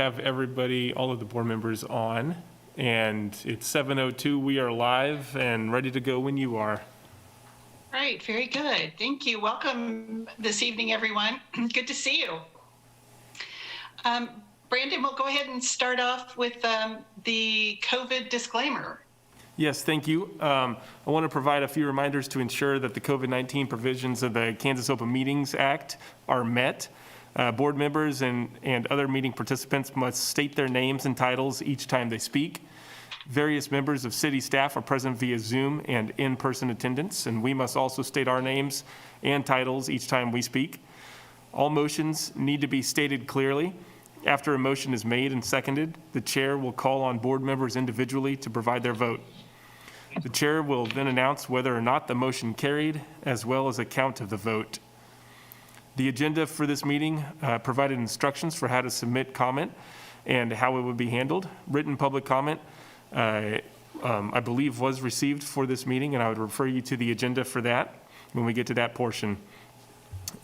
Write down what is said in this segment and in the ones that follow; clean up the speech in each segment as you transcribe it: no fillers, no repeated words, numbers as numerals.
have everybody, all of the board members on, and it's 7:02. We are live and ready to go when you are. Right, very good. Thank you. Welcome this evening, everyone. Good to see you. Brandon, we'll go ahead and start off with the COVID disclaimer. Yes, thank you. I want to provide a few reminders to ensure that the COVID-19 provisions of the Kansas Open Meetings Act are met. Board members and other meeting participants must state their names and titles each time they speak. Various members of city staff are present via Zoom and in-person attendance, and we must also state our names and titles each time we speak. All motions need to be stated clearly. After a motion is made and seconded, the chair will call on board members individually to provide their vote. The chair will then announce whether or not the motion carried, as well as a count of the vote. The agenda for this meeting provided instructions for how to submit comment and how it would be handled. Written public comment, I believe, was received for this meeting, and I would refer you to the agenda for that when we get to that portion.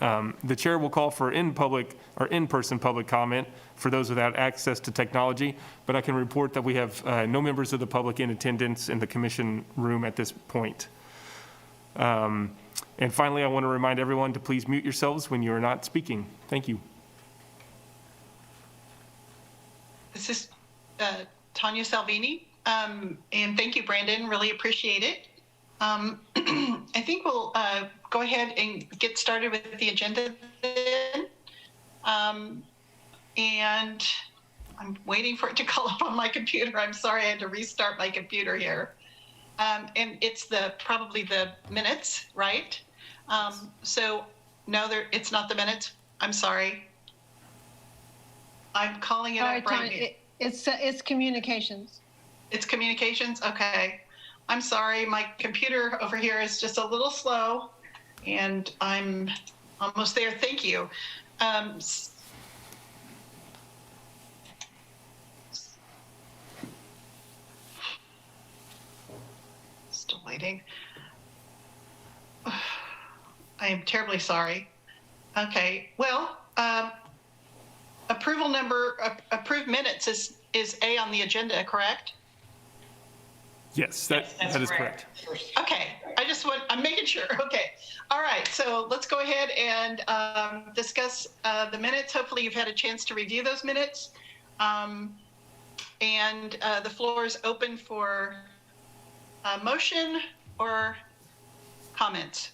The chair will call for in-person public comment for those without access to technology, but I can report that we have no members of the public in attendance in the commission room at this point. And finally, I want to remind everyone to please mute yourselves when you are not speaking. Thank you. This is Tanya Salvini, and thank you, Brandon. Really appreciate it. I think we'll go ahead and get started with the agenda then. And I'm waiting for it to call up on my computer. I'm sorry, I had to restart my computer here. And it's probably the minutes, right? So no, it's not the minutes. I'm sorry. I'm calling it up right now. It's communications. It's communications? Okay. I'm sorry, my computer over here is just a little slow, and I'm almost there. Thank you. Still waiting. I am terribly sorry. Okay, well, approved minutes is A on the agenda, correct? Yes, that is correct. Okay, I'm making sure. Okay, all right, so let's go ahead and discuss the minutes. Hopefully you've had a chance to review those minutes. And the floor is open for motion or comments.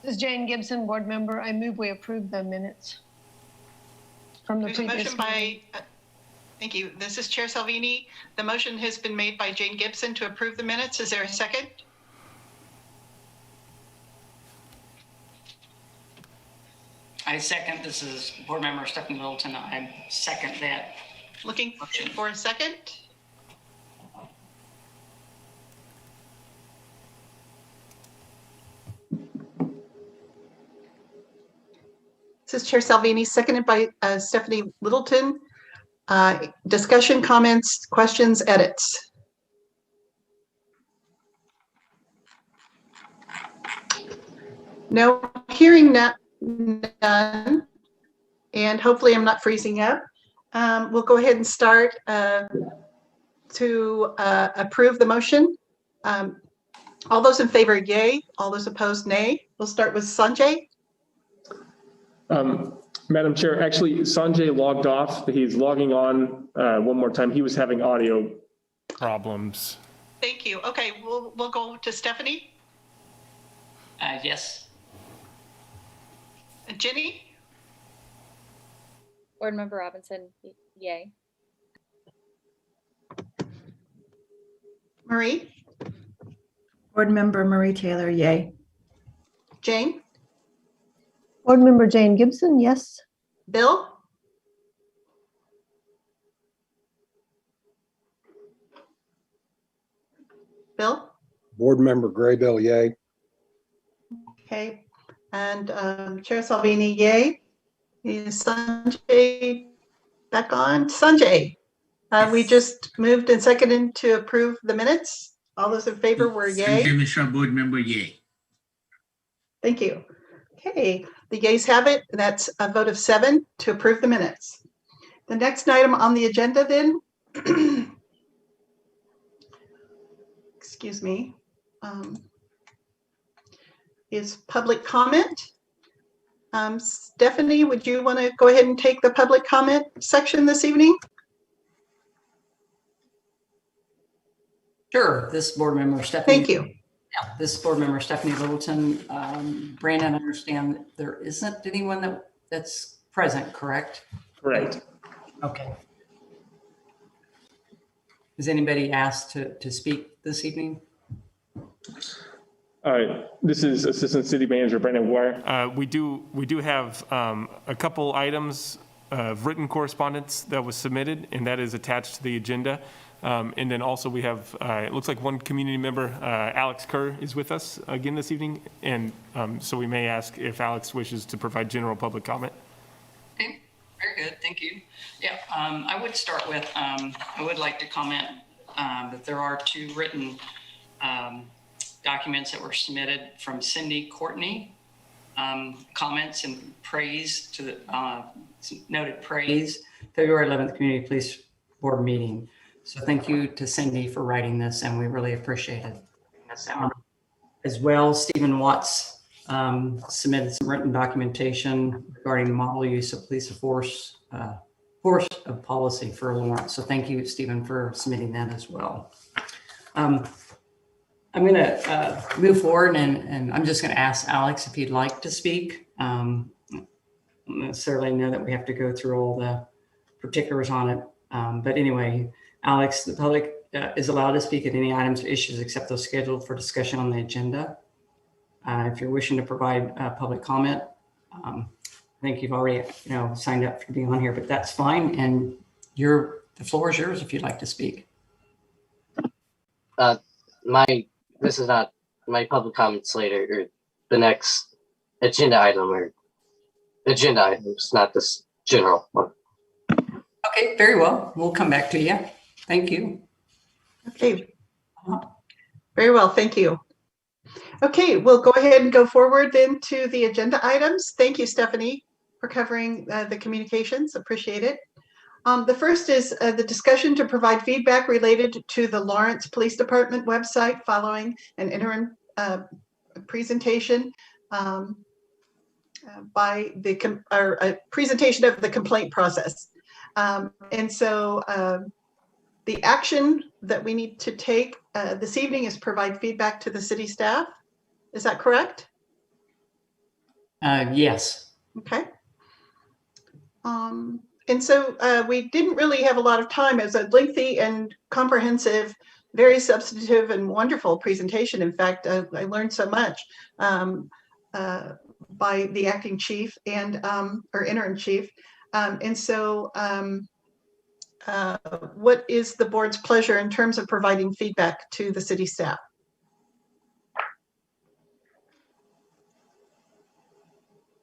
This is Jane Gibson, board member. I move we approve the minutes from the previous meeting. Thank you. This is Chair Salvini. The motion has been made by Jane Gibson to approve the minutes. Is there a second? I second. This is board member Stephanie Littleton. I second that. Looking for a second. This is Chair Salvini, seconded by Stephanie Littleton. Discussion, comments, questions, edits. No, hearing none, and hopefully I'm not freezing up. We'll go ahead and start to approve the motion. All those in favor, yay. All those opposed, nay. We'll start with Sanjay. Madam Chair, actually, Sanjay logged off. He's logging on one more time. He was having audio problems. Thank you. Okay, we'll go to Stephanie. Yes. Jenny? Board Member Robinson, yay. Marie? Board Member Marie Taylor, yay. Jane? Board member Jane Gibson, yes. Bill? Bill? Board Member Graybill, yay. Okay, and Chair Salvini, yay. Is Sanjay back on? Sanjay, we just moved and seconded to approve the minutes. All those in favor were yay. Sanjay Mishra, board member, yay. Thank you. Okay, The yeas have it. That's a vote of 7 to approve the minutes. The next item on the agenda then, excuse me, is public comment. Stephanie, would you want to go ahead and take the public comment section this evening? Sure, this board member, Stephanie. Thank you. Yeah, this board member, Stephanie Littleton. Brandon, I understand there isn't anyone that's present, correct? Correct. Okay. Is anybody asked to speak this evening? This is Assistant City Manager Brandon Wire. We do have a couple items of written correspondence that was submitted, and that is attached to the agenda. And then also we have, it looks like one community member, Alex Kerr, is with us again this evening. And so we may ask if Alex wishes to provide general public comment. Okay, very good, thank you. Yeah, I would start with, I would like to comment that there are 2 written documents that were submitted from Cindy Courtney. Comments and praise to the, noted praise, February 11th Community Police Board meeting. So thank you to Cindy for writing this, and we really appreciate it. As well, Stephen Watts submitted some written documentation regarding the model use of police force of policy for Lawrence. So thank you, Stephen, for submitting that as well. I'm going to move forward, and I'm just going to ask Alex if you'd like to speak. I don't necessarily know that we have to go through all the particulars on it. But anyway, Alex, the public is allowed to speak at any items or issues except those scheduled for discussion on the agenda. If you're wishing to provide public comment, I think you've already signed up to be on here, but that's fine. And the floor is yours if you'd like to speak. This is not my public comments later, or the next agenda item, or agenda items, not this general one. Okay, very well. We'll come back to you. Thank you. Okay. Very well, thank you. Okay, we'll go ahead and go forward then to the agenda items. Thank you, Stephanie, for covering the communications. Appreciate it. The first is the discussion to provide feedback related to the Lawrence Police Department website following an interim presentation by a presentation of the complaint process. And so the action that we need to take this evening is provide feedback to the city staff. Is that correct? Yes. Okay. And so we didn't really have a lot of time. It was a lengthy and comprehensive, very substantive and wonderful presentation. In fact, I learned so much by the acting chief and or interim chief. And so what is the board's pleasure in terms of providing feedback to the city staff?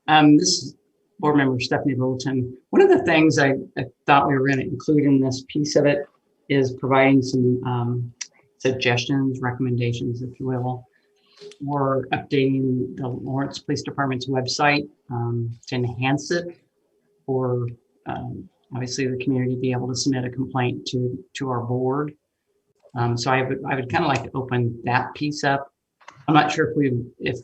This is board member Stephanie Littleton. One of the things I thought we were going to include in this piece of it is providing some suggestions, recommendations, if you will, or updating the Lawrence Police Department's website to enhance it, or obviously the community be able to submit a complaint to our board. So I would kind of like to open that piece up. I'm not sure if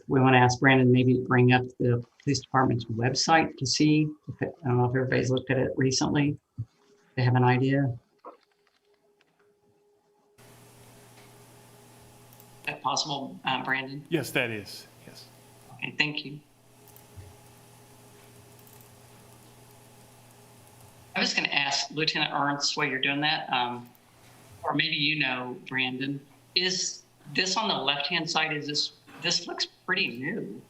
we want to ask Brandon maybe to bring up the police department's website to see if I don't know if everybody's looked at it recently. They have an idea. Is that possible, Brandon? Yes, that is. Yes. Okay, thank you. I was going to ask Lieutenant Ernst while you're doing that, or maybe Brandon, is this on the left-hand side? This looks pretty new.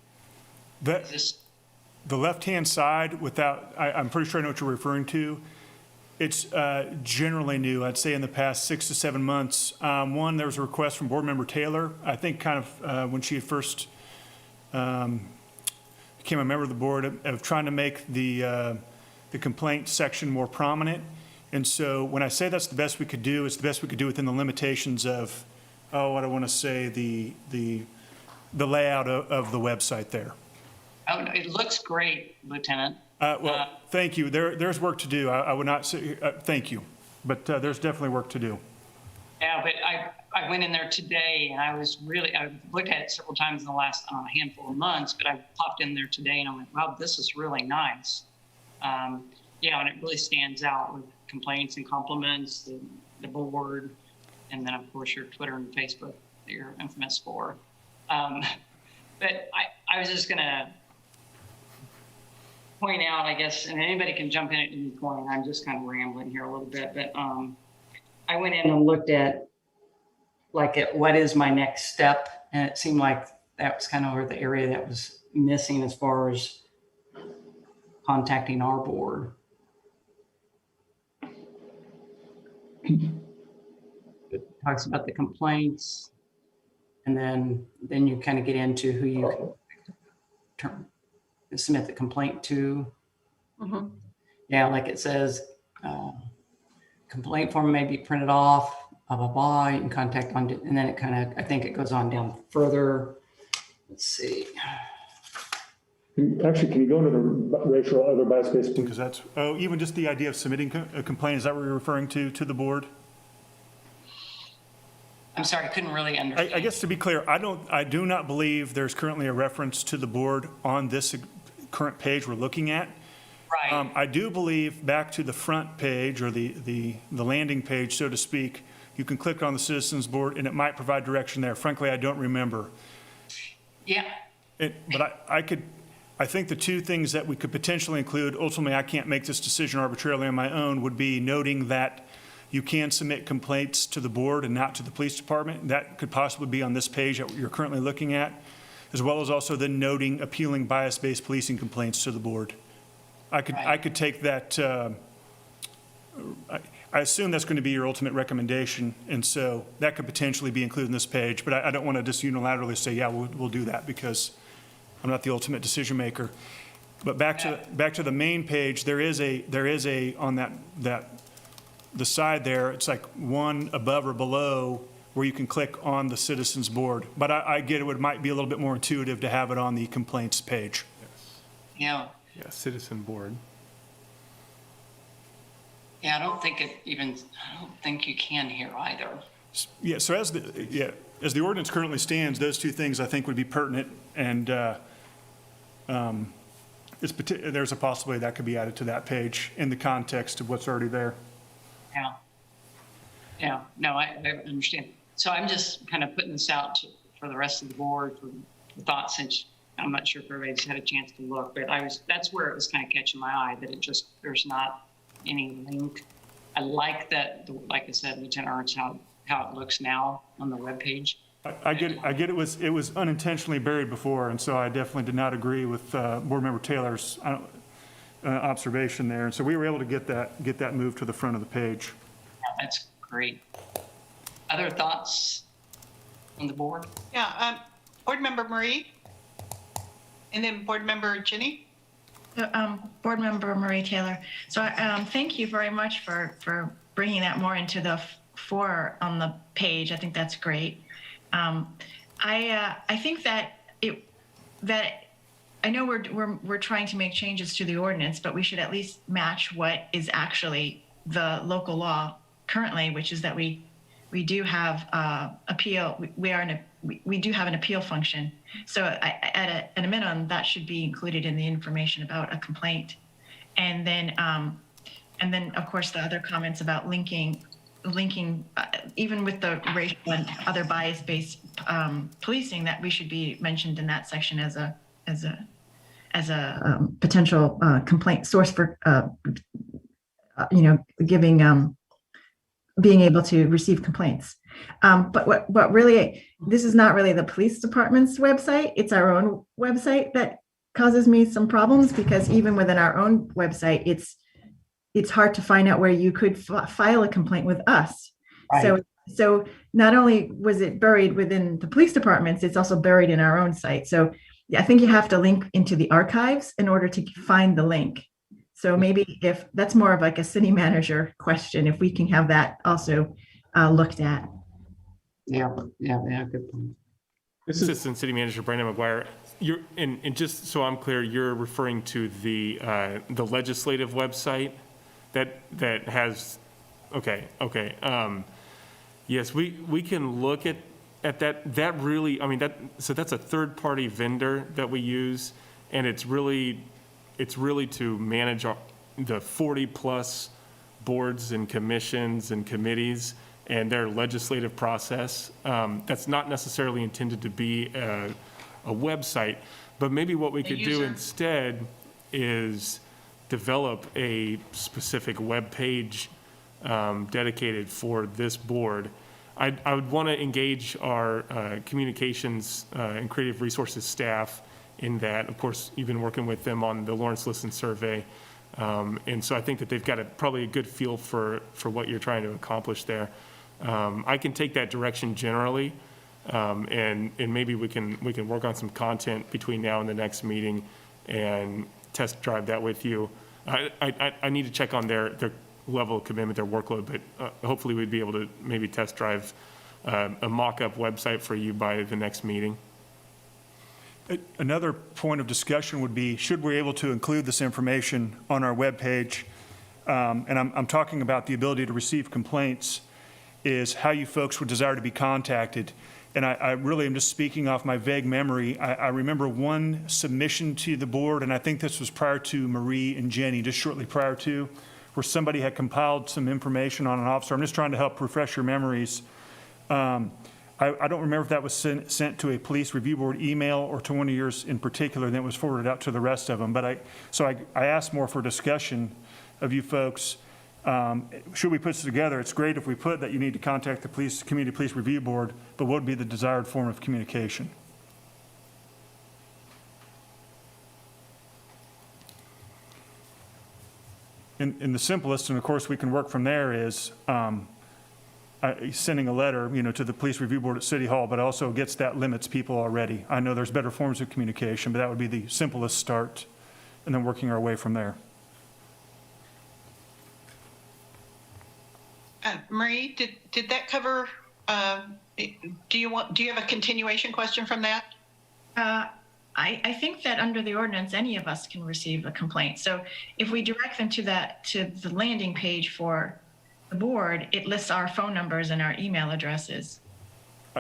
The left-hand side, I'm pretty sure I know what you're referring to. It's generally new. I'd say in the past 6 to 7 months. One, there was a request from board member Taylor. I think kind of when she had first became a member of the board of trying to make the complaint section more prominent. And so when I say that's the best we could do, it's the best we could do within the limitations of, what I want to say, the layout of the website there. Oh, no, it looks great, Lieutenant. Well, thank you. There's work to do. I would not say, thank you, but there's definitely work to do. Yeah, but I went in there today and I looked at it several times in the last handful of months, but I popped in there today and I'm like, wow, this is really nice. Yeah, and it really stands out with complaints and compliments, the board, and then of course your Twitter and Facebook that you're infamous for. But I was just gonna point out, I guess, and anybody can jump in at any point. I'm just kind of rambling here a little bit, but I went in and looked at what is my next step, and it seemed like that was kind of where the area that was missing as far as contacting our board. It talks about the complaints, and then you kind of get into who you can submit the complaint to. Mhm. Yeah, like it says, complaint form may be printed off, blah, blah, blah, you can contact on, and then it kind of, I think it goes on down further. Let's see. Actually, can you go to the racial other bias-based? Because that's, oh, even just the idea of submitting a complaint, is that what you're referring to the board? I'm sorry, I couldn't really understand. I guess to be clear, I do not believe there's currently a reference to the board on this current page we're looking at. Right. I do believe back to the front page, or the landing page, so to speak, you can click on the citizens board and it might provide direction there. Frankly, I don't remember. Yeah. But I think the two things that we could potentially include, ultimately I can't make this decision arbitrarily on my own, would be noting that you can submit complaints to the board and not to the police department. That could possibly be on this page that you're currently looking at, as well as also then noting appealing bias-based policing complaints to the board. I could take that, I assume that's going to be your ultimate recommendation, and so that could potentially be included in this page, but I don't want to just unilaterally say, yeah, we'll do that, because I'm not the ultimate decision maker. But back to the main page, there is a on the side there, it's like one above or below where you can click on the citizens board. But I get it might be a little bit more intuitive to have it on the complaints page. Yeah. Yeah, citizen board. Yeah, I don't think you can here either. Yeah, so as the ordinance currently stands, those two things I think would be pertinent, and there's a possibility that could be added to that page in the context of what's already there. Yeah. Yeah, no, I understand. So I'm just kind of putting this out for the rest of the board for thoughts, since I'm not sure if everybody's had a chance to look, but that's where it was kind of catching my eye, that there's not any link. I like that, like I said, Lieutenant Ernst, how it looks now on the webpage. I get it was unintentionally buried before, and so I definitely did not agree with Board Member Taylor's observation there, and so we were able to get that moved to the front of the page. Yeah, that's great. Other thoughts on the board? Yeah, Board Member Marie, and then Board Member Ginny. Board Member Marie Taylor. So thank you very much for bringing that more into the fore on the page. I think that's great. I think that I know we're trying to make changes to the ordinance, but we should at least match what is actually the local law currently, which is that we do have appeal. We do have an appeal function. So at a minimum, that should be included in the information about a complaint. And then of course the other comments about linking even with the racial and other bias-based policing, that we should be mentioned in that section as a potential complaint source for giving being able to receive complaints. But what really, this is not really the police department's website. It's our own website that causes me some problems, because even within our own website, it's hard to find out where you could file a complaint with us. Right. So not only was it buried within the police departments, it's also buried in our own site. So I think you have to link into the archives in order to find the link. So maybe if that's more of like a city manager question, if we can have that also looked at. Yeah, good point. Assistant City Manager Brandon McGuire. And just so I'm clear, you're referring to the legislative website that has, okay. Yes, we can look at that. That really, I mean, so that's a third-party vendor that we use, and it's really to manage the 40-plus boards and commissions and committees and their legislative process. That's not necessarily intended to be a website, but maybe what we could do instead is develop a specific web page dedicated for this board. I would want to engage our communications and creative resources staff in that. Of course, you've been working with them on the Lawrence Listen survey. And so I think that they've got probably a good feel for what you're trying to accomplish there. I can take that direction generally, and maybe we can work on some content between now and the next meeting and test drive that with you. I need to check on their level of commitment, their workload, but hopefully we'd be able to maybe test drive a mock-up website for you by the next meeting. Another point of discussion would be, should we be able to include this information on our webpage? And I'm talking about the ability to receive complaints, is how you folks would desire to be contacted. And I really am just speaking off my vague memory. I remember one submission to the board, and I think this was prior to Marie and Jenny, just shortly prior to, where somebody had compiled some information on an officer. I'm just trying to help refresh your memories. I don't remember if that was sent to a police review board email or to one of yours in particular, and then it was forwarded out to the rest of them. But I asked more for discussion of you folks. Should we put this together? It's great if we put that you need to contact the community police review board, but what would be the desired form of communication? And the simplest, and of course we can work from there, is sending a letter, to the police review board at City Hall, but also that limits people already. I know there's better forms of communication, but that would be the simplest start, and then working our way from there. Marie, did that cover? Do you have a continuation question from that? I think that under the ordinance, any of us can receive a complaint. So if we direct them to the landing page for the board, it lists our phone numbers and our email addresses.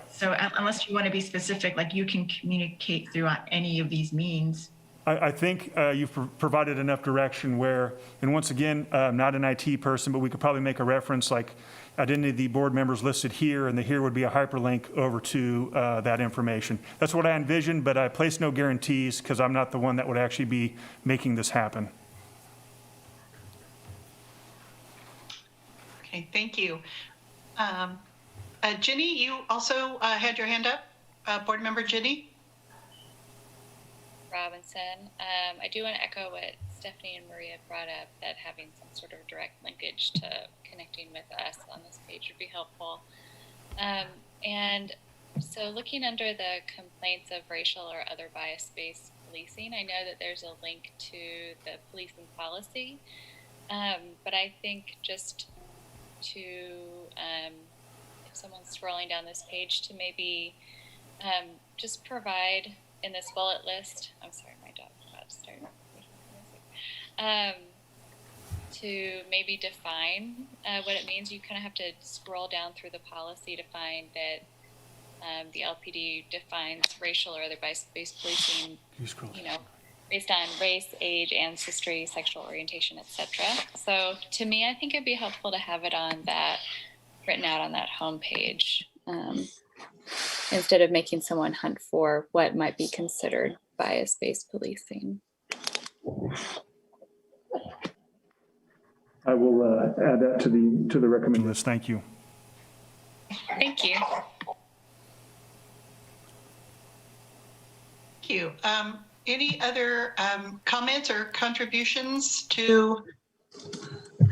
So unless you want to be specific, like you can communicate through any of these means. I think you've provided enough direction where, and once again, I'm not an IT person, but we could probably make a reference like identity of the board members listed here, and here would be a hyperlink over to that information. That's what I envisioned, but I place no guarantees because I'm not the one that would actually be making this happen. Okay, thank you. Ginny, you also had your hand up, board member Ginny. Robinson. I do want to echo what Stephanie and Maria brought up, that having some sort of direct linkage to connecting with us on this page would be helpful. And so looking under the complaints of racial or other bias-based policing, I know that there's a link to the policing policy, but I think just to, if someone's scrolling down this page, to maybe just provide in this bullet list, I'm sorry, my dog's about to start. To maybe define what it means. You kind of have to scroll down through the policy to find that the LPD defines racial or other bias-based policing, based on race, age, ancestry, sexual orientation, etc. So to me, I think it'd be helpful to have it on that, written out on that homepage. Instead of making someone hunt for what might be considered bias-based policing. I will add that to the recommended list. Thank you. Thank you. Thank you. Any other comments or contributions to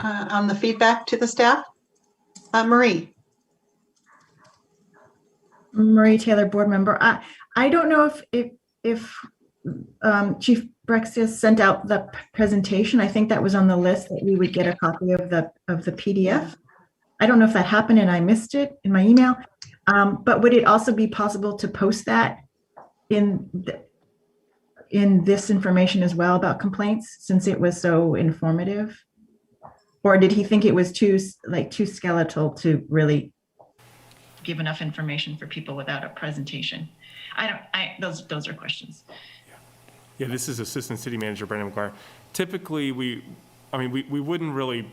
on the feedback to the staff? Marie. Marie Taylor, board member. I don't know if Chief Brexis sent out the presentation. I think that was on the list that we would get a copy of the PDF. I don't know if that happened and I missed it in my email. But would it also be possible to post that in this information as well about complaints, since it was so informative? Or did he think it was too skeletal to really give enough information for people without a presentation? Those are questions. Yeah, this is Assistant City Manager Brandon McGuire. Typically, we wouldn't really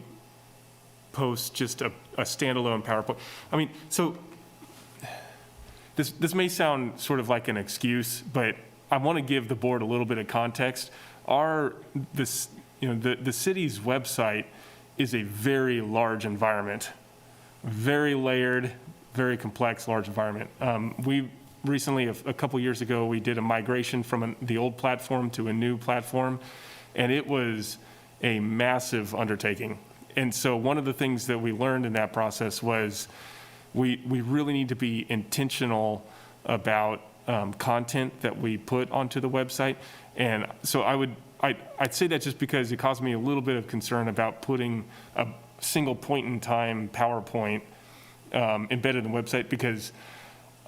post just a standalone PowerPoint. I mean, so this may sound sort of like an excuse, but I want to give the board a little bit of context. The city's website is a very large environment, very layered, very complex, large environment. We recently, a couple years ago, we did a migration from the old platform to a new platform, and it was a massive undertaking. And so one of the things that we learned in that process was we really need to be intentional about content that we put onto the website. And so I'd say that just because it caused me a little bit of concern about putting a single point in time PowerPoint embedded in the website, because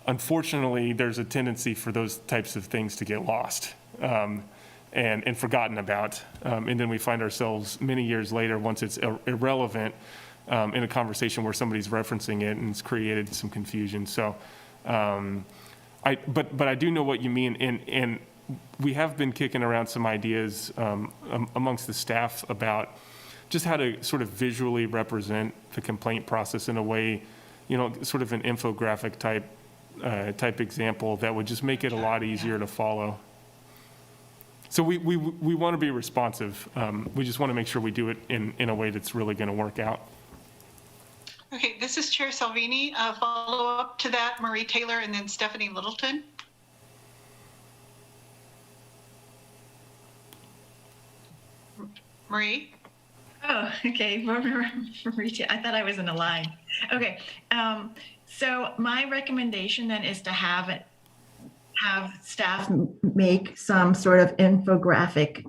unfortunately there's a tendency for those types of things to get lost and forgotten about. And then we find ourselves many years later, once it's irrelevant, in a conversation where somebody's referencing it, and it's created some confusion. So, but I do know what you mean, and we have been kicking around some ideas amongst the staff about just how to sort of visually represent the complaint process in a way, sort of an infographic type example that would just make it a lot easier to follow. So we want to be responsive. We just want to make sure we do it in a way that's really going to work out. Okay, this is Chair Salvini. Follow up to that, Marie Taylor, and then Stephanie Littleton. Marie? Oh, okay. I thought I was in a line. Okay. So my recommendation then is to have staff make some sort of infographic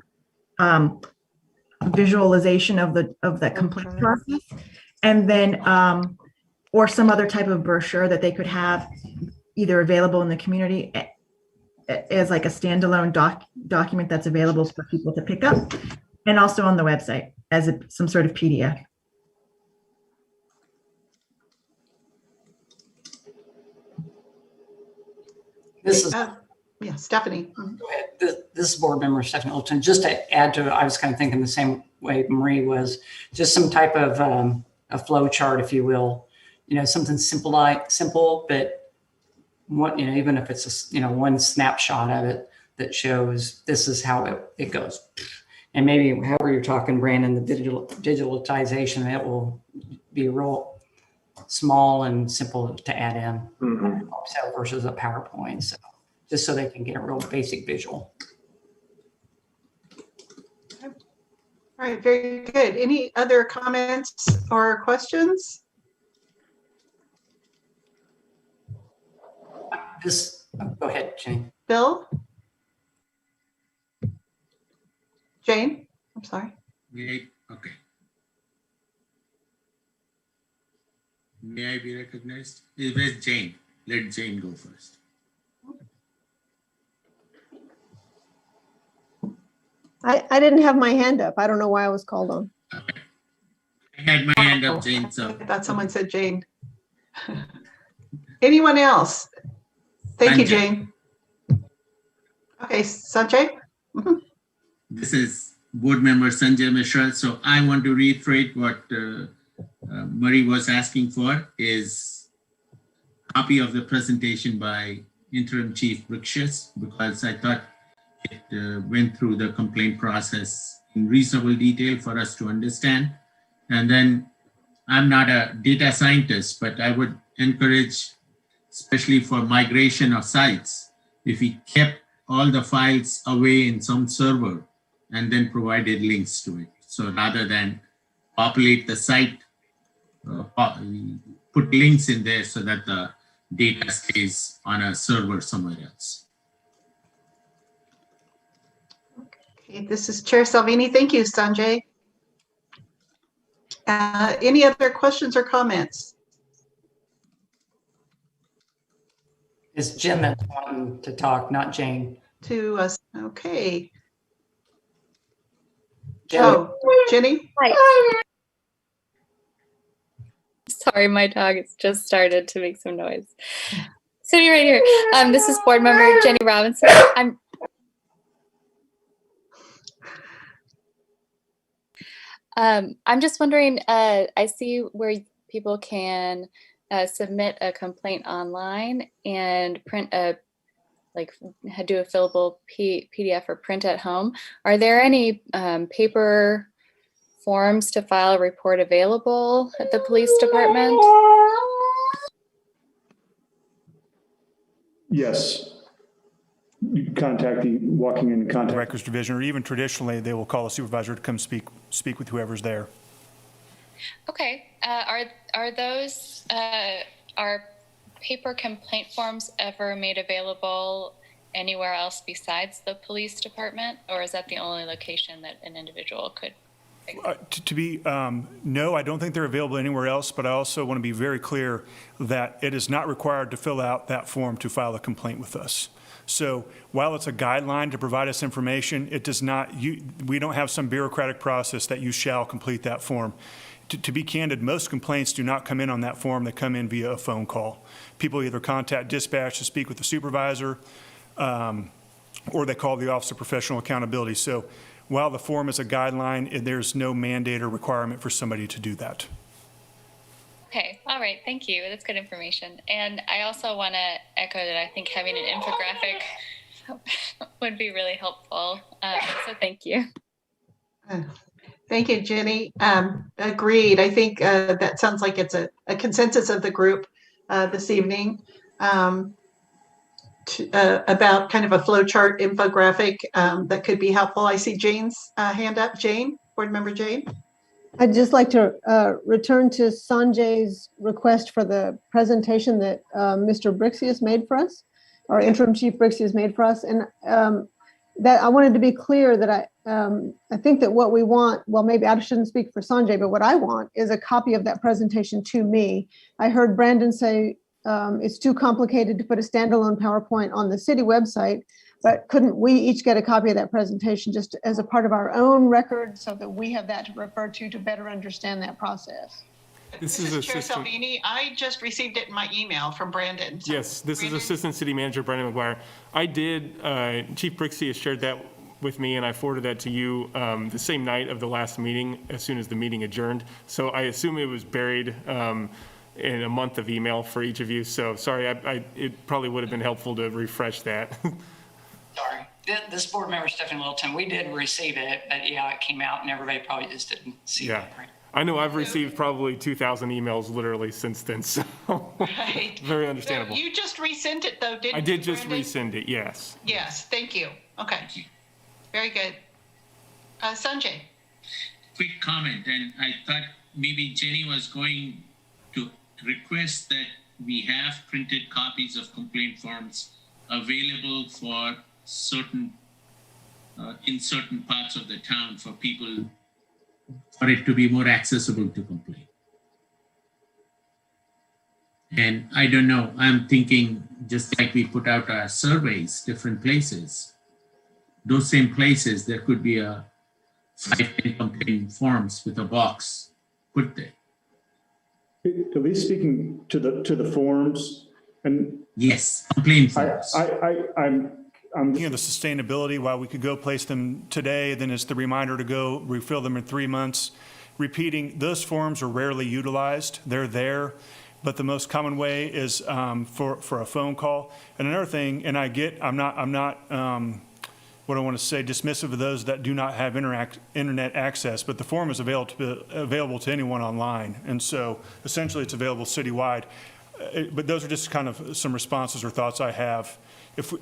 visualization of the complaint process, and then or some other type of brochure that they could have either available in the community as like a standalone document that's available for people to pick up, and also on the website as some sort of PDF. This is Yeah, Stephanie. this is board member Stephanie Littleton. Just to add to it, I was kind of thinking the same way Marie was, just some type of a flow chart, if you will, something simple, but what, even if it's one snapshot of it that shows this is how it goes. And maybe however you're talking, Brandon, the digitalization, it will be real small and simple to add in versus a PowerPoint. So just so they can get a real basic visual. All right, very good. Any other comments or questions? Go ahead, Jane. Bill? Jane? I'm sorry. Okay. May I be recognized? Where's Jane? Let Jane go first. I didn't have my hand up. I don't know why I was called on. Okay. I had my hand up, Jane. So I thought someone said Jane. Anyone else? Thank you, Jane. Okay, Sanjay? This is board member Sanjay Mishra. So I want to reiterate what Marie was asking for, is a copy of the presentation by Interim Chief Brochure, because I thought it went through the complaint process in reasonable detail for us to understand. And then I'm not a data scientist, but I would encourage, especially for migration of sites, if we kept all the files away in some server and then provided links to it. So rather than populate the site, put links in there so that the data stays on a server somewhere else. Okay, this is Chair Salvini. Thank you, Sanjay. Any other questions or comments? It's Jim that's wanting to talk, not Jane. To us. Okay. Jim. Oh, Jenny? Hi. Sorry, my dog has just started to make some noise. Sitting right here. This is board member Jenny Robinson. I'm just wondering, I see where people can submit a complaint online and print do a fillable PDF or print at home. Are there any paper forms to file a report available at the police department? Yes. You can contact the walking in contact. Records division, or even traditionally, they will call a supervisor to come speak with whoever's there. Okay. Are those are paper complaint forms ever made available anywhere else besides the police department, or is that the only location that an individual could? No, I don't think they're available anywhere else, but I also want to be very clear that it is not required to fill out that form to file a complaint with us. So while it's a guideline to provide us information, it does not, we don't have some bureaucratic process that you shall complete that form. To be candid, most complaints do not come in on that form. They come in via a phone call. People either contact dispatch to speak with the supervisor, or they call the Office of Professional Accountability. So while the form is a guideline, there's no mandate or requirement for somebody to do that. Okay, all right, thank you. That's good information. And I also want to echo that I think having an infographic would be really helpful. So thank you. Thank you, Jenny. Agreed. I think that sounds like it's a consensus of the group this evening about kind of a flow chart infographic that could be helpful. I see Jane's hand up. Jane, board member Jane. I'd just like to return to Sanjay's request for the presentation that Mr. Brixius made for us, or interim chief Brixius made for us. And that I wanted to be clear that I think that what we want, well, maybe I shouldn't speak for Sanjay, but what I want is a copy of that presentation to me. I heard Brandon say it's too complicated to put a standalone PowerPoint on the city website, but couldn't we each get a copy of that presentation just as a part of our own record so that we have that to refer to better understand that process? This is Chair Salvini. I just received it in my email from Brandon. So yes, this is Assistant City Manager Brandon McGuire. I did, Chief Brixey has shared that with me, and I forwarded that to you the same night of the last meeting as soon as the meeting adjourned. So I assume it was buried in a month of email for each of you. So sorry, it probably would have been helpful to refresh that. Sorry. This board member, Stephanie Littleton, we did receive it, but yeah, it came out and everybody probably just didn't see it. Right? I know I've received probably 2,000 emails literally since then, so right. Very understandable. So you just resent it though, didn't you? I did just Brandon? resend it, yes. Yes, thank you. Okay, very good. Sanjay. Quick comment, and I thought maybe Jenny was going to request that we have printed copies of complaint forms available for certain, in certain parts of the town for people, for it to be more accessible to complain. And I don't know, I'm thinking just like we put out our surveys, different places, those same places, there could be a 5-10 complaint forms with a box put there. At least speaking to the forms and yes, complaint forms. I'm The sustainability, while we could go place them today, then it's the reminder to go refill them in 3 months. Repeating, those forms are rarely utilized. They're there, but the most common way is for a phone call. And another thing, and I'm not what I want to say, dismissive of those that do not have internet access, but the form is available to anyone online. And so essentially it's available citywide. But those are just kind of some responses or thoughts I have.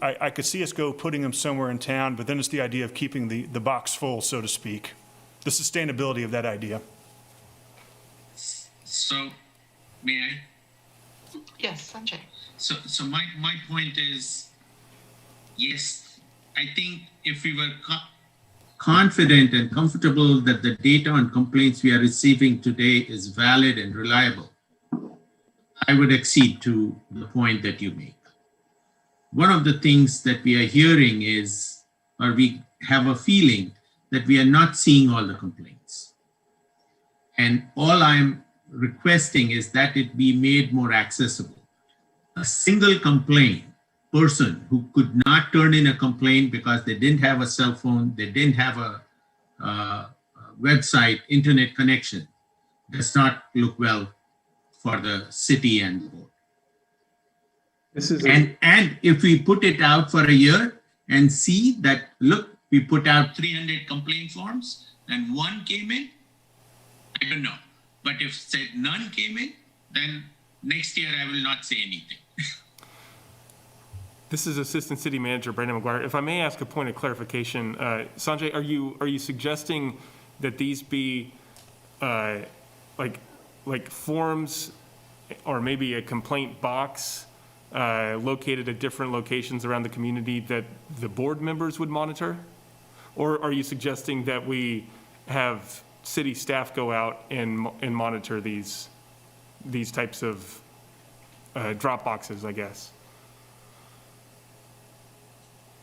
I could see us putting them somewhere in town, but then it's the idea of keeping the box full, so to speak. The sustainability of that idea. So, may I? Yes, Sanjay. So my point is, yes, I think if we were confident and comfortable that the data on complaints we are receiving today is valid and reliable, I would accede to the point that you make. one of the things that we are hearing is, or we have a feeling that we are not seeing all the complaints. And all I'm requesting is that it be made more accessible. A single complaint person who could not turn in a complaint because they didn't have a cell phone, they didn't have a website, internet connection, does not look well for the city and the board. This is And if we put it out for a year and see that, look, we put out 300 complaint forms and one came in, I don't know. But if said none came in, then next year I will not say anything. This is Assistant City Manager Brandon McGuire. If I may ask a point of clarification, Sanjay, are you suggesting that these be like forms or maybe a complaint box located at different locations around the community that the board members would monitor? Or are you suggesting that we have city staff go out and monitor these types of drop boxes, I guess?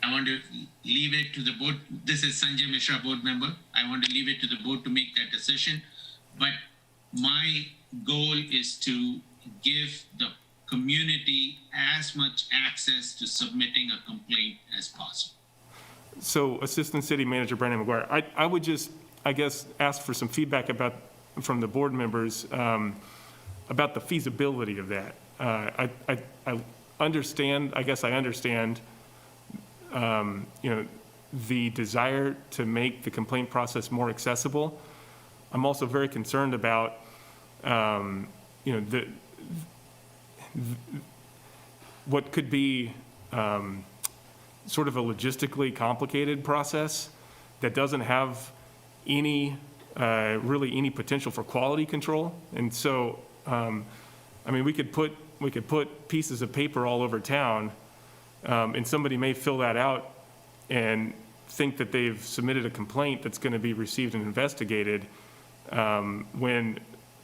I want to leave it to the board. This is Sanjay Mishra, board member. I want to leave it to the board to make that decision. But my goal is to give the community as much access to submitting a complaint as possible. So Assistant City Manager Brandon McGuire, I would just, I guess, ask for some feedback from the board members about the feasibility of that. I understand, I guess I understand, the desire to make the complaint process more accessible. I'm also very concerned about, what could be sort of a logistically complicated process that doesn't have really any potential for quality control. And so, I mean, we could put pieces of paper all over town, and somebody may fill that out and think that they've submitted a complaint that's going to be received and investigated, when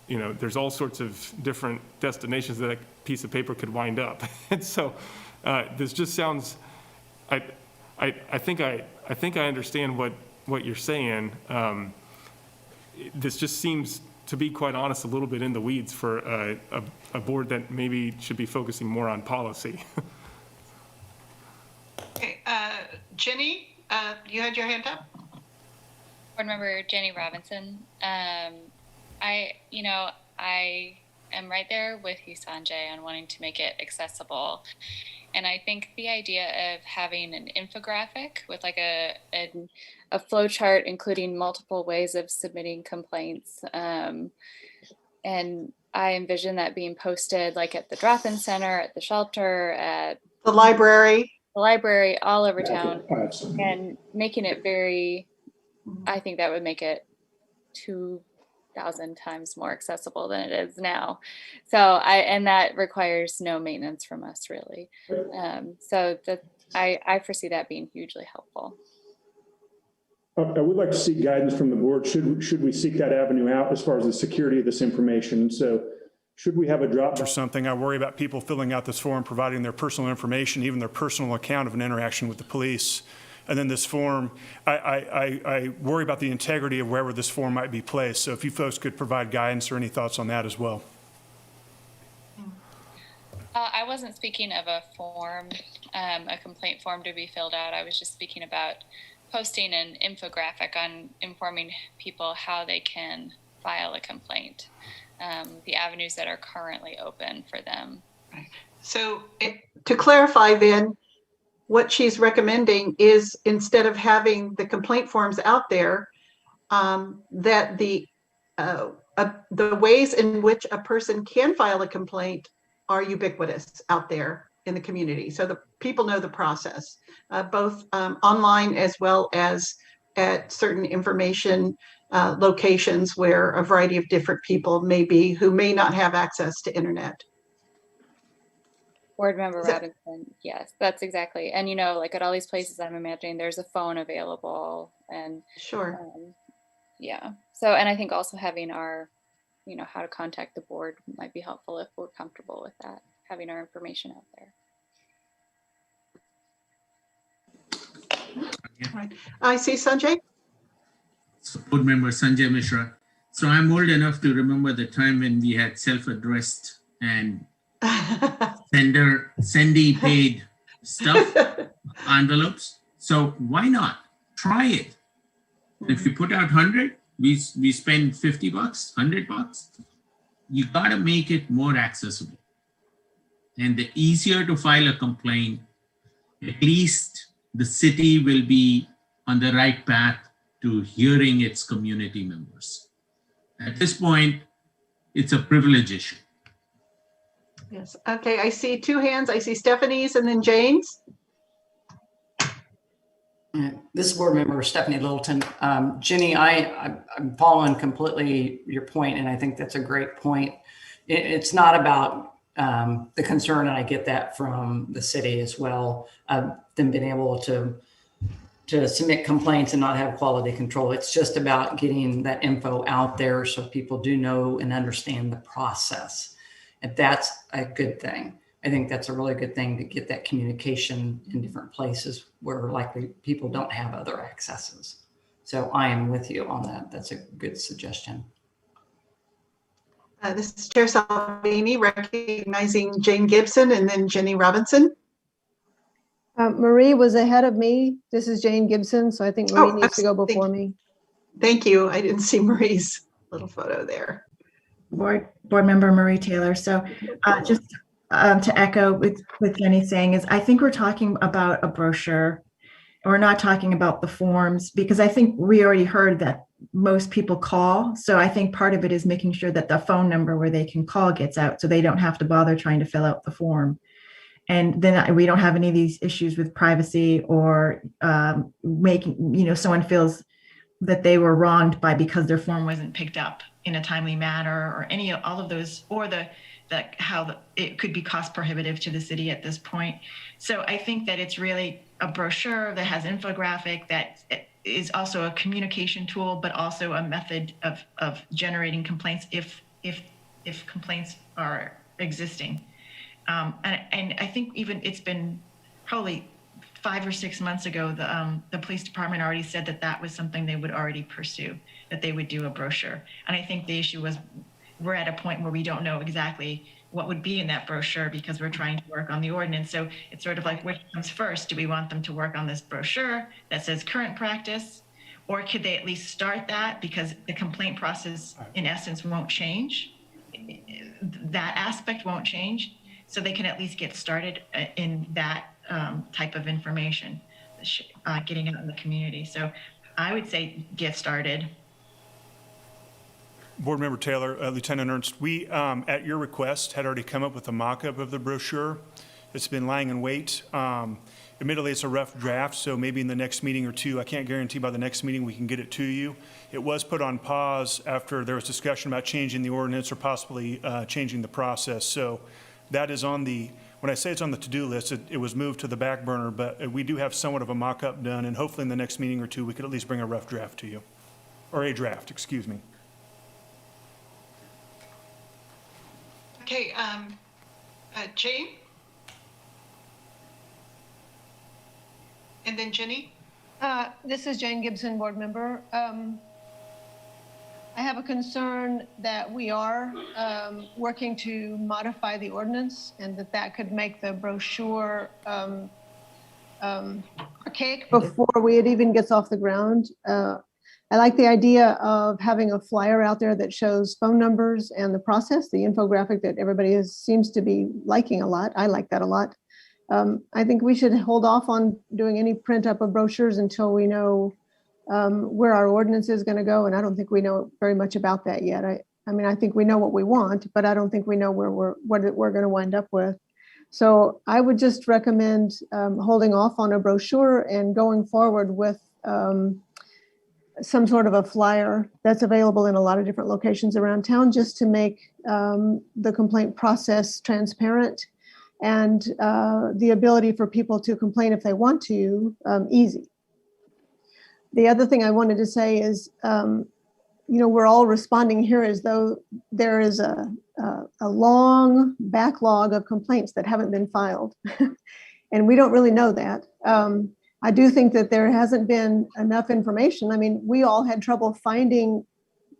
there's all sorts of different destinations that piece of paper could wind up. And so this just sounds, I think I understand what you're saying. This just seems, to be quite honest, a little bit in the weeds for a board that maybe should be focusing more on policy. Okay, Jenny, you had your hand up? Board Member Jenny Robinson. I am right there with you, Sanjay, on wanting to make it accessible. And I think the idea of having an infographic with like a flow chart, including multiple ways of submitting complaints. And I envision that being posted like at the drop-in center, at the shelter, at The library. All over town, and making it I think that would make it 2,000 times more accessible than it is now. So and that requires no maintenance from us, really. So I foresee that being hugely helpful. I would like to seek guidance from the board. Should we seek that avenue out as far as the security of this information? So should we have a drop or something? I worry about people filling out this form, providing their personal information, even their personal account of an interaction with the police. And then this form, I worry about the integrity of wherever this form might be placed. So if you folks could provide guidance or any thoughts on that as well. I wasn't speaking of a form, a complaint form to be filled out. I was just speaking about posting an infographic on informing people how they can file a complaint, the avenues that are currently open for them. So to clarify then, what she's recommending is, instead of having the complaint forms out there, that the ways in which a person can file a complaint are ubiquitous out there in the community. So the people know the process, both online as well as at certain information locations where a variety of different people may be who may not have access to internet. Board Member Robinson, yes, that's exactly. And like at all these places, I'm imagining there's a phone available, and sure, yeah. So, and I think also having our, how to contact the board might be helpful if we're comfortable with that, having our information out there. All right. I see Sanjay. So Board Member Sanjay Mishra. So I'm old enough to remember the time when we had self-addressed and sendee paid stuff, envelopes. So why not try it? If you put out 100, we spend $50, $100. You gotta make it more accessible. And the easier to file a complaint, at least the city will be on the right path to hearing its community members. At this point, it's a privilege issue. Yes. Okay. I see two hands. I see Stephanie's and then Jane's. This is Board Member Stephanie Littleton. Jenny, I'm following completely your point, and I think that's a great point. It's not about the concern, and I get that from the city as well, them being able to submit complaints and not have quality control. It's just about getting that info out there so people do know and understand the process. And that's a good thing. I think that's a really good thing to get that communication in different places where likely people don't have other accesses. So I am with you on that. That's a good suggestion. This is Chair Salvini, recognizing Jane Gibson and then Jenny Robinson. Marie was ahead of me. This is Jane Gibson, so I think Marie needs to go before me. Thank you. I didn't see Marie's little photo there. Board Member Marie Taylor. So just to echo with Jenny saying is, I think we're talking about a brochure. We're not talking about the forms, because I think we already heard that most people call. So I think part of it is making sure that the phone number where they can call gets out so they don't have to bother trying to fill out the form. And then we don't have any of these issues with privacy or making, someone feels that they were wronged because their form wasn't picked up in a timely manner, or all of those, or it could be cost prohibitive to the city at this point. So I think that it's really a brochure that has infographic, that is also a communication tool, but also a method of generating complaints if complaints are existing. And I think even it's been probably 5 or 6 months ago, the police department already said that was something they would already pursue, that they would do a brochure. And I think the issue was we're at a point where we don't know exactly what would be in that brochure because we're trying to work on the ordinance. So it's sort of like, which comes first? Do we want them to work on this brochure that says current practice? Or could they at least start that, because the complaint process in essence won't change? That aspect won't change. So they can at least get started in that type of information, getting out in the community. So I would say get started. Board Member Taylor, Lieutenant Ernst, we, at your request, had already come up with a mock-up of the brochure. It's been lying in wait. Admittedly, it's a rough draft, so maybe in the next meeting or two, I can't guarantee by the next meeting we can get it to you. It was put on pause after there was discussion about changing the ordinance or possibly changing the process. So that is on the, when I say it's on the to-do list, it was moved to the back burner, but we do have somewhat of a mock-up done, and hopefully in the next meeting or two, we could at least bring a rough draft to you, or a draft, excuse me. Okay, Jane? And then Jenny? This is Jane Gibson, board member. I have a concern that we are working to modify the ordinance, and that could make the brochure archaic before it even gets off the ground. I like the idea of having a flyer out there that shows phone numbers and the process, the infographic that everybody seems to be liking a lot. I like that a lot. I think we should hold off on doing any print up of brochures until we know where our ordinance is going to go. And I don't think we know very much about that yet. I mean, I think we know what we want, but I don't think we know what we're going to wind up with. So I would just recommend holding off on a brochure and going forward with some sort of a flyer that's available in a lot of different locations around town, just to make the complaint process transparent and the ability for people to complain if they want to easy. The other thing I wanted to say is, we're all responding here as though there is a long backlog of complaints that haven't been filed. And we don't really know that. I do think that there hasn't been enough information. I mean, we all had trouble finding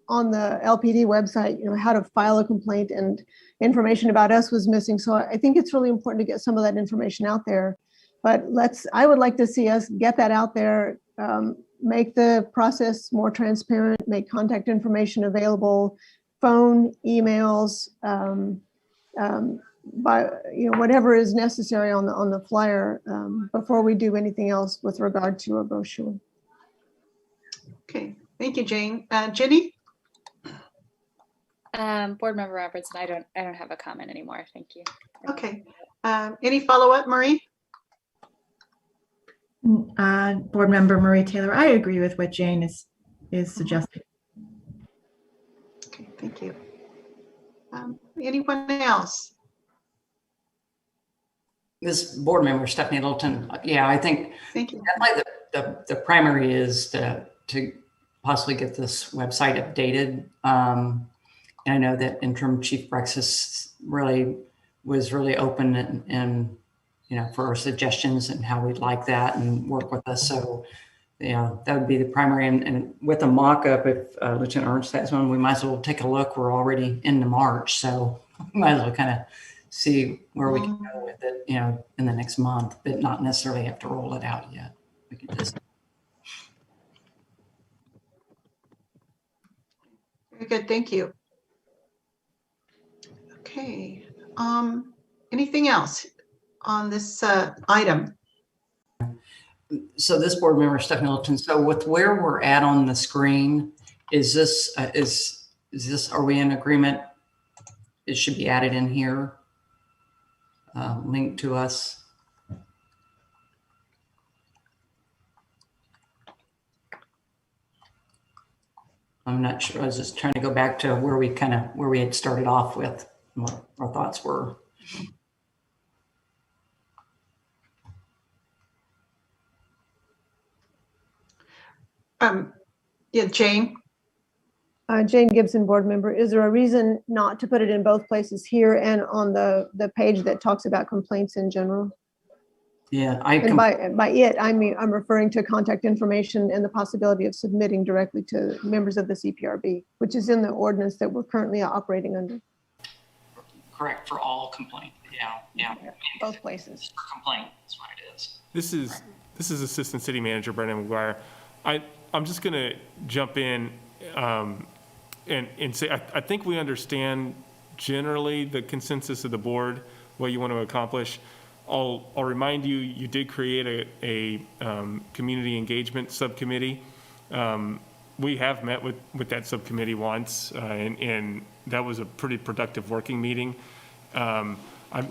on the LPD website, how to file a complaint, and information about us was missing. So I think it's really important to get some of that information out there. But I would like to see us get that out there, make the process more transparent, make contact information available, phone, emails, by whatever is necessary on the flyer, before we do anything else with regard to a brochure. Okay, thank you, Jane. Jenny? Board Member Robertson, I don't have a comment anymore. Thank you. Okay. Any follow-up, Marie? Board Member Marie Taylor, I agree with what Jane is suggesting. Okay, thank you. Anyone else? This board member, Stephanie Littleton, yeah, I think Thank you. definitely the primary is to possibly get this website updated. And I know that Interim Chief Brexis was really open and for our suggestions and how we'd like that and work with us. So, that would be the primary. And with a mock-up, if Lieutenant Ernst has one, we might as well take a look. We're already into March, so we might as well kind of see where we can go with it, in the next month, but not necessarily have to roll it out yet. We can just. Very good, thank you. Okay. Anything else on this item? So this board member, Stephanie Littleton, so with where we're at on the screen, is this, are we in agreement? It should be added in here, linked to us. I'm not sure. I was just trying to go back to where we had started off with, what our thoughts were. Yeah, Jane. Jane Gibson, board member. Is there a reason not to put it in both places, here and on the page that talks about complaints in general? Yeah, and by it, I'm referring to contact information and the possibility of submitting directly to members of the CPRB, which is in the ordinance that we're currently operating under. Correct, for all complaint. Yeah. Both places. For complaint, that's what it is. This is Assistant City Manager Brendan McGuire. I'm just going to jump in and say I think we understand generally the consensus of the board, what you want to accomplish. I'll remind you, you did create a community engagement subcommittee. We have met with that subcommittee once, and that was a pretty productive working meeting. I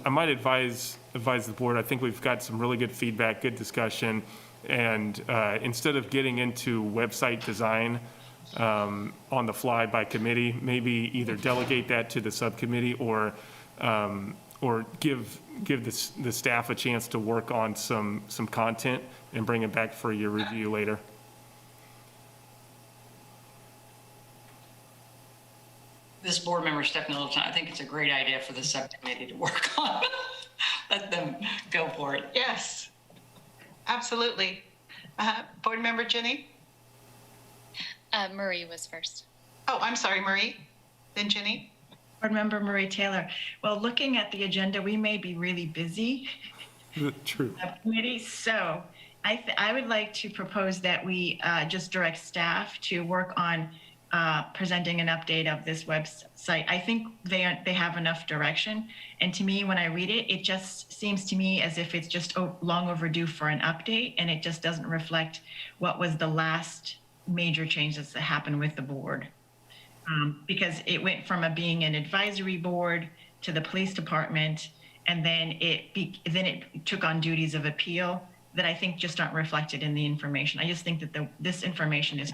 might advise the board, I think we've got some really good feedback, good discussion, and instead of getting into website design on the fly by committee, maybe either delegate that to the subcommittee or give the staff a chance to work on some content and bring it back for your review later. This board member, Stephanie Littleton, I think it's a great idea for the subcommittee to work on. Let them go for it. Yes, absolutely. Board member Jenny? Marie was first. Oh, I'm sorry, Marie. Then Jenny? Board Member Marie Taylor. Well, looking at the agenda, we may be really busy. True. Committee, so I would like to propose that we just direct staff to work on presenting an update of this website. I think they have enough direction. And to me, when I read it, it just seems to me as if it's just long overdue for an update, and it just doesn't reflect what was the last major changes that happened with the board. Because it went from being an advisory board to the police department, and then it took on duties of appeal that I think just aren't reflected in the information. I just think that this information is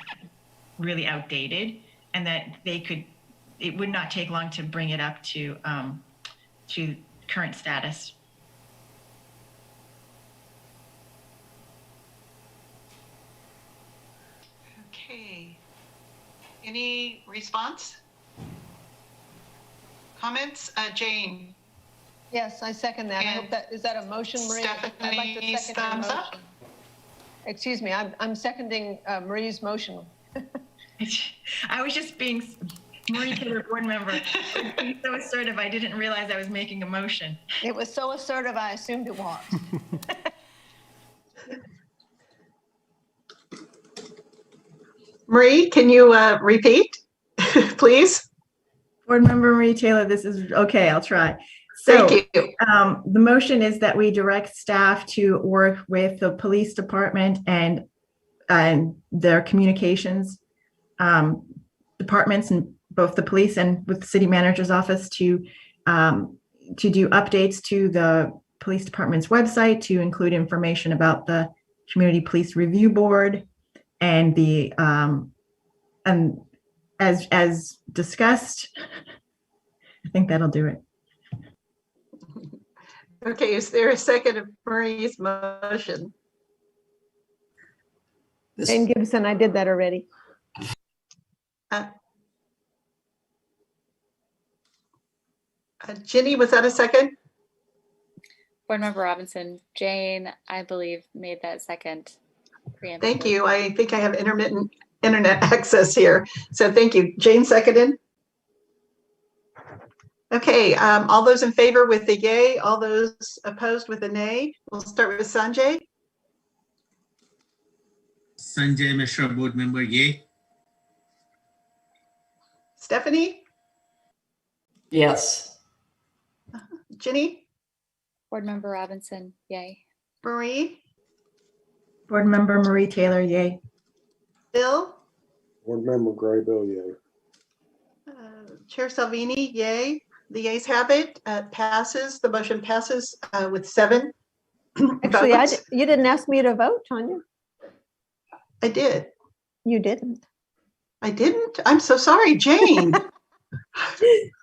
really outdated, and that it would not take long to bring it up to current status. Okay. Any response? Comments? Jane? Yes, I second that. I hope is that a motion, Maria? I'd like to Stephanie's second your thumbs up? motion. Excuse me, I'm seconding Marie's motion. I was just being Marie Taylor, board member. Being so assertive, I didn't realize I was making a motion. It was so assertive, I assumed it was. Marie, can you repeat, please? Board member Marie Taylor, this is okay. I'll try. So, Thank you. the motion is that we direct staff to work with the police department and their communications departments, and both the police and with the city manager's office to do updates to the police department's website to include information about the Community Police Review Board and the and as discussed. I think that'll do it. Okay, is there a second of Marie's motion? Jane Gibson, I did that already. Ginny, was that a second? Board Member Robinson, Jane, I believe, made that second. Thank you. I think I have intermittent internet access here. So thank you. Jane seconded. Okay, all those in favor with the yay, all those opposed with a nay. We'll start with Sanjay. Sanjay Mishra, board member, yay. Stephanie, Yes. Ginny, Board Member Robinson, yay. Marie, Board member Marie Taylor, yay. Bill, Board Member Graybill, yay. Chair Salvini, yay. The yeas have it. Passes. The motion passes with 7 Actually, votes. you didn't ask me to vote, Tanya. I did. You didn't. I didn't. I'm so sorry, Jane.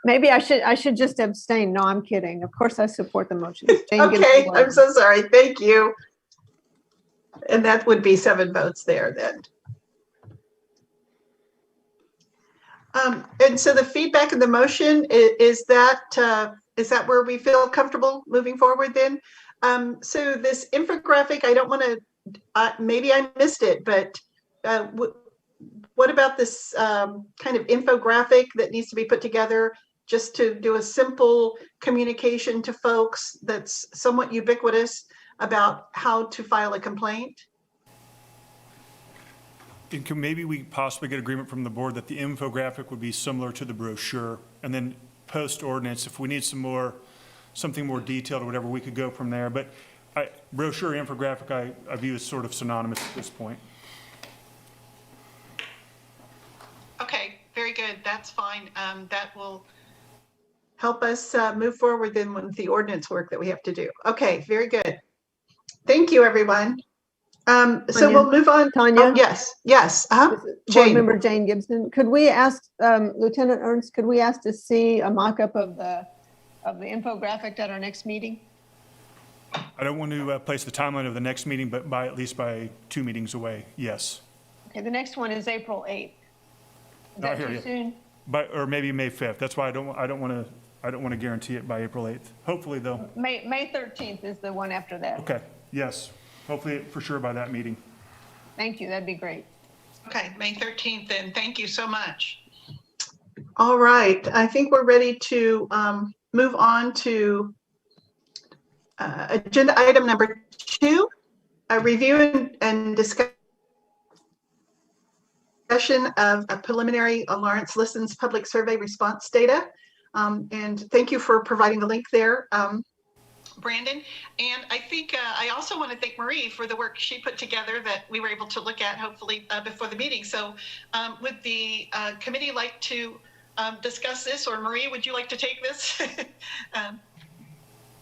Maybe I should just abstain. No, I'm kidding. Of course, I support the motion. Jane Gibson Okay, was. I'm so sorry. Thank you. And that would be 7 votes there then. And so the feedback of the motion is that where we feel comfortable moving forward then? So this infographic, I don't want to, maybe I missed it, but what about this kind of infographic that needs to be put together just to do a simple communication to folks that's somewhat ubiquitous about how to file a complaint? And can maybe we possibly get agreement from the board that the infographic would be similar to the brochure, and then post ordinance, if we need something more detailed or whatever, we could go from there. But brochure, infographic, I view as sort of synonymous at this point. Okay, very good. That's fine. That will help us move forward then with the ordinance work that we have to do. Okay, very good. Thank you, everyone. So Tanya? we'll move on. Tanya? Oh, yes. Board Jane. Member Jane Gibson, could we ask Lieutenant Ernst, could we ask to see a mock-up of the infographic at our next meeting? I don't want to place the timeline of the next meeting, but at least by 2 meetings away, yes. Okay, the next one is April 8th. Is I that hear too you. soon? Or maybe May 5th. That's why I don't want to guarantee it by April 8th. Hopefully though. May 13th is the one after that. Okay, yes. Hopefully for sure by that meeting. Thank you, that'd be great. Okay, May 13th then. Thank you so much. All right, I think we're ready to move on to agenda item number 2, a review and discussion of a preliminary Lawrence Listens public survey response data. And thank you for providing the link there, Brandon. And I think I also want to thank Marie for the work she put together that we were able to look at hopefully before the meeting. So would the committee like to discuss this, or Marie, would you like to take this?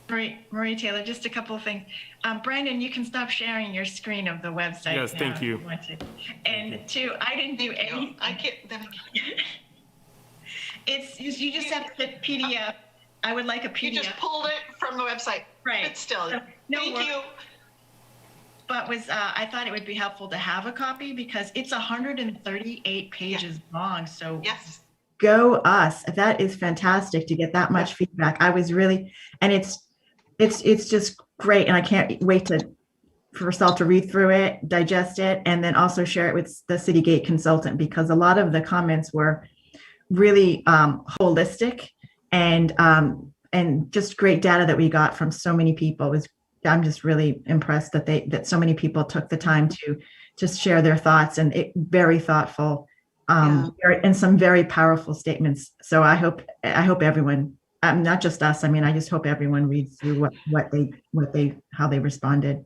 Marie Taylor, just a couple of things. Brandon, you can stop sharing your screen of the website. Yes, thank if you. want to. And 2, I didn't do anything. I can't. You just have to hit PDF. I would like a PDF. You just pulled it from the website. Right. But still, So, no thank worries. you. But I thought it would be helpful to have a copy because it's 138 pages long. So Yes. go us. That is fantastic to get that much feedback. I was really, and it's just great. And I can't wait to for us all to read through it, digest it, and then also share it with the Citygate consultant, because a lot of the comments were really holistic and just great data that we got from so many people. I'm just really impressed that so many people took the time to just share their thoughts, and very thoughtful and some very powerful statements. So I hope everyone, not just us, I mean, I just hope everyone reads through how they responded.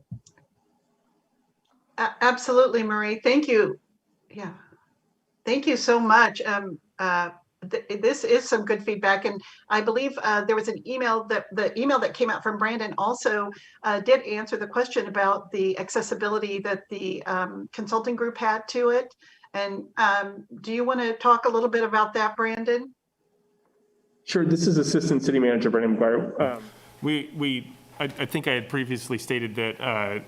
Absolutely, Marie. Thank you. Yeah. Thank you so much. This is some good feedback, and I believe there was an email the email that came out from Brandon also did answer the question about the accessibility that the consulting group had to it. And do you want to talk a little bit about that, Brandon? Sure. This is Assistant City Manager Brandon McGuire. I think I had previously stated that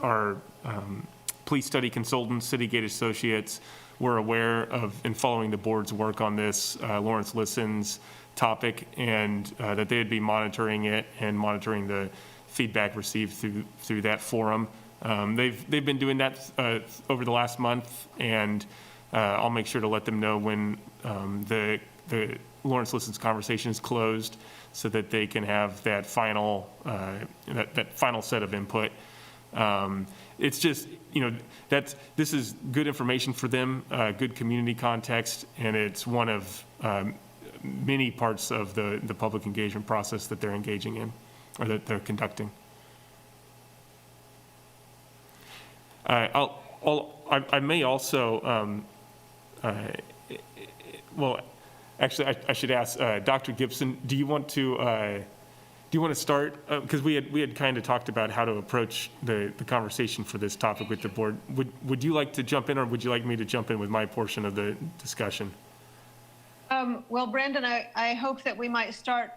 our police study consultants, Citygate Associates, were aware of and following the board's work on this Lawrence Listens topic, and that they'd be monitoring it and monitoring the feedback received through that forum. They've been doing that over the last month, and I'll make sure to let them know when the Lawrence Listens conversation is closed, so that they can have that final that final set of input. It's just, this is good information for them, good community context, and it's one of many parts of the public engagement process that they're engaging in, or that they're conducting. I may also, well, actually, I should ask Dr. Gibson, do you want to start? Because we had kind of talked about how to approach the conversation for this topic with the board. Would you like to jump in, or would you like me to jump in with my portion of the discussion? Well, Brandon, I hope that we might start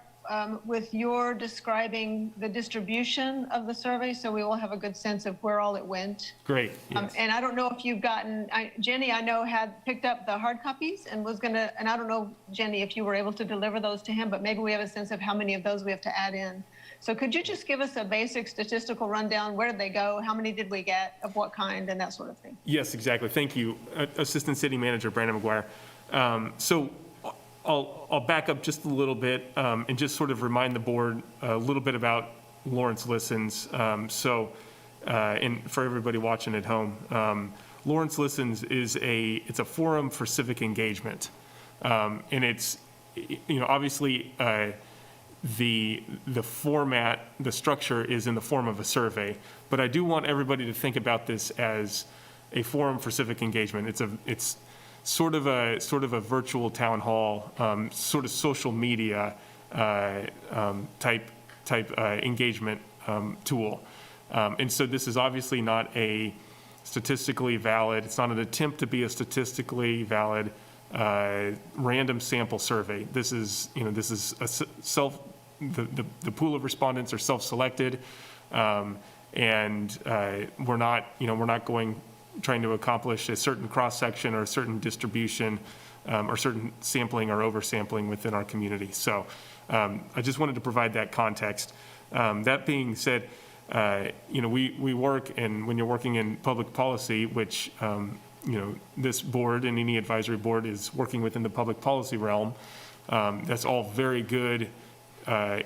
with your describing the distribution of the survey, so we will have a good sense of where all it went. Great. Yes. And I don't know if you've gotten, Jenny, I know had picked up the hard copies and was gonna, and I don't know, Jenny, if you were able to deliver those to him, but maybe we have a sense of how many of those we have to add in. So could you just give us a basic statistical rundown? Where did they go? How many did we get? Of what kind? And that sort of thing. Yes, exactly. Thank you. Assistant City Manager Brandon McGuire. So I'll back up just a little bit and just sort of remind the board a little bit about Lawrence Listens. And for everybody watching at home, Lawrence Listens is it's a forum for civic engagement, and it's obviously the format, the structure is in the form of a survey. But I do want everybody to think about this as a forum for civic engagement. It's sort of a virtual town hall, sort of social media type engagement tool. And so this is obviously not a statistically valid, it's not an attempt to be a statistically valid random sample survey. This is a the pool of respondents are self-selected, and we're not trying to accomplish a certain cross-section or a certain distribution or certain sampling or oversampling within our community. So I just wanted to provide that context. That being said, we work, and when you're working in public policy, which this board and any advisory board is working within the public policy realm, that's all very good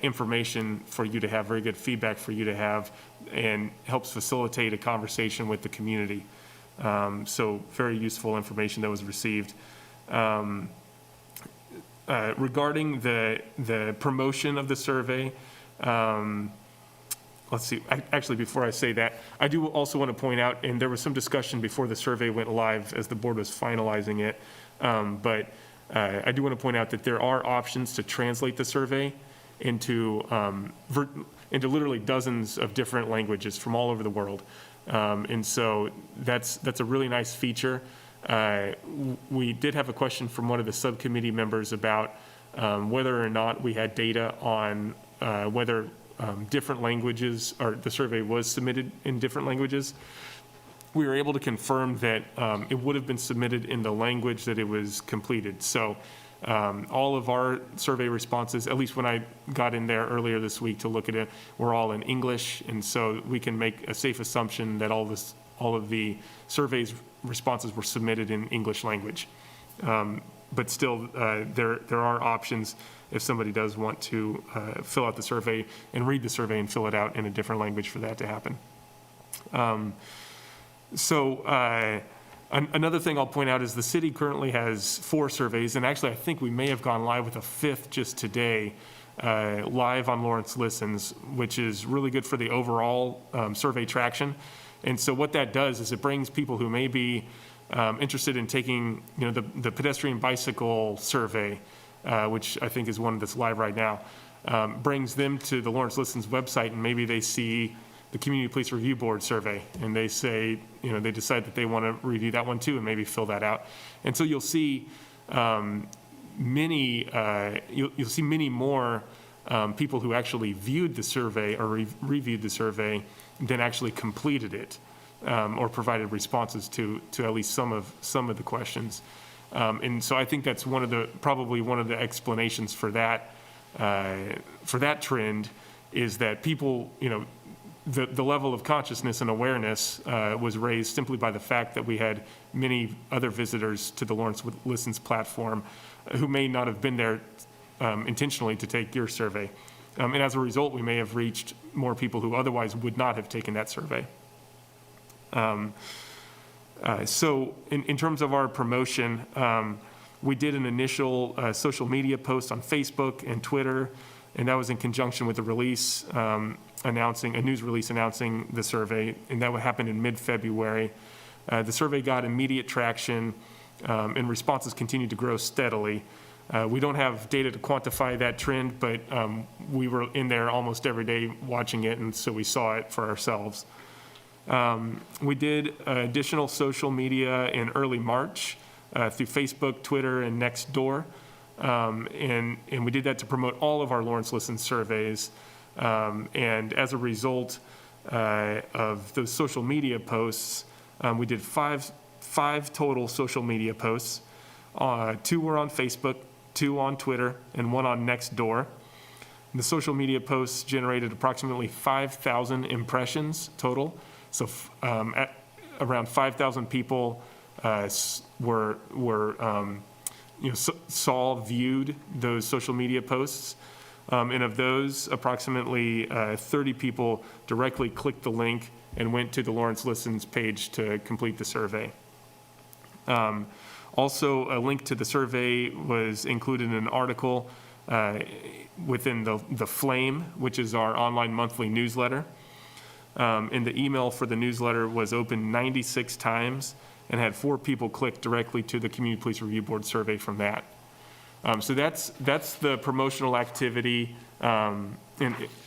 information for you to have, very good feedback for you to have, and helps facilitate a conversation with the community. So very useful information that was received. Regarding the promotion of the survey, let's see, actually, before I say that, I do also want to point out, and there was some discussion before the survey went live as the board was finalizing it, but I do want to point out that there are options to translate the survey into literally dozens of different languages from all over the world. And so that's a really nice feature. We did have a question from one of the subcommittee members about whether or not we had data on whether different languages, or the survey was submitted in different languages. We were able to confirm that it would have been submitted in the language that it was completed. So All of our survey responses, at least when I got in there earlier this week to look at it, were all in English. And so we can make a safe assumption that all of the surveys responses were submitted in English language. But still, there are options if somebody does want to fill out the survey and read the survey and fill it out in a different language for that to happen. Another thing I'll point out is the city currently has 4 surveys, and actually I think we may have gone live with a 5th just today, live on Lawrence Listens, which is really good for the overall survey traction. And so what that does is it brings people who may be interested in taking, the pedestrian bicycle survey, which I think is one that's live right now, brings them to the Lawrence Listens website, and maybe they see the Community Police Review Board survey, and they say, they decide that they want to review that one too, and maybe fill that out. And so you'll see many more people who actually viewed the survey or reviewed the survey than actually completed it or provided responses to at least some of the questions. And so I think that's probably one of the explanations for that trend is that people, the level of consciousness and awareness was raised simply by the fact that we had many other visitors to the Lawrence Listens platform who may not have been there intentionally to take your survey. And as a result, we may have reached more people who otherwise would not have taken that survey. So in terms of our promotion, we did an initial social media post on Facebook and Twitter, and that was in conjunction with the release a news release announcing the survey, and that would happen in mid-February. The survey got immediate traction, and responses continued to grow steadily. We don't have data to quantify that trend, but we were in there almost every day watching it, and so we saw it for ourselves. We did additional social media in early March through Facebook, Twitter, and Nextdoor. And we did that to promote all of our Lawrence Listens surveys. And as a result of those social media posts, we did five total social media posts. 2 were on Facebook, 2 on Twitter, and 1 on Nextdoor. The social media posts generated approximately 5,000 impressions total. So around 5,000 people viewed those social media posts. And of those, approximately 30 people directly clicked the link and went to the Lawrence Listens page to complete the survey. Also, a link to the survey was included in an article within the Flame, which is our online monthly newsletter. And the email for the newsletter was opened 96 times and had 4 people click directly to the Community Police Review Board survey from that. So that's the promotional activity. And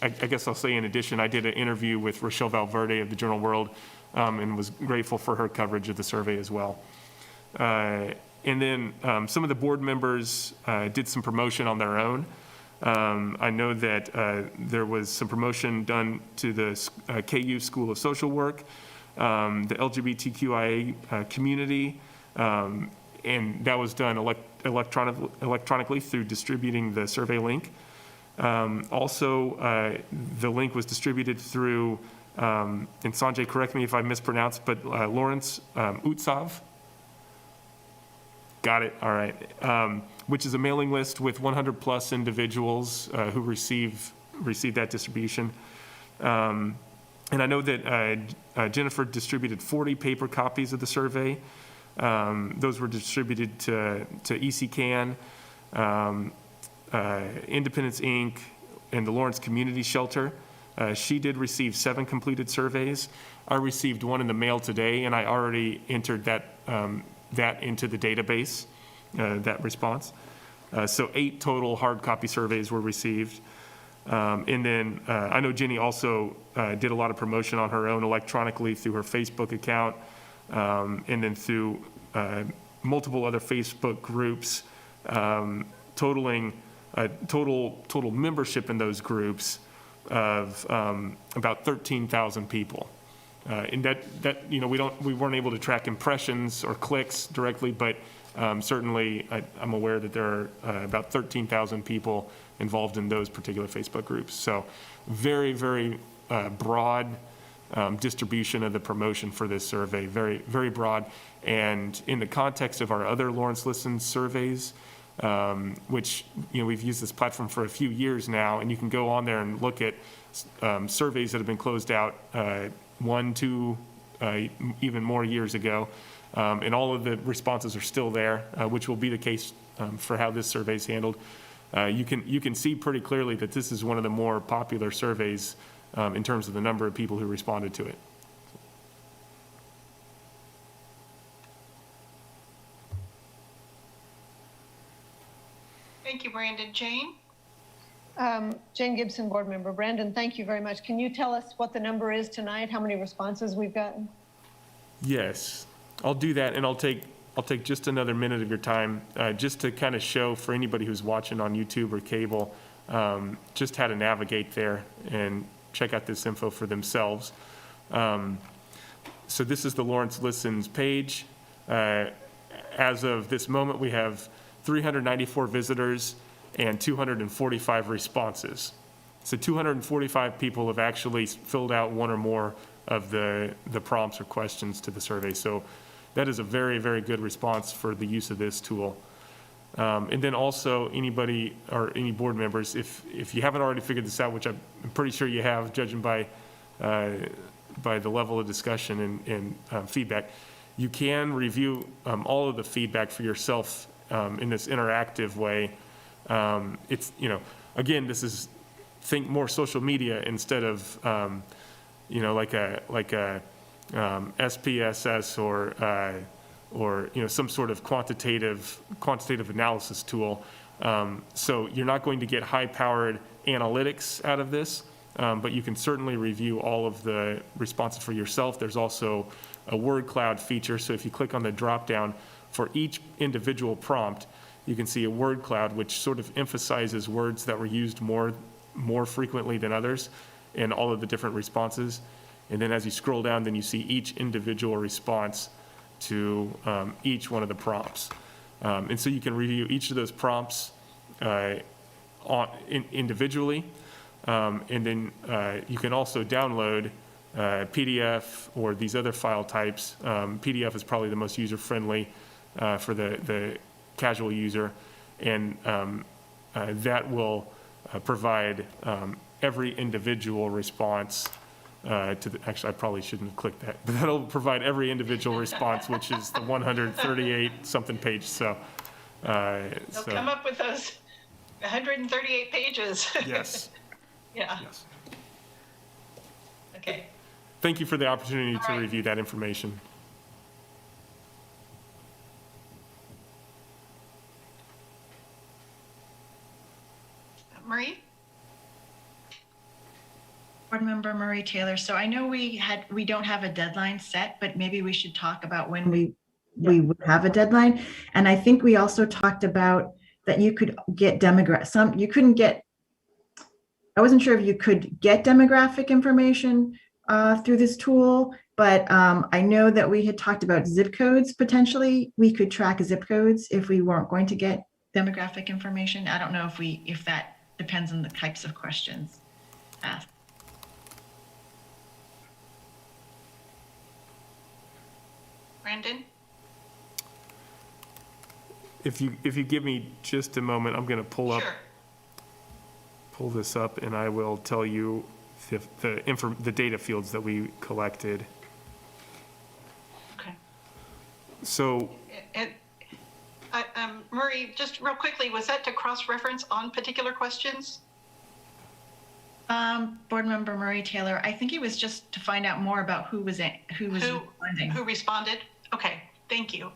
I guess I'll say in addition, I did an interview with Rochelle Valverde of the Journal World and was grateful for her coverage of the survey as well. And then some of the board members did some promotion on their own. I know that there was some promotion done to the KU School of Social Work, the LGBTQIA community, and that was done electronically through distributing the survey link. Also, the link was distributed through, and Sanjay, correct me if I mispronounce, but Lawrence Utsav. Got it, all right. Which is a mailing list with 100 plus individuals who receive that distribution. And I know that Jennifer distributed 40 paper copies of the survey. Those were distributed to ECCAN, Independence Inc., and the Lawrence Community Shelter. She did receive 7 completed surveys. I received 1 in the mail today, and I already entered that into the database, that response. So 8 total hard copy surveys were received. And then I know Jenny also did a lot of promotion on her own electronically through her Facebook account, and then through multiple other Facebook groups, totaling total membership in those groups of about 13,000 people. And that we weren't able to track impressions or clicks directly, but Certainly, I'm aware that there are about 13,000 people involved in those particular Facebook groups. So very, very broad distribution of the promotion for this survey, very, very broad. And in the context of our other Lawrence Listens surveys, which, we've used this platform for a few years now, and you can go on there and look at surveys that have been closed out 1, 2, even more years ago. And all of the responses are still there, which will be the case for how this survey is handled. You can see pretty clearly that this is one of the more popular surveys in terms of the number of people who responded to it. Thank you, Brandon. Jane? Jane Gibson, board member. Brandon, thank you very much. Can you tell us what the number is tonight? How many responses we've gotten? Yes, I'll do that, and I'll take just another minute of your time just to kind of show for anybody who's watching on YouTube or cable just how to navigate there and check out this info for themselves. So this is the Lawrence Listens page. As of this moment, we have 394 visitors and 245 responses. So 245 people have actually filled out one or more of the prompts or questions to the survey. So that is a very, very good response for the use of this tool. And then also anybody or any board members, if you haven't already figured this out, which I'm pretty sure you have, judging by the level of discussion and feedback, you can review all of the feedback for yourself in this interactive way. It's, again, this is, think more social media instead of, like a SPSS or some sort of quantitative analysis tool. So you're not going to get high-powered analytics out of this, but you can certainly review all of the responses for yourself. There's also a word cloud feature. So if you click on the drop-down for each individual prompt, you can see a word cloud, which sort of emphasizes words that were used more frequently than others in all of the different responses. And then as you scroll down, then you see each individual response to each one of the prompts. And so you can review each of those prompts individually. And then you can also download PDF or these other file types. PDF is probably the most user-friendly for the casual user. And that will provide every individual response actually, I probably shouldn't have clicked that, but that'll provide every individual response, which is the 138 something page. So, They'll come up with those 138 pages. Yes. Yeah. Yes. Okay. Thank you for the opportunity to review that information. Marie? Board Member Marie Taylor. So I know we don't have a deadline set, but maybe we should talk about when we would have a deadline. And I think we also talked about that you could get you couldn't get, I wasn't sure if you could get demographic information through this tool, but I know that we had talked about zip codes. Potentially we could track zip codes if we weren't going to get demographic information. I don't know if that depends on the types of questions asked. Brandon? If you give me just a moment, I'm going to pull this up, and I will tell you the data fields that we collected. Okay. So, Murray, just real quickly, was that to cross-reference on particular questions? Board Member Marie Taylor, I think it was just to find out more about who responding. Who responded? Okay, thank you.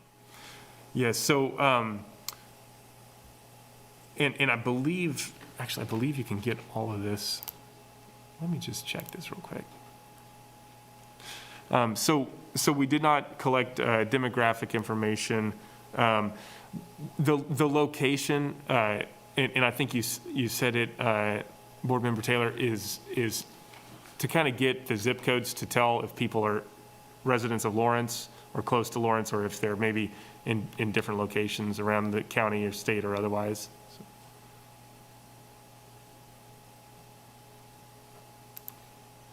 yes. So, and I believe you can get all of this. Let me just check this real quick. So we did not collect demographic information. The location, and I think you said it, Board Member Taylor, is to kind of get the zip codes to tell if people are residents of Lawrence or close to Lawrence, or if they're maybe in different locations around the county or state or otherwise. So.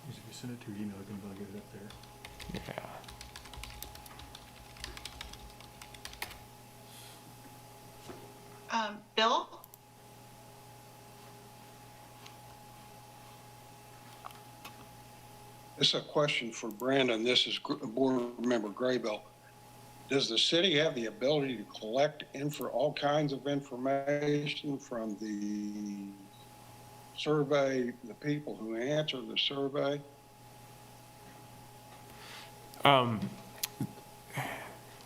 If you send it to your email, you can get it up there. Yeah. Bill? This is a question for Brandon. This is Board Member Graybill. Does the city have the ability to collect all kinds of information from the survey, the people who answer the survey?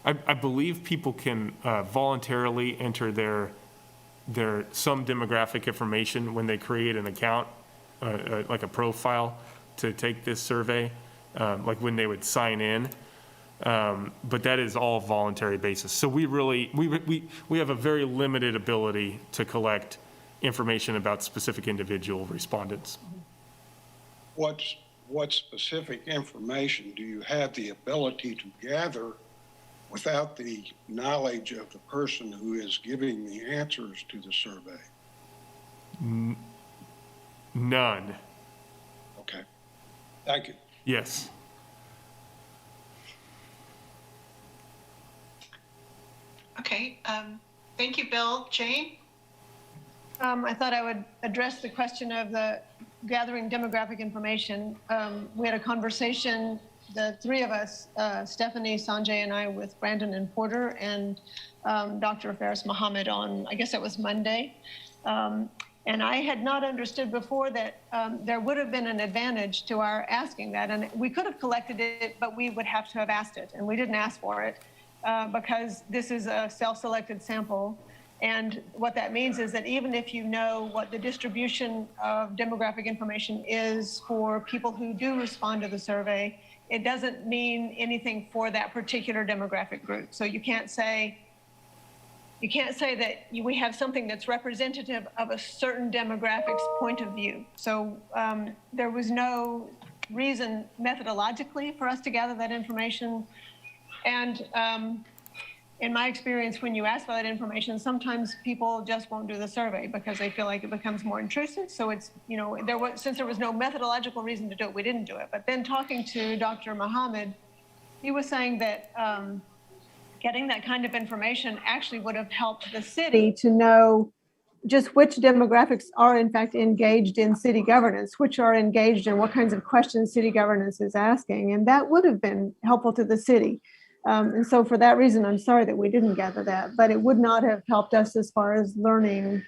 I believe people can voluntarily enter their some demographic information when they create an account, like a profile to take this survey, like when they would sign in. But that is all voluntary basis. So we have a very limited ability to collect information about specific individual respondents. What specific information do you have the ability to gather without the knowledge of the person who is giving the answers to the survey? None. Okay. Thank you. Yes. Okay. Thank you, Bill. Jane? I thought I would address the question of the gathering demographic information. We had a conversation, the three of us, Stephanie, Sanjay, and I, with Brandon and Porter, and Dr. Faris Mohammed on, I guess it was Monday. And I had not understood before that there would have been an advantage to our asking that. And we could have collected it, but we would have to have asked it. And we didn't ask for it because this is a self-selected sample. And what that means is that even if you know what the distribution of demographic information is for people who do respond to the survey, it doesn't mean anything for that particular demographic group. So you can't say that we have something that's representative of a certain demographics point of view. So there was no reason methodologically for us to gather that information. And in my experience, when you ask for that information, sometimes people just won't do the survey because they feel like it becomes more intrusive. So it's, since there was no methodological reason to do it, we didn't do it. But then talking to Dr. Mohammed, he was saying that getting that kind of information actually would have helped the city to know just which demographics are in fact engaged in city governance, which are engaged in what kinds of questions city governance is asking. And that would have been helpful to the city. And so for that reason, I'm sorry that we didn't gather that, but it would not have helped us as far as learning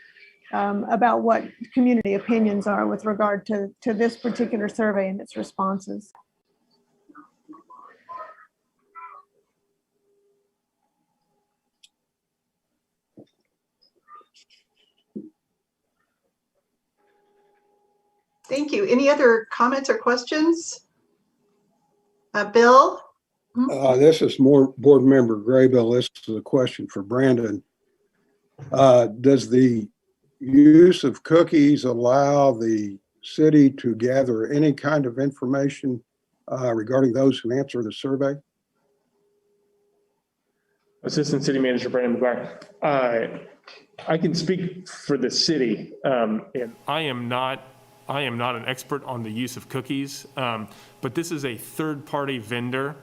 about what community opinions are with regard to this particular survey and its responses. Thank you. Any other comments or questions? Bill? This is more Board Member Graybill. This is a question for Brandon. Does the use of cookies allow the city to gather any kind of information regarding those who answer the survey? Assistant City Manager Brandon McGuire. I can speak for the city, and I am not an expert on the use of cookies, but this is a third-party vendor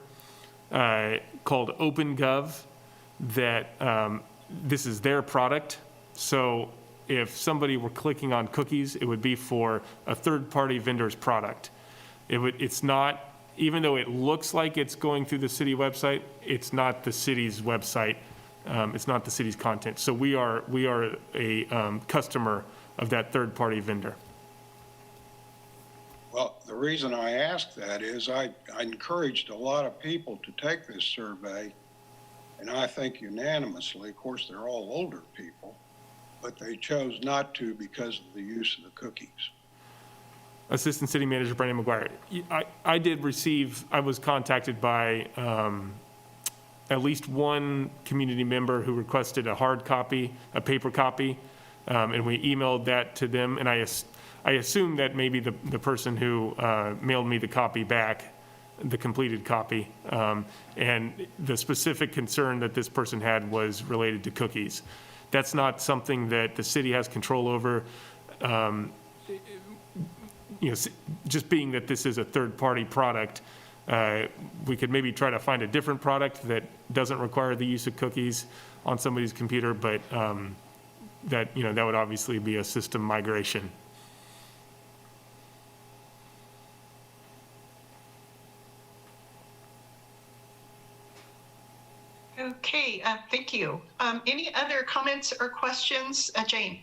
called OpenGov that this is their product. So if somebody were clicking on cookies, it would be for a third-party vendor's product. It's not, even though it looks like it's going through the city website, it's not the city's website. It's not the city's content. So we are a customer of that third-party vendor. Well, the reason I ask that is I encouraged a lot of people to take this survey, and I think unanimously, of course, they're all older people, but they chose not to because of the use of the cookies. Assistant City Manager Brandon McGuire. I was contacted by at least one community member who requested a hard copy, a paper copy, and we emailed that to them, and I assume that maybe the person who mailed me the copy back the completed copy. And the specific concern that this person had was related to cookies. That's not something that the city has control over. Just being that this is a third-party product, we could maybe try to find a different product that doesn't require the use of cookies on somebody's computer, but that would obviously be a system migration. Okay, thank you. Any other comments or questions? Jane?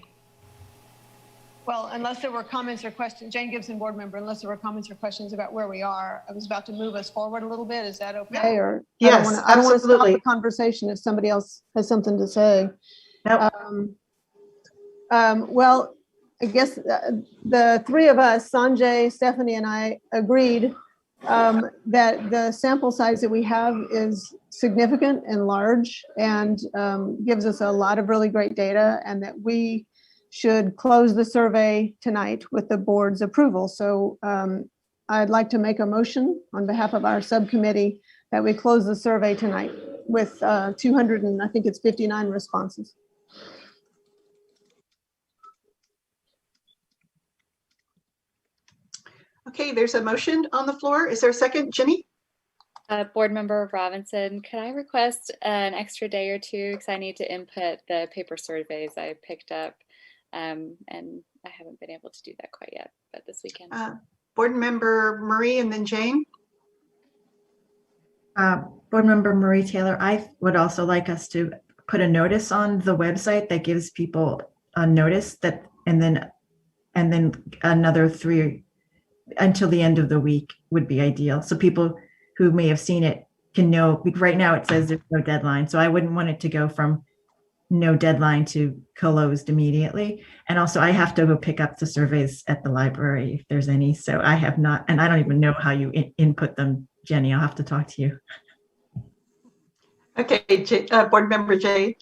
Well, unless there were comments or questions, Jane Gibson, board member, unless there were comments or questions about where we are, I was about to move us forward a little bit. Is that okay? Yeah. Or Yes, I don't want to stop absolutely. the conversation if somebody else has something to say. Nope. Well, I guess the three of us, Sanjay, Stephanie, and I agreed that the sample size that we have is significant and large and gives us a lot of really great data, and that we should close the survey tonight with the board's approval. So I'd like to make a motion on behalf of our subcommittee that we close the survey tonight with 200 and I think it's 59 responses. Okay, there's a motion on the floor. Is there a second, Jenny? Board Member Robinson, could I request an extra day or two because I need to input the paper surveys I picked up, and I haven't been able to do that quite yet, but this weekend. Board Member Marie and then Jane. Board Member Marie Taylor, I would also like us to put a notice on the website that gives people a notice that, and then another 3 until the end of the week would be ideal. So people who may have seen it can know. Right now it says there's no deadline, so I wouldn't want it to go from no deadline to closed immediately. And also I have to go pick up the surveys at the library if there's any. So I have not, and I don't even know how you input them, Jenny. I'll have to talk to you. Okay, Board Member Jane.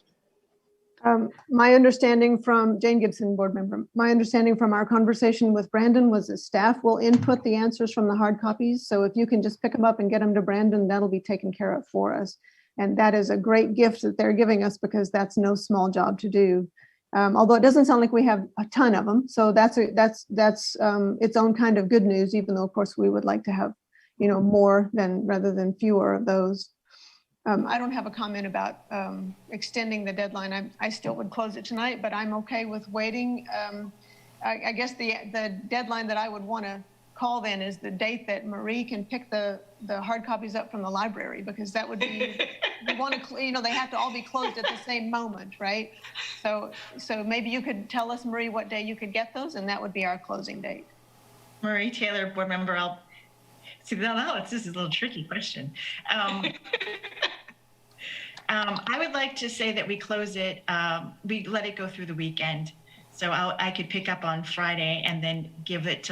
My understanding from Jane Gibson, board member, my understanding from our conversation with Brandon was that staff will input the answers from the hard copies. So if you can just pick them up and get them to Brandon, that'll be taken care of for us. And that is a great gift that they're giving us because that's no small job to do. Although it doesn't sound like we have a ton of them. So that's its own kind of good news, even though of course we would like to have, more rather than fewer of those. I don't have a comment about extending the deadline. I still would close it tonight, but I'm okay with waiting. I guess the deadline that I would want to call then is the date that Marie can pick the hard copies up from the library, because that would be, we want to, they have to all be closed at the same moment, right? So maybe you could tell us, Marie, what day you could get those, and that would be our closing date. Marie Taylor, board member, I'll see. This is a little tricky question. I would like to say that we close it, we let it go through the weekend. So I could pick up on Friday and then get it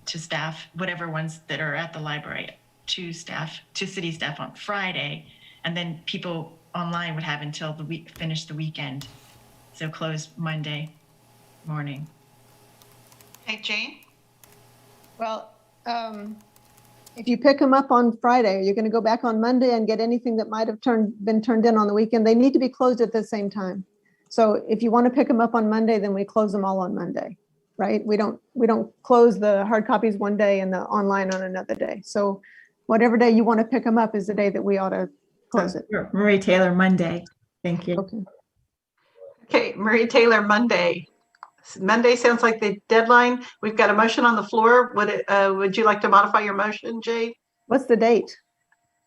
to staff, whatever ones that are at the library, to city staff on Friday. And then people online would have until finish the weekend. So close Monday morning. Hey, Jane? Well, if you pick them up on Friday, you're going to go back on Monday and get anything that might have been turned in on the weekend. They need to be closed at the same time. So if you want to pick them up on Monday, then we close them all on Monday, right? We don't close the hard copies one day and the online on another day. So whatever day you want to pick them up is the day that we ought to close it. Marie Taylor, Monday. Thank you. Okay. Okay, Marie Taylor, Monday. Monday sounds like the deadline. We've got a motion on the floor. Would you like to modify your motion, Jade? What's the date?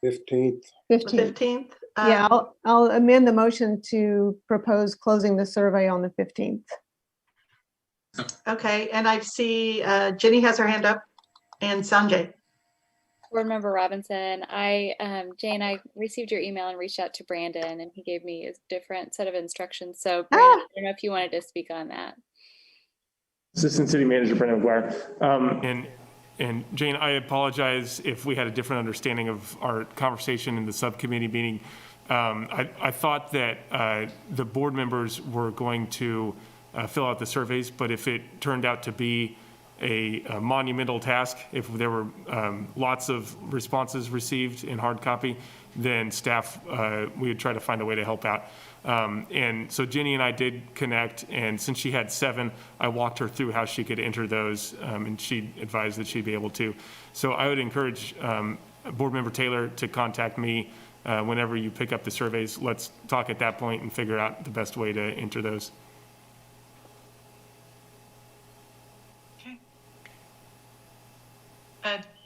15th. 15th. 15th? Yeah, I'll amend the motion to propose closing the survey on the 15th. Okay, and I see Jenny has her hand up, and Sanjay. Board Member Robinson, Jane, I received your email and reached out to Brandon, and he gave me a different set of instructions. So Brandon, I don't know if you wanted to speak on that. Assistant City Manager Brendan McGuire. And Jane, I apologize if we had a different understanding of our conversation in the subcommittee meeting. I thought that the board members were going to fill out the surveys, but if it turned out to be a monumental task. If there were lots of responses received in hard copy, then staff, we would try to find a way to help out. And so Jenny and I did connect, and since she had 7, I walked her through how she could enter those, and she advised that she'd be able to. So I would encourage Board Member Taylor to contact me whenever you pick up the surveys. Let's talk at that point and figure out the best way to enter those. Okay.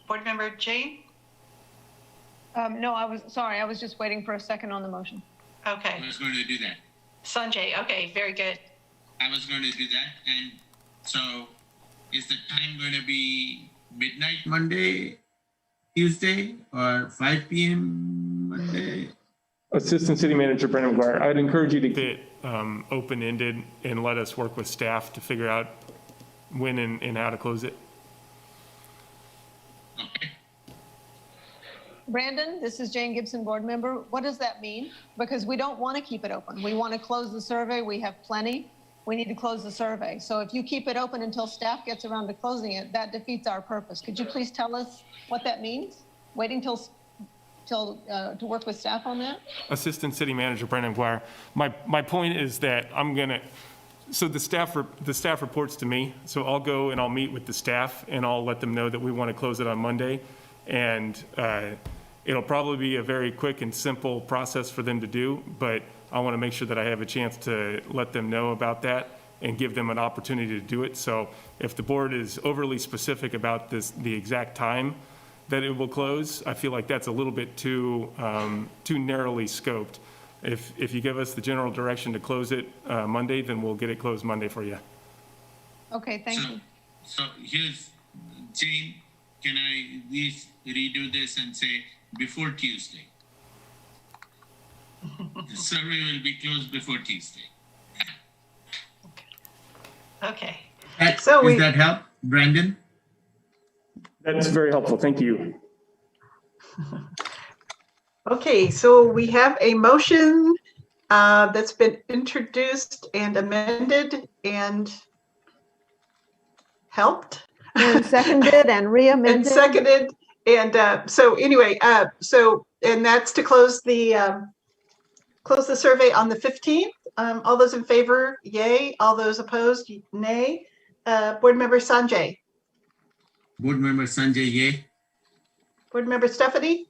Board Member Jane? No, I was just waiting for a second on the motion. Okay. I was going to do that. Sanjay, okay, very good. I was going to do that. And so is the time going to be midnight Monday, Tuesday, or 5 p.m. Monday? Assistant City Manager Brendan McGuire, I'd encourage you to keep it open-ended and let us work with staff to figure out when and how to close it. Okay. Brandon, this is Jane Gibson, board member. What does that mean? Because we don't want to keep it open. We want to close the survey. We have plenty. We need to close the survey. So if you keep it open until staff gets around to closing it, that defeats our purpose. Could you please tell us what that means? Waiting till to work with staff on that? Assistant City Manager Brendan McGuire, my point is that so the staff reports to me, so I'll go and I'll meet with the staff and I'll let them know that we want to close it on Monday. And it'll probably be a very quick and simple process for them to do, but I want to make sure that I have a chance to let them know about that and give them an opportunity to do it. So if the board is overly specific about the exact time that it will close, I feel like that's a little bit too narrowly scoped. If you give us the general direction to close it Monday, then we'll get it closed Monday for you. Okay, thank you. So here's, Jane, can I redo this and say before Tuesday? The survey will be closed before Tuesday. Okay. Does that help, Brandon? That's very helpful. Thank you. Okay, so we have a motion that's been introduced and amended and helped. And seconded and re-amended. And seconded. And so anyway, and that's to close the survey on the 15th. All those in favor, yay. All those opposed, nay. Board Member Sanjay. Board Member Sanjay, yay. Board Member Stephanie.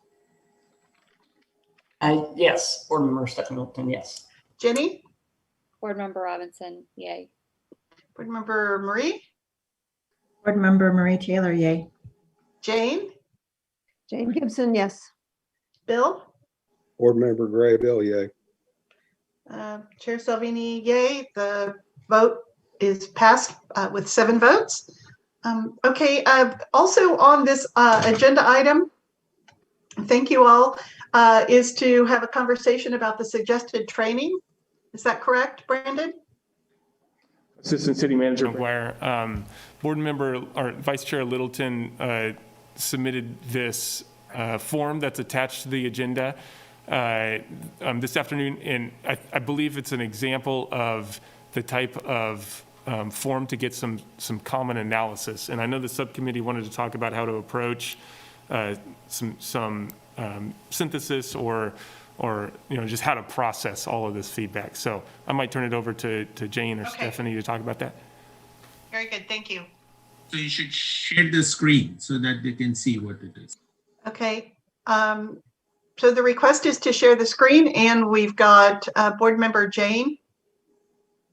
Yes. Board Member Stephanie Littleton, yes. Jenny. Board Member Robinson, yay. Board Member Marie. Board Member Marie Taylor, yay. Jane. Jane Gibson, yes. Bill. Board Member Gray, Bill, yay. Chair Salvini, yay. The vote is passed with 7 votes. Okay, also on this agenda item, thank you all, is to have a conversation about the suggested training. Is that correct, Brandon? Assistant City Manager McGuire, Board Member or Vice Chair Littleton submitted this form that's attached to the agenda this afternoon, and I believe it's an example of the type of form to get some common analysis. And I know the subcommittee wanted to talk about how to approach some synthesis or just how to process all of this feedback. So I might turn it over to Jane or Stephanie to talk about that. Very good, thank you. So you should share the screen so that they can see what it is. Okay, so the request is to share the screen, and we've got Board Member Jane.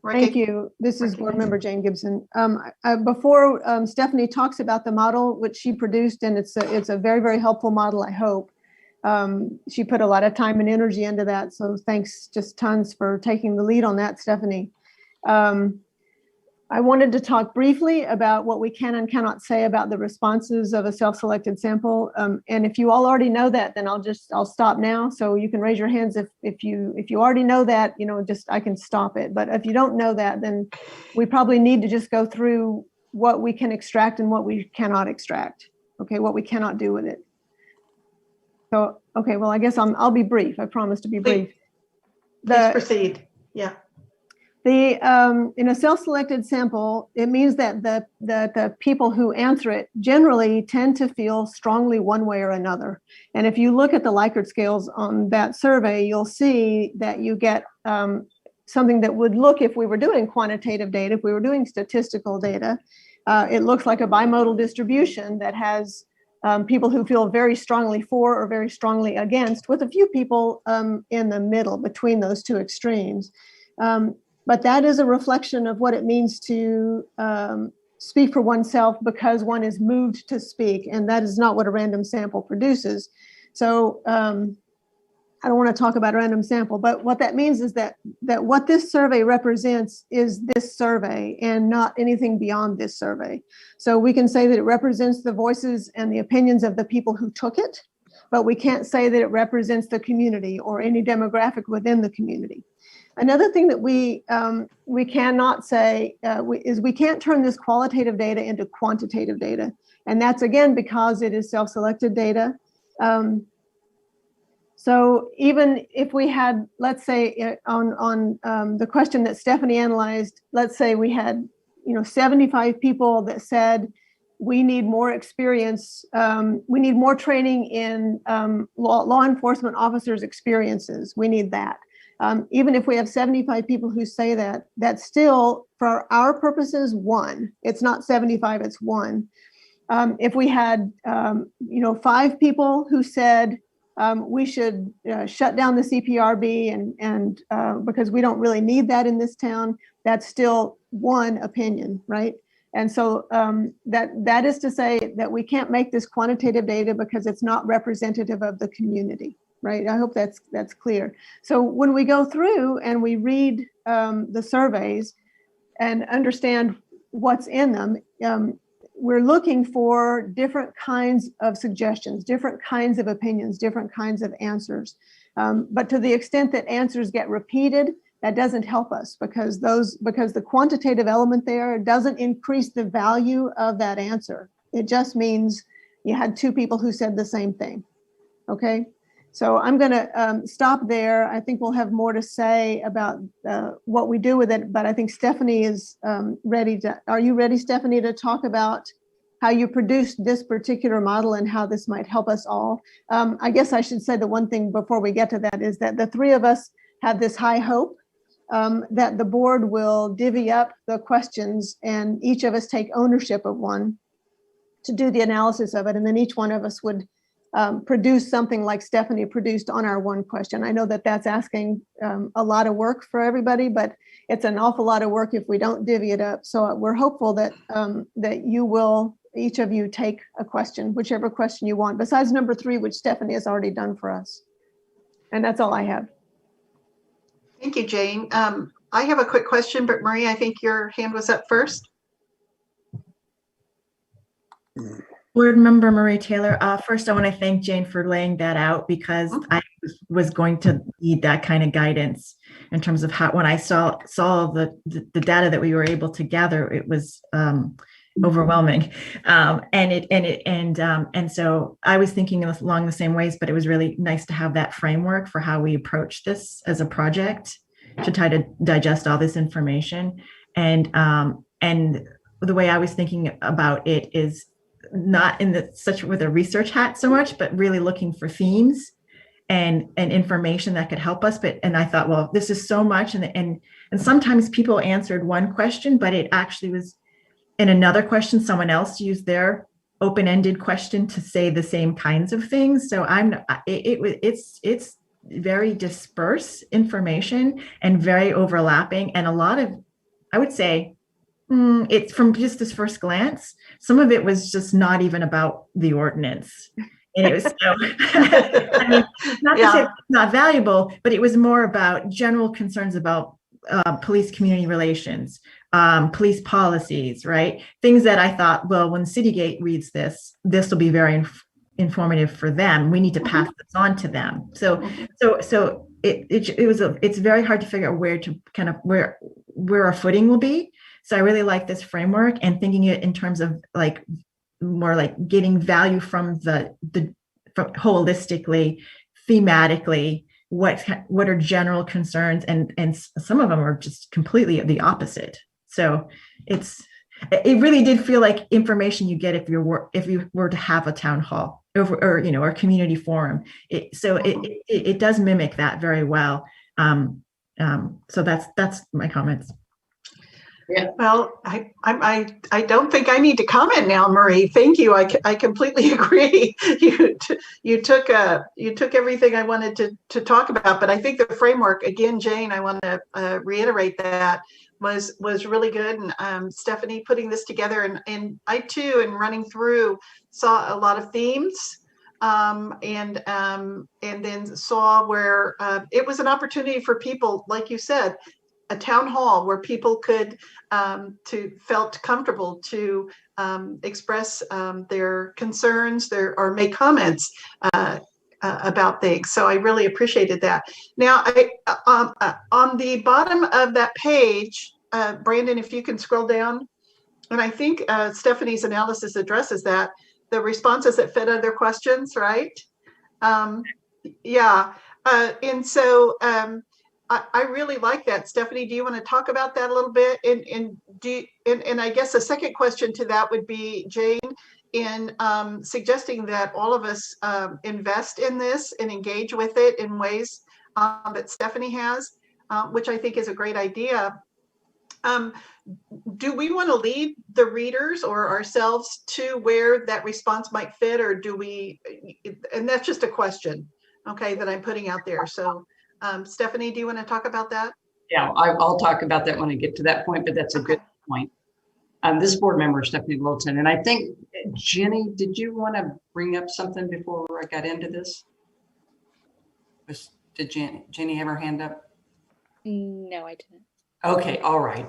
Thank you. This is Board Member Jane Gibson. Before Stephanie talks about the model which she produced, and it's a very, very helpful model, I hope. She put a lot of time and energy into that, so thanks just tons for taking the lead on that, Stephanie. I wanted to talk briefly about what we can and cannot say about the responses of a self-selected sample. And if you all already know that, then I'll stop now. So you can raise your hands if you already know that, I can stop it. But if you don't know that, then we probably need to just go through what we can extract and what we cannot extract. Okay, what we cannot do with it. So, okay, well, I guess I'll be brief. I promise to be brief. Please proceed. Yeah. In a self-selected sample, it means that the people who answer it generally tend to feel strongly one way or another. And if you look at the Likert scales on that survey, you'll see that you get something that would look, if we were doing quantitative data, if we were doing statistical data, it looks like a bimodal distribution that has people who feel very strongly for or very strongly against, with a few people in the middle between those two extremes. But that is a reflection of what it means to speak for oneself because one is moved to speak, and that is not what a random sample produces. So I don't want to talk about a random sample, but what that means is that what this survey represents is this survey and not anything beyond this survey. So we can say that it represents the voices and the opinions of the people who took it, but we can't say that it represents the community or any demographic within the community. Another thing that we cannot say is we can't turn this qualitative data into quantitative data. And that's again, because it is self-selected data. So even if we had, let's say on the question that Stephanie analyzed, let's say we had 75 people that said, we need more experience, we need more training in law enforcement officers' experiences, we need that. Even if we have 75 people who say that, that's still, for our purposes, 1. It's not 75, it's 1. If we had, 5 people who said we should shut down the CPRB and because we don't really need that in this town, that's still 1 opinion, right? And so that is to say that we can't make this quantitative data because it's not representative of the community. Right. I hope that's clear. So when we go through and we read the surveys and understand what's in them, we're looking for different kinds of suggestions, different kinds of opinions, different kinds of answers. But to the extent that answers get repeated, that doesn't help us because the quantitative element there doesn't increase the value of that answer. It just means you had 2 people who said the same thing. Okay. So I'm going to stop there. I think we'll have more to say about what we do with it, but I think Stephanie is ready to, are you ready, Stephanie, to talk about how you produced this particular model and how this might help us all? I guess I should say the one thing before we get to that is that the 3 of us have this high hope that the board will divvy up the questions and each of us take ownership of one to do the analysis of it. And then each one of us would produce something like Stephanie produced on our 1 question. I know that that's asking a lot of work for everybody, but it's an awful lot of work if we don't divvy it up. So we're hopeful that that you will, each of you, take a question, whichever question you want, besides number 3, which Stephanie has already done for us. And that's all I have. Thank you, Jane. I have a quick question, but Marie, I think your hand was up first. Board Member Marie Taylor, first I want to thank Jane for laying that out because I was going to need that kind of guidance in terms of how, when I saw the data that we were able to gather, it was overwhelming. And so I was thinking along the same ways, but it was really nice to have that framework for how we approach this as a project to try to digest all this information. And the way I was thinking about it is not in such with a research hat so much, but really looking for themes and information that could help us. And I thought, well, this is so much. And sometimes people answered 1 question, but it actually was in another question, someone else used their open-ended question to say the same kinds of things. So it's very dispersed information and very overlapping. And a lot of, I would say, it's from just this first glance, some of it was just not even about the ordinance. And it was, I mean, not to say it's not valuable, but it was more about general concerns about police community relations, police policies, right? Things that I thought, well, when Citygate reads this will be very informative for them. We need to pass this on to them. So it's very hard to figure out where to kind of where our footing will be. So I really like this framework and thinking it in terms of like more like getting value from from holistically, thematically, what are general concerns, and some of them are just completely the opposite. So it really did feel like information you get if you were to have a town hall or you know, or community forum. It does mimic that very well. So that's my comments. Yeah. Well, I don't think I need to comment now, Marie. Thank you. I completely agree. You took everything I wanted to talk about, but I think the framework, again, Jane, I want to reiterate that was really good. And Stephanie putting this together, and I too, in running through, saw a lot of themes. And then saw where it was an opportunity for people, like you said, a town hall where people could felt comfortable to express their concerns, or make comments about things. So I really appreciated that. Now, on the bottom of that page, Brandon, if you can scroll down, and I think Stephanie's analysis addresses that, the responses that fit other questions, right? Yeah, and so I really like that. Stephanie, do you want to talk about that a little bit? And I guess a second question to that would be, Jane, in suggesting that all of us invest in this and engage with it in ways that Stephanie has, which I think is a great idea. Do we want to lead the readers or ourselves to where that response might fit, or do we, and that's just a question, okay, that I'm putting out there. So Stephanie, do you want to talk about that? Yeah, I'll talk about that when I get to that point, but that's a good point. This board member, Stephanie Littleton, and I think, Jenny, did you want to bring up something before I got into this? Did Jenny have her hand up? No, I didn't. Okay, all right.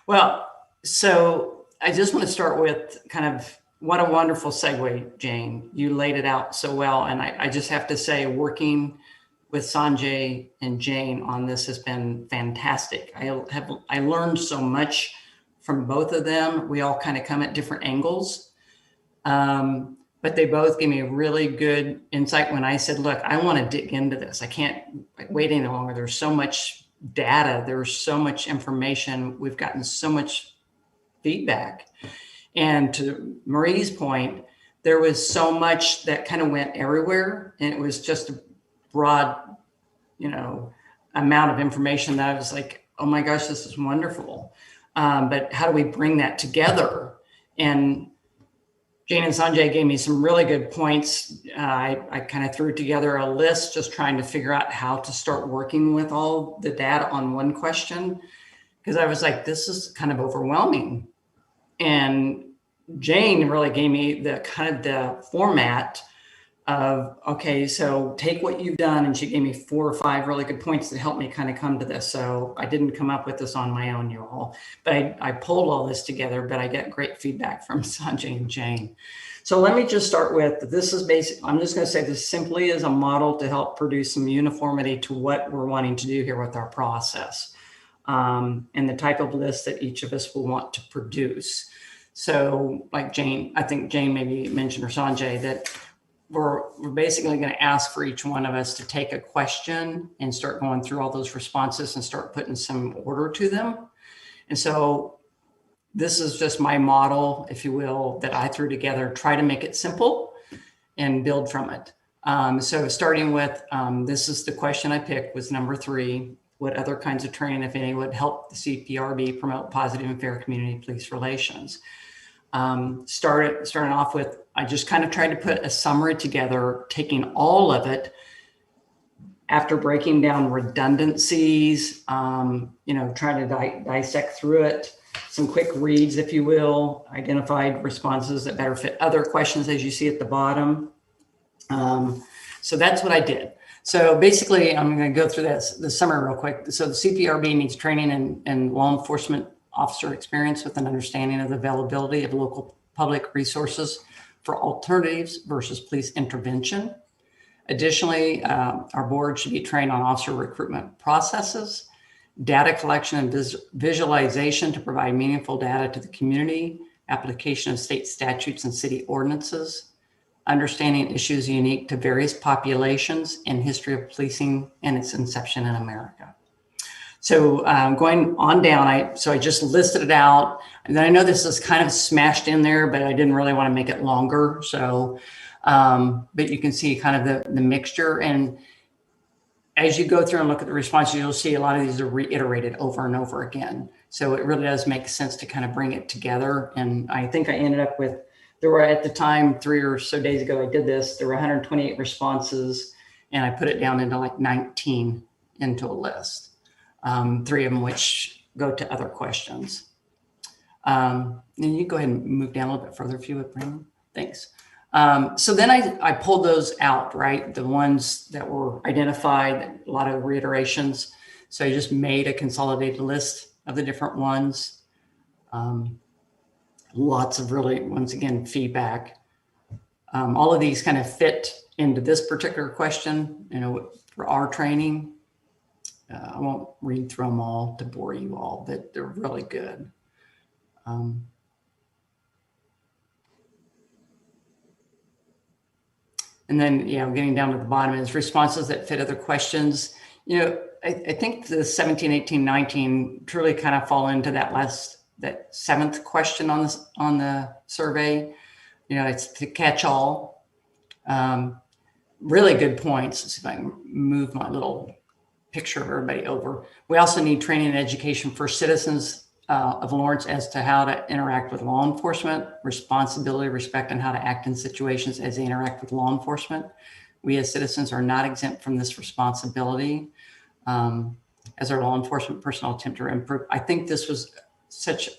Well, so I just want to start with kind of what a wonderful segue, Jane. You laid it out so well. And I just have to say, working with Sanjay and Jane on this has been fantastic. I learned so much from both of them. We all kind of come at different angles, but they both gave me really good insight when I said, look, I want to dig into this. I can't wait any longer. There's so much data. There's so much information. We've gotten so much feedback. And to Marie's point, there was so much that kind of went everywhere. And it was just a broad, amount of information that I was like, oh my gosh, this is wonderful. But how do we bring that together? And Jane and Sanjay gave me some really good points. I kind of threw together a list, just trying to figure out how to start working with all the data on one question, because I was like, this is kind of overwhelming. And Jane really gave me the kind of the format of, okay, so take what you've done. And she gave me 4 or 5 really good points that helped me kind of come to this. So I didn't come up with this on my own, you all, but I pulled all this together, but I get great feedback from Sanjay and Jane. So let me just start with, this is basic. I'm just going to say this simply is a model to help produce some uniformity to what we're wanting to do here with our process, and the type of list that each of us will want to produce. So like Jane, I think Jane maybe mentioned, or Sanjay, that we're basically going to ask for each one of us to take a question and start going through all those responses and start putting some order to them. And so this is just my model, if you will, that I threw together, try to make it simple and build from it. So starting with, this is the question I picked, was number 3. What other kinds of training, if any, would help the CPRB promote positive and fair community police relations? Starting off with, I just kind of tried to put a summary together, taking all of it after breaking down redundancies, trying to dissect through it, some quick reads, if you will, identified responses that better fit other questions, as you see at the bottom. So that's what I did. So basically, I'm going to go through the summary real quick. So the CPRB needs training and law enforcement officer experience with an understanding of the availability of local public resources for alternatives versus police intervention. Additionally, our board should be trained on officer recruitment processes, data collection and visualization to provide meaningful data to the community, application of state statutes and city ordinances, understanding issues unique to various populations and history of policing and its inception in America. So going on down, I just listed it out. And then I know this is kind of smashed in there, but I didn't really want to make it longer. So, but you can see kind of the mixture. And as you go through and look at the responses, you'll see a lot of these are reiterated over and over again. So it really does make sense to kind of bring it together. And I think I ended up with, there were at the time, 3 or so days ago, I did this, there were 128 responses, and I put it down into like 19 into a list. 3 of them which go to other questions. And you go ahead and move down a little bit further if you would, Brandon. Thanks. So then I pulled those out, right? The ones that were identified, a lot of reiterations. So I just made a consolidated list of the different ones. Lots of really, once again, feedback. All of these kind of fit into this particular question, you know, for our training. I won't read through them all to bore you all, but they're really good. And then, yeah, getting down to the bottom is responses that fit other questions. You know, I think the 17, 18, 19 truly kind of fall into that that 7th question on the survey. You know, it's to catch all. Really good points. Let's see if I can move my little picture of everybody over. We also need training and education for citizens of Lawrence as to how to interact with law enforcement, responsibility, respect, and how to act in situations as they interact with law enforcement. We as citizens are not exempt from this responsibility as our law enforcement personnel attempt to improve. I think this was such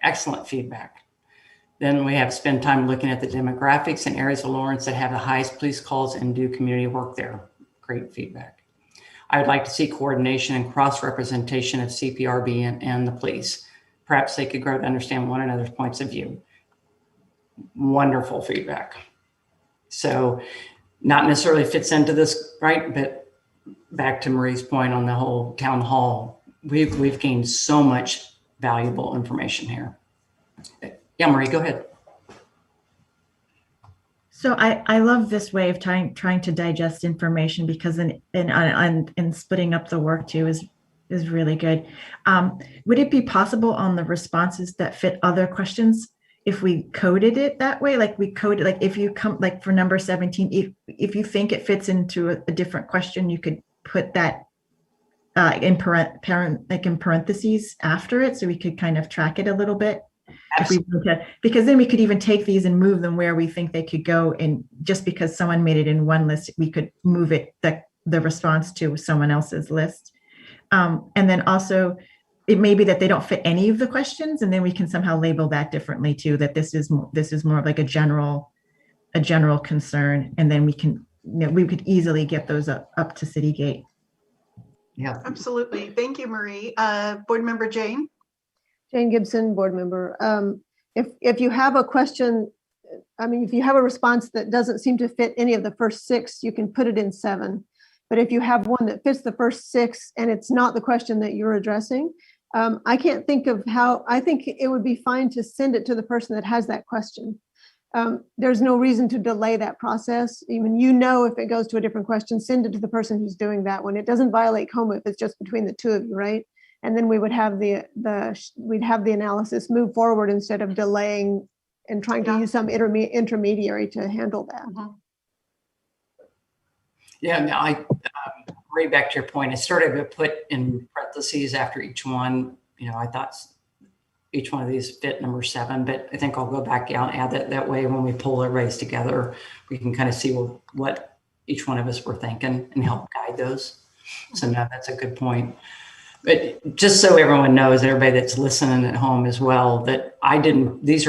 excellent feedback. Then we have spend time looking at the demographics and areas of Lawrence that have the highest police calls and do community work there. Great feedback. I would like to see coordination and cross-representation of CPRB and the police. Perhaps they could grow to understand one another's points of view. Wonderful feedback. So not necessarily fits into this, right? But back to Marie's point on the whole town hall, we've gained so much valuable information here. Yeah, Marie, go ahead. So I love this way of trying to digest information, because in splitting up the work too is really good. Would it be possible on the responses that fit other questions if we coded it that way? Like we coded, like if you come, like for number 17, if you think it fits into a different question, you could put that in parentheses after it, so we could kind of track it a little bit. Because then we could even take these and move them where we think they could go, and just because someone made it in one list, we could move it, the response to someone else's list. And then also it may be that they don't fit any of the questions, and then we can somehow label that differently too, that this is more of like a general concern, and then we can, we could easily get those up to Citygate. Yeah, Absolutely. Thank you, Marie. Board Member Jane. Jane Gibson, board member. If you have a question, I mean, if you have a response that doesn't seem to fit any of the first 6, you can put it in 7. But if you have one that fits the first 6 and it's not the question that you're addressing, I can't think of how. I think it would be fine to send it to the person that has that question. There's no reason to delay that process. Even if it goes to a different question, send it to the person who's doing that one. It doesn't violate COMA if it's just between the 2 of you, right? And then we would have we'd have the analysis move forward instead of delaying and trying to use some intermediary to handle that. Mm-hmm. Yeah, no, right back to your point, I started to put in parentheses after each one. I thought each one of these fit number 7, but I think I'll go back out and add that way when we pull everybody's together, we can kind of see what each one of us were thinking and help guide those. So no, that's a good point. But just so everyone knows, everybody that's listening at home as well, that these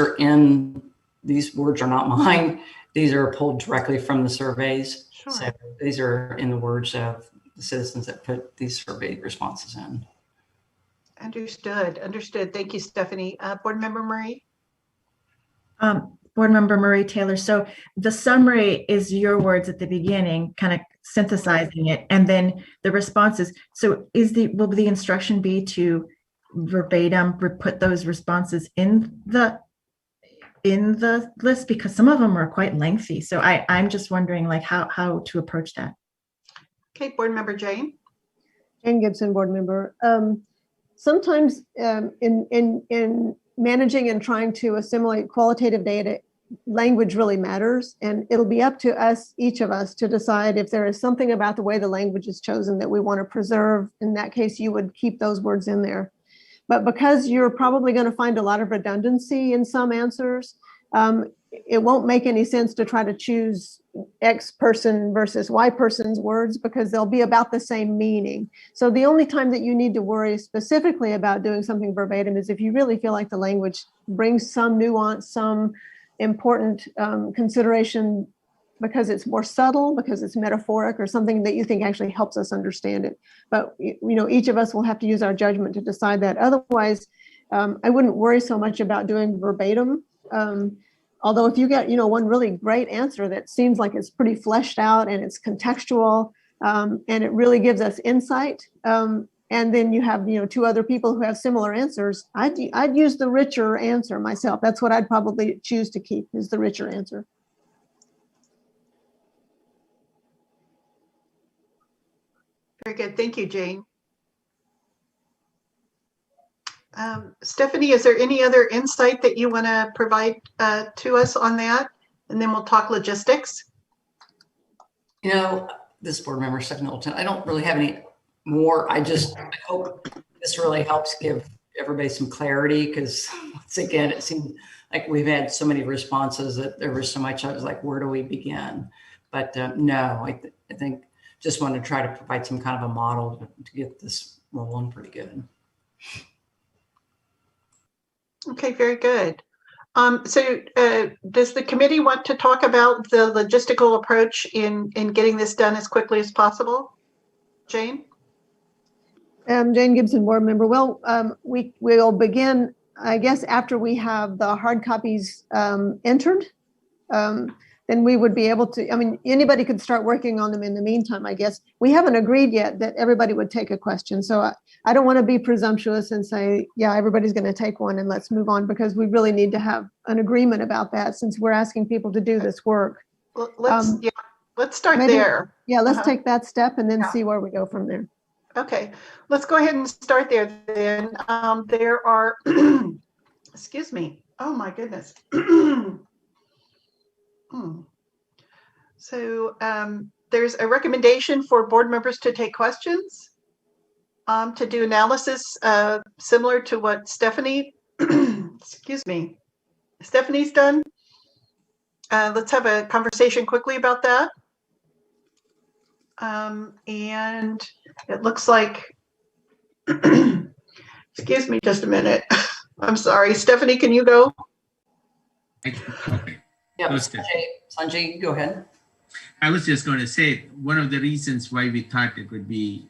words are not mine. These are pulled directly from the surveys. Sure. So these are in the words of the citizens that put these survey responses in. Understood. Thank you, Stephanie. Board Member Marie. Board Member Marie Taylor. So the summary is your words at the beginning, kind of synthesizing it, and then the responses. So will the instruction be to verbatim put those responses in the in the list because some of them are quite lengthy. So I'm just wondering like how to approach that. Okay, Board Member Jane. Jane Gibson, board member. Sometimes in managing and trying to assimilate qualitative data, language really matters, and it'll be up to us, each of us, to decide if there is something about the way the language is chosen that we want to preserve. In that case, you would keep those words in there. But because you're probably going to find a lot of redundancy in some answers, it won't make any sense to try to choose X person versus Y person's words because they'll be about the same meaning. So the only time that you need to worry specifically about doing something verbatim is if you really feel like the language brings some nuance, some important consideration because it's more subtle, because it's metaphoric, or something that you think actually helps us understand it. But each of us will have to use our judgment to decide that. Otherwise, I wouldn't worry so much about doing verbatim. Although if you get, one really great answer that seems like it's pretty fleshed out and it's contextual, and it really gives us insight, and then you have, two other people who have similar answers, I'd use the richer answer myself. That's what I'd probably choose to keep, is the richer answer. Very good. Thank you, Jane. Stephanie, is there any other insight that you want to provide to us on that? And then we'll talk logistics. This board member, Stephanie Littleton, I don't really have any more. I hope this really helps give everybody some clarity because once again, it seemed like we've had so many responses that there was so much. I was like, where do we begin? But no, I think just want to try to provide some kind of a model to get this rolling pretty good. Okay, very good. So does the committee want to talk about the logistical approach in getting this done as quickly as possible? Jane? Jane Gibson, board member. Well, we'll begin, I guess, after we have the hard copies entered. Then we would be able to, anybody could start working on them in the meantime, I guess. We haven't agreed yet that everybody would take a question. So I don't want to be presumptuous and say, yeah, everybody's going to take one and let's move on, because we really need to have an agreement about that since we're asking people to do this work. Well, let's start there. Yeah, let's take that step and then see where we go from there. Okay, let's go ahead and start there then. There are, excuse me, oh my goodness. So there's a recommendation for board members to take questions, to do analysis similar to what Stephanie, excuse me, Stephanie's done. Let's have a conversation quickly about that. And it looks like, excuse me just a minute. I'm sorry, Stephanie, can you go? Okay. Yeah, Sanjay, you go ahead. I was just going to say, one of the reasons why we thought it would be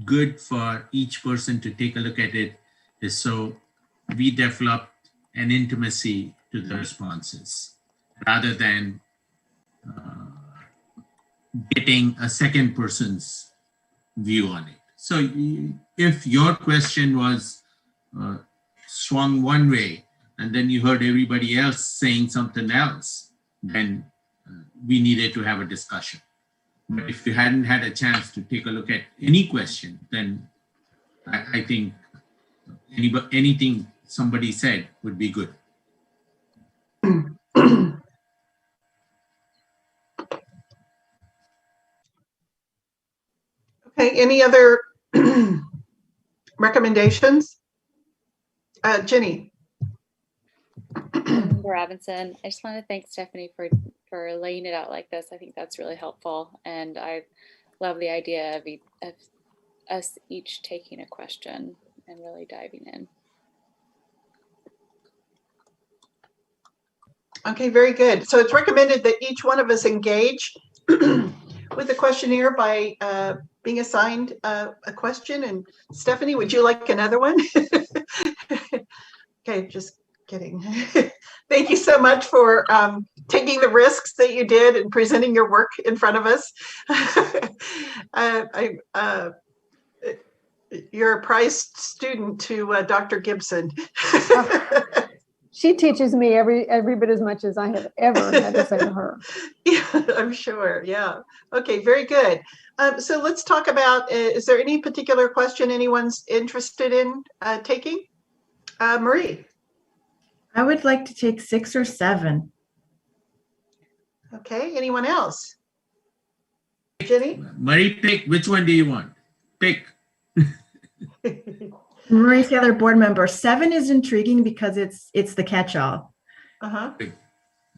good for each person to take a look at it is so we developed an intimacy to the responses rather than getting a second person's view on it. So if your question was swung one way and then you heard everybody else saying something else, then we needed to have a discussion. But if you hadn't had a chance to take a look at any question, then I think anything somebody said would be good. Okay, any other recommendations? Jenny. Robinson, I just want to thank Stephanie for laying it out like this. I think that's really helpful, and I love the idea of us each taking a question and really diving in. Okay, very good. So it's recommended that each one of us engage with the questionnaire by being assigned a question. And Stephanie, would you like another one? Okay, just kidding. Thank you so much for taking the risks that you did and presenting your work in front of us. You're a prized student to Dr. Gibson. She teaches me every bit as much as I have ever had to say to her. Yeah, I'm sure. Yeah. Okay, very good. So let's talk about, is there any particular question anyone's interested in taking? Marie. I would like to take 6 or 7. Okay, anyone else? Jenny? Marie, pick, which one do you want? Pick. Marie Taylor, board member. 7 is intriguing because it's the catch-all. Uh-huh.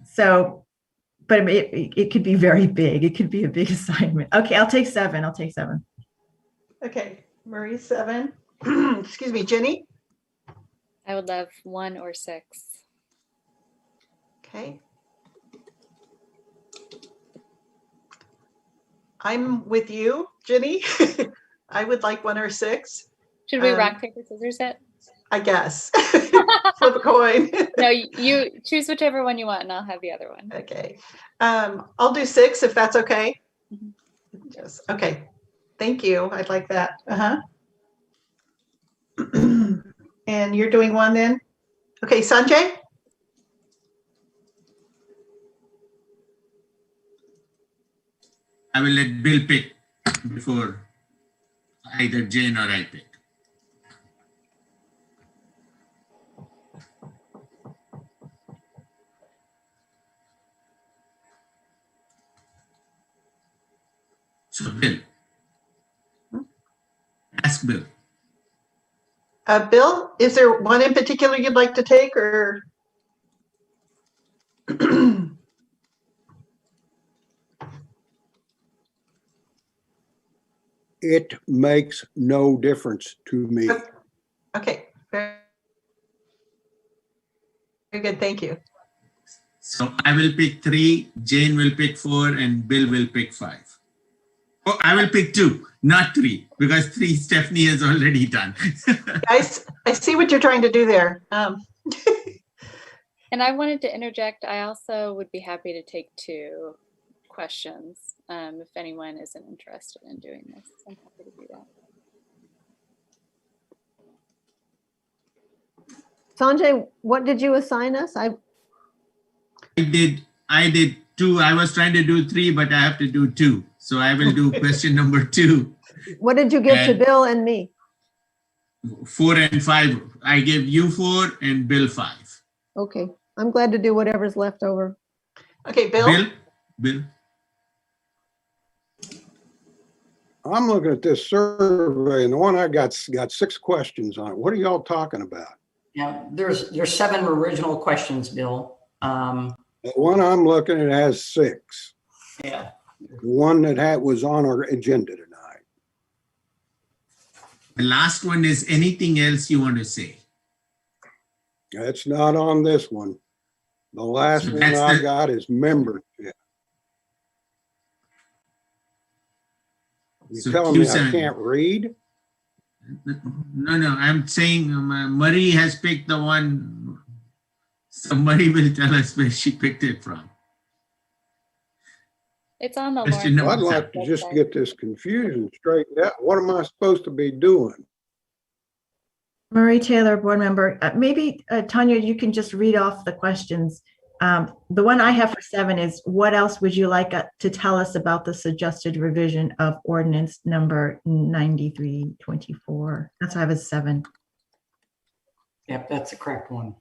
So, but it could be very big. It could be a big assignment. Okay, I'll take 7. I'll take 7. Okay, Marie, 7. Excuse me, Jenny? I would love 1 or 6. Okay. I'm with you, Jenny. I would like 1 or 6. Should we rock, paper, scissors it? I guess. Flip a coin. No, you choose whichever one you want and I'll have the other one. Okay. I'll do 6 if that's okay. Mhm. Yes. Okay. Thank you. I'd like that. Uh-huh. And you're doing 1 then? Okay, Sanjay? I will let Bill pick before either Jane or I pick. So Bill, ask Bill. Bill, is there one in particular you'd like to take or? It makes no difference to me. Okay. Very good. Thank you. So I will pick 3, Jane will pick 4, and Bill will pick 5. Oh, I will pick 2, not 3, because 3 Stephanie has already done. I see what you're trying to do there. And I wanted to interject, I also would be happy to take 2 questions if anyone isn't interested in doing this. I'm happy to do that. Sanjay, what did you assign us? I did 2. I was trying to do 3, but I have to do 2. So I will do question number 2. What did you give to Bill and me? 4 and 5. I gave you 4 and Bill 5. Okay, I'm glad to do whatever's left over. Okay, Bill? Bill? I'm looking at this survey and the one I got 6 questions on it. What are y'all talking about? Yeah, there's 7 original questions, Bill. The one I'm looking at has 6. Yeah. The one that was on our agenda tonight. The last one is anything else you want to say? That's not on this one. The last So one that's I the- got is membership. You So telling me I Q7. can't read? No, I'm saying Marie has picked the one. Somebody will tell us where she picked it from. It's on the Question Lawrence number I'd like to just website. get this confusion straightened out. What am I supposed to be doing? Marie Taylor, board member. Maybe Tanya, you can just read off the questions. The one I have for 7 is, what else would you like to tell us about the suggested revision of ordinance number 9324? That's what I have as 7. Yep, that's the correct one.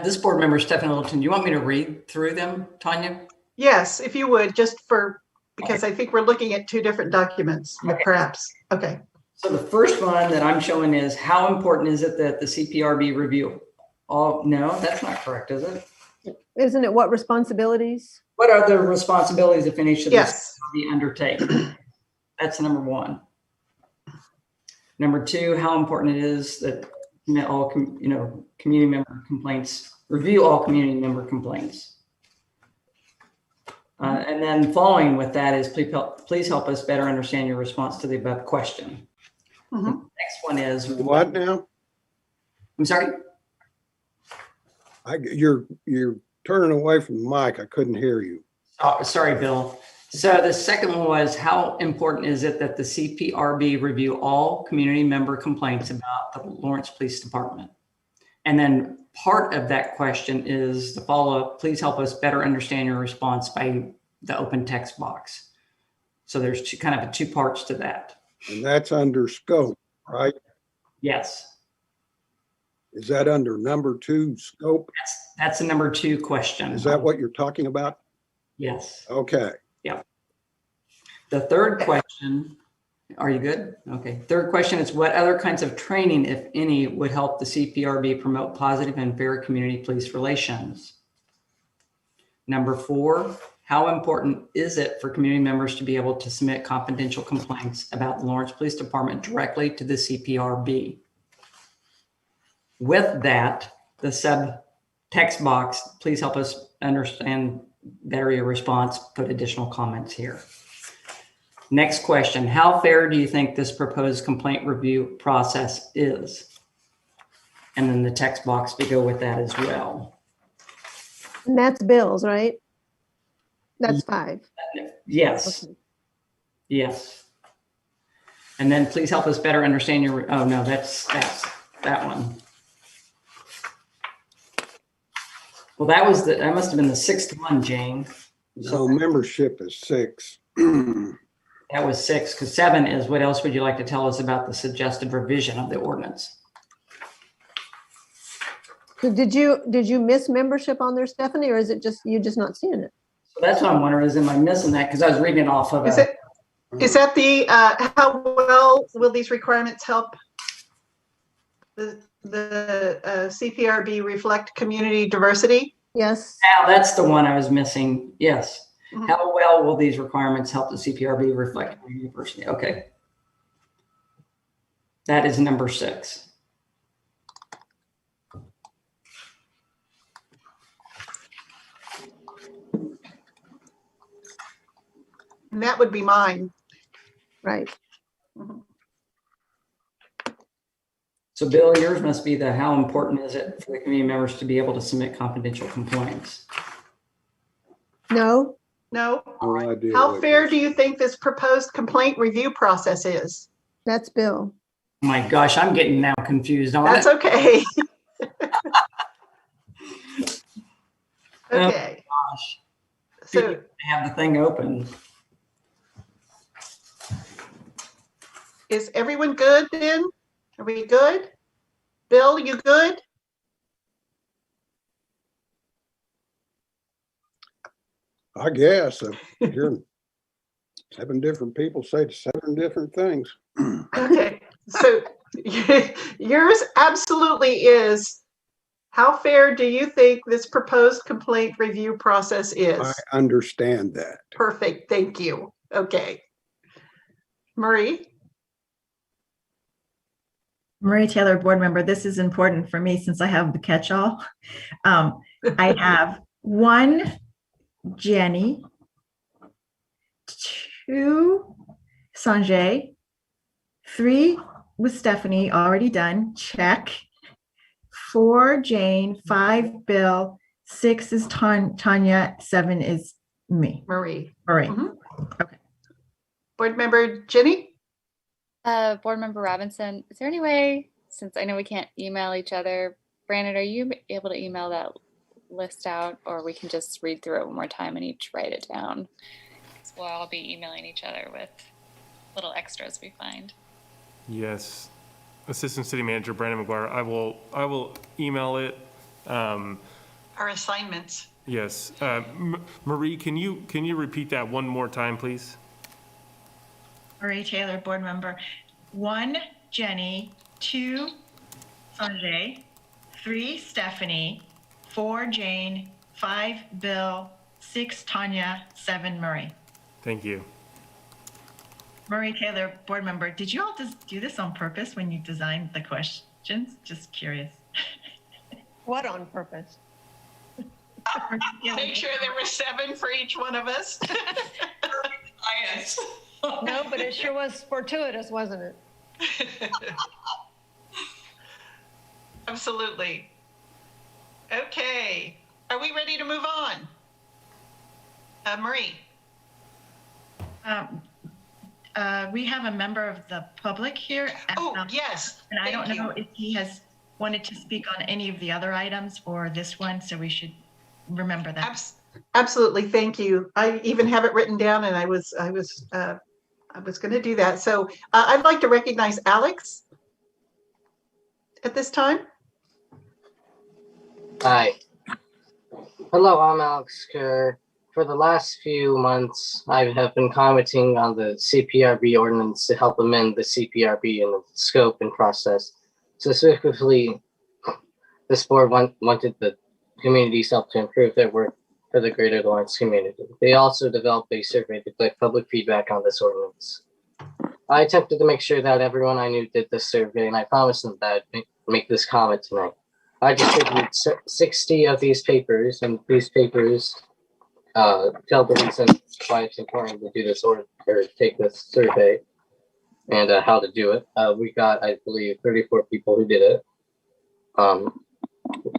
This board member, Stephanie Littleton, do you want me to read through them, Tanya? Yes, if you would, just because I think we're looking at 2 different documents, perhaps. Okay. So the first one that I'm showing is, how important is it that the CPRB review? Oh, no, that's not correct, is it? Isn't it what responsibilities? What are the responsibilities if any should Yes. be undertaken? That's number 1. Number 2, how important it is that all community member complaints, review all community member complaints. And then following with that is, please help us better understand your response to the above question. Mhm. Next one is What now? I'm sorry. You're turning away from the mic. I couldn't hear you. Oh, sorry, Bill. So the second one was, how important is it that the CPRB review all community member complaints about the Lawrence Police Department? And then part of that question is the follow-up, please help us better understand your response by the open text box. So there's kind of two parts to that. And that's under scope, right? Yes, Is that under number 2 scope? that's the number 2 question. Is that what you're talking about? Yes. Okay. Yeah. The third question, are you good? Okay. Third question is, what other kinds of training, if any, would help the CPRB promote positive and fair community police relations? Number 4, how important is it for community members to be able to submit confidential complaints about the Lawrence Police Department directly to the CPRB? With that, the sub text box, please help us understand better your response, put additional comments here. Next question, how fair do you think this proposed complaint review process is? And then the text box to go with that as well. And that's bills, right? That's 5. Yes. Okay. Yes. And then please help us better understand your, oh no, that's that one. Well, that must have been the 6th one, Jane. So membership is 6. That was 6, because 7 is, what else would you like to tell us about the suggested revision of the ordinance? So did you miss membership on there, Stephanie, or is it just, you just not seeing it? So that's what I'm wondering, is am I missing that? Because I was reading it off of Is that the, how well will these requirements help the CPRB reflect community diversity? Yes. Now, that's the one I was missing. Yes. Mhm. How well will these requirements help the CPRB reflect community diversity? Okay. That is number 6. And that would be mine. Right. Mhm. So Bill, yours must be the, how important is it for the community members to be able to submit confidential complaints? No. No? No idea How what fair this- do you think this proposed complaint review process is? That's Bill. Oh my gosh, I'm getting now confused on That's it. okay. Oh, Okay, gosh. so I have the thing open. is everyone good then? Are we good? Bill, you good? I guess if you're 7 different people say 7 different things. Okay, so yours absolutely is, how fair do you think this proposed complaint review process is? I understand that. Perfect, thank you. Okay. Marie? Marie Taylor, board member, this is important for me since I have the catch-all. I have 1, Jenny, 2, Sanjay, 3 with Stephanie, already done, check. 4, Jane, 5, Bill, 6 is Tanya, 7 is me, Marie. Marie. Mhm. Okay. Board member Jenny? Board Member Robinson, is there any way, since I know we can't email each other, Brandon, are you able to email that list out, or we can just read through it one more time and each write it down? 'Cause we'll all be emailing each other with little extras we find. Yes. Assistant City Manager Brandon McGuire, I will email it. Our assignments. Yes. Marie, can you repeat that one more time, please? Marie Taylor, board member. 1, Jenny, 2, Sanjay, 3, Stephanie, 4, Jane, 5, Bill, 6, Tanya, 7, Marie. Thank you. Marie Taylor, board member, did you all just do this on purpose when you designed the questions? Just curious. What on purpose? Make sure there were 7 for each one of us. No, but it sure was fortuitous, wasn't it? Absolutely. Okay, are we ready to move on? Marie? We have a member of the public here. Oh, yes. And I don't thank know you. if he has wanted to speak on any of the other items or this one, so we should remember that. Absolutely, thank you. I even have it written down, and I was going to do that. So I'd like to recognize Alex at this time. Hi. Hello, I'm Alex Kerr. For the last few months, I have been commenting on the CPRB ordinance to help amend the CPRB and the scope and process. Specifically, this board wanted the community's help to improve their work for the greater Lawrence community. They also developed a survey to collect public feedback on this ordinance. I attempted to make sure that everyone I knew did this survey, and I promised them that I'd make this comment tonight. I distributed 60 of these papers, and these papers tell the reasons why it's important to do this or take this survey and how to do it. We got, I believe, 34 people who did it.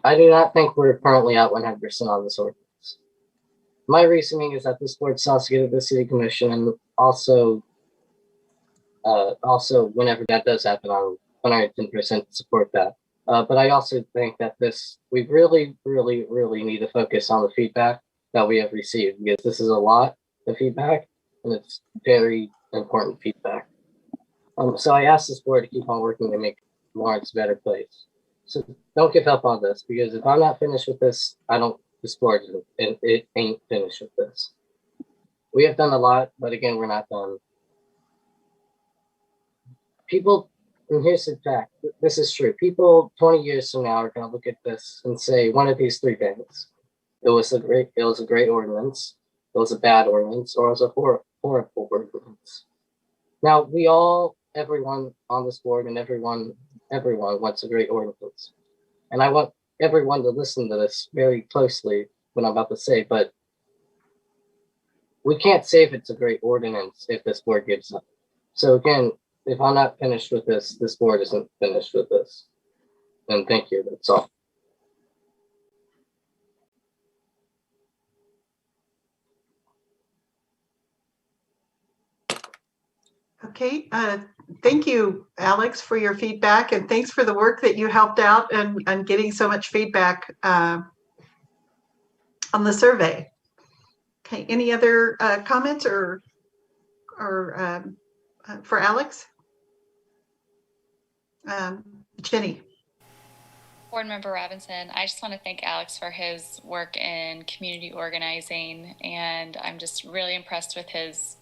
I do not think we're currently out 100% on this ordinance. My reasoning is that this board still to get to the city commission, and also whenever that does happen, I'm 110% support that. But I also think that we really, really, really need to focus on the feedback that we have received, because this is a lot of feedback and it's very important feedback. So I asked this board to keep on working to make Lawrence a better place. So don't give up on this, because if I'm not finished with this, this board it ain't finished with this. We have done a lot, but again, we're not done. People, and here's the fact, this is true. People 20 years from now are gonna look at this and say one of these three things. It was a great ordinance, it was a bad ordinance, or it was a horrible ordinance. Now everyone on this board and everyone wants a great ordinance. And I want everyone to listen to this very closely what I'm about to say, but we can't say if it's a great ordinance if this board gives up. So again, if I'm not finished with this board isn't finished with this. And thank you, that's all. Okay, thank you, Alex, for your feedback, and thanks for the work that you helped out and getting so much feedback on the survey. Okay, any other comments or for Alex? Jenny. Board Member Robinson, I just want to thank Alex for his work in community organizing, and I'm just really impressed with his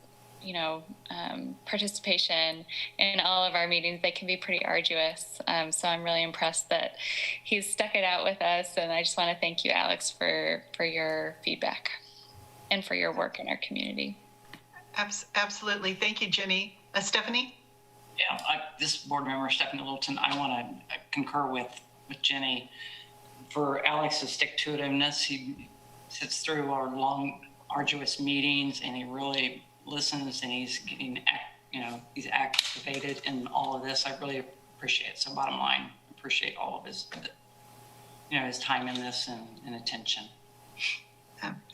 participation in all of our meetings. They can be pretty arduous, so I'm really impressed that he's stuck it out with us, and I just want to thank you, Alex, for your feedback and for your work in our community. Absolutely. Thank you, Jenny. Stephanie? Yeah, this board member, Stephanie Littleton, I want to concur with Jenny. For Alex's stick-to-itiveness, he sits through our long, arduous meetings, and he really listens, and he's getting, he's activated in all of this. I really appreciate it. So bottom line, appreciate all of his, his time in this and attention.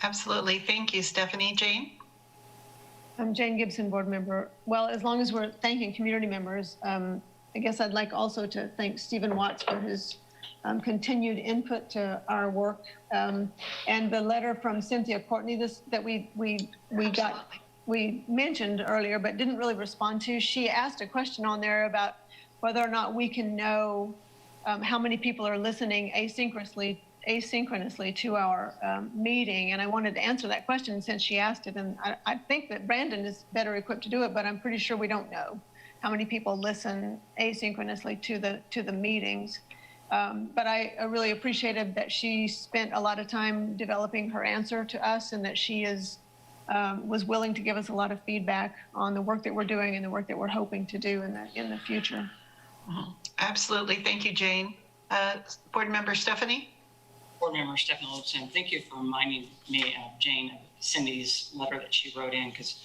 Absolutely. Thank you, Stephanie. Jane? I'm Jane Gibson, board member. Well, as long as we're thanking community members, I guess I'd like also to thank Stephen Watts for his continued input to our work, and the letter from Cynthia Courtney that we mentioned earlier but didn't really respond to. She asked a question on there about whether or not we can know how many people are listening asynchronously to our meeting, and I wanted to answer that question since she asked it, and I think that Brandon is better equipped to do it, but I'm pretty sure we don't know how many people listen asynchronously to the meetings. But I really appreciated that she spent a lot of time developing her answer to us, and that she was willing to give us a lot of feedback on the work that we're doing and the work that we're hoping to do in the future. Absolutely. Thank you, Jane. Board member Stephanie? Board member Stephanie Littleton, thank you for reminding me of Jane, of Cindy's letter that she wrote in, because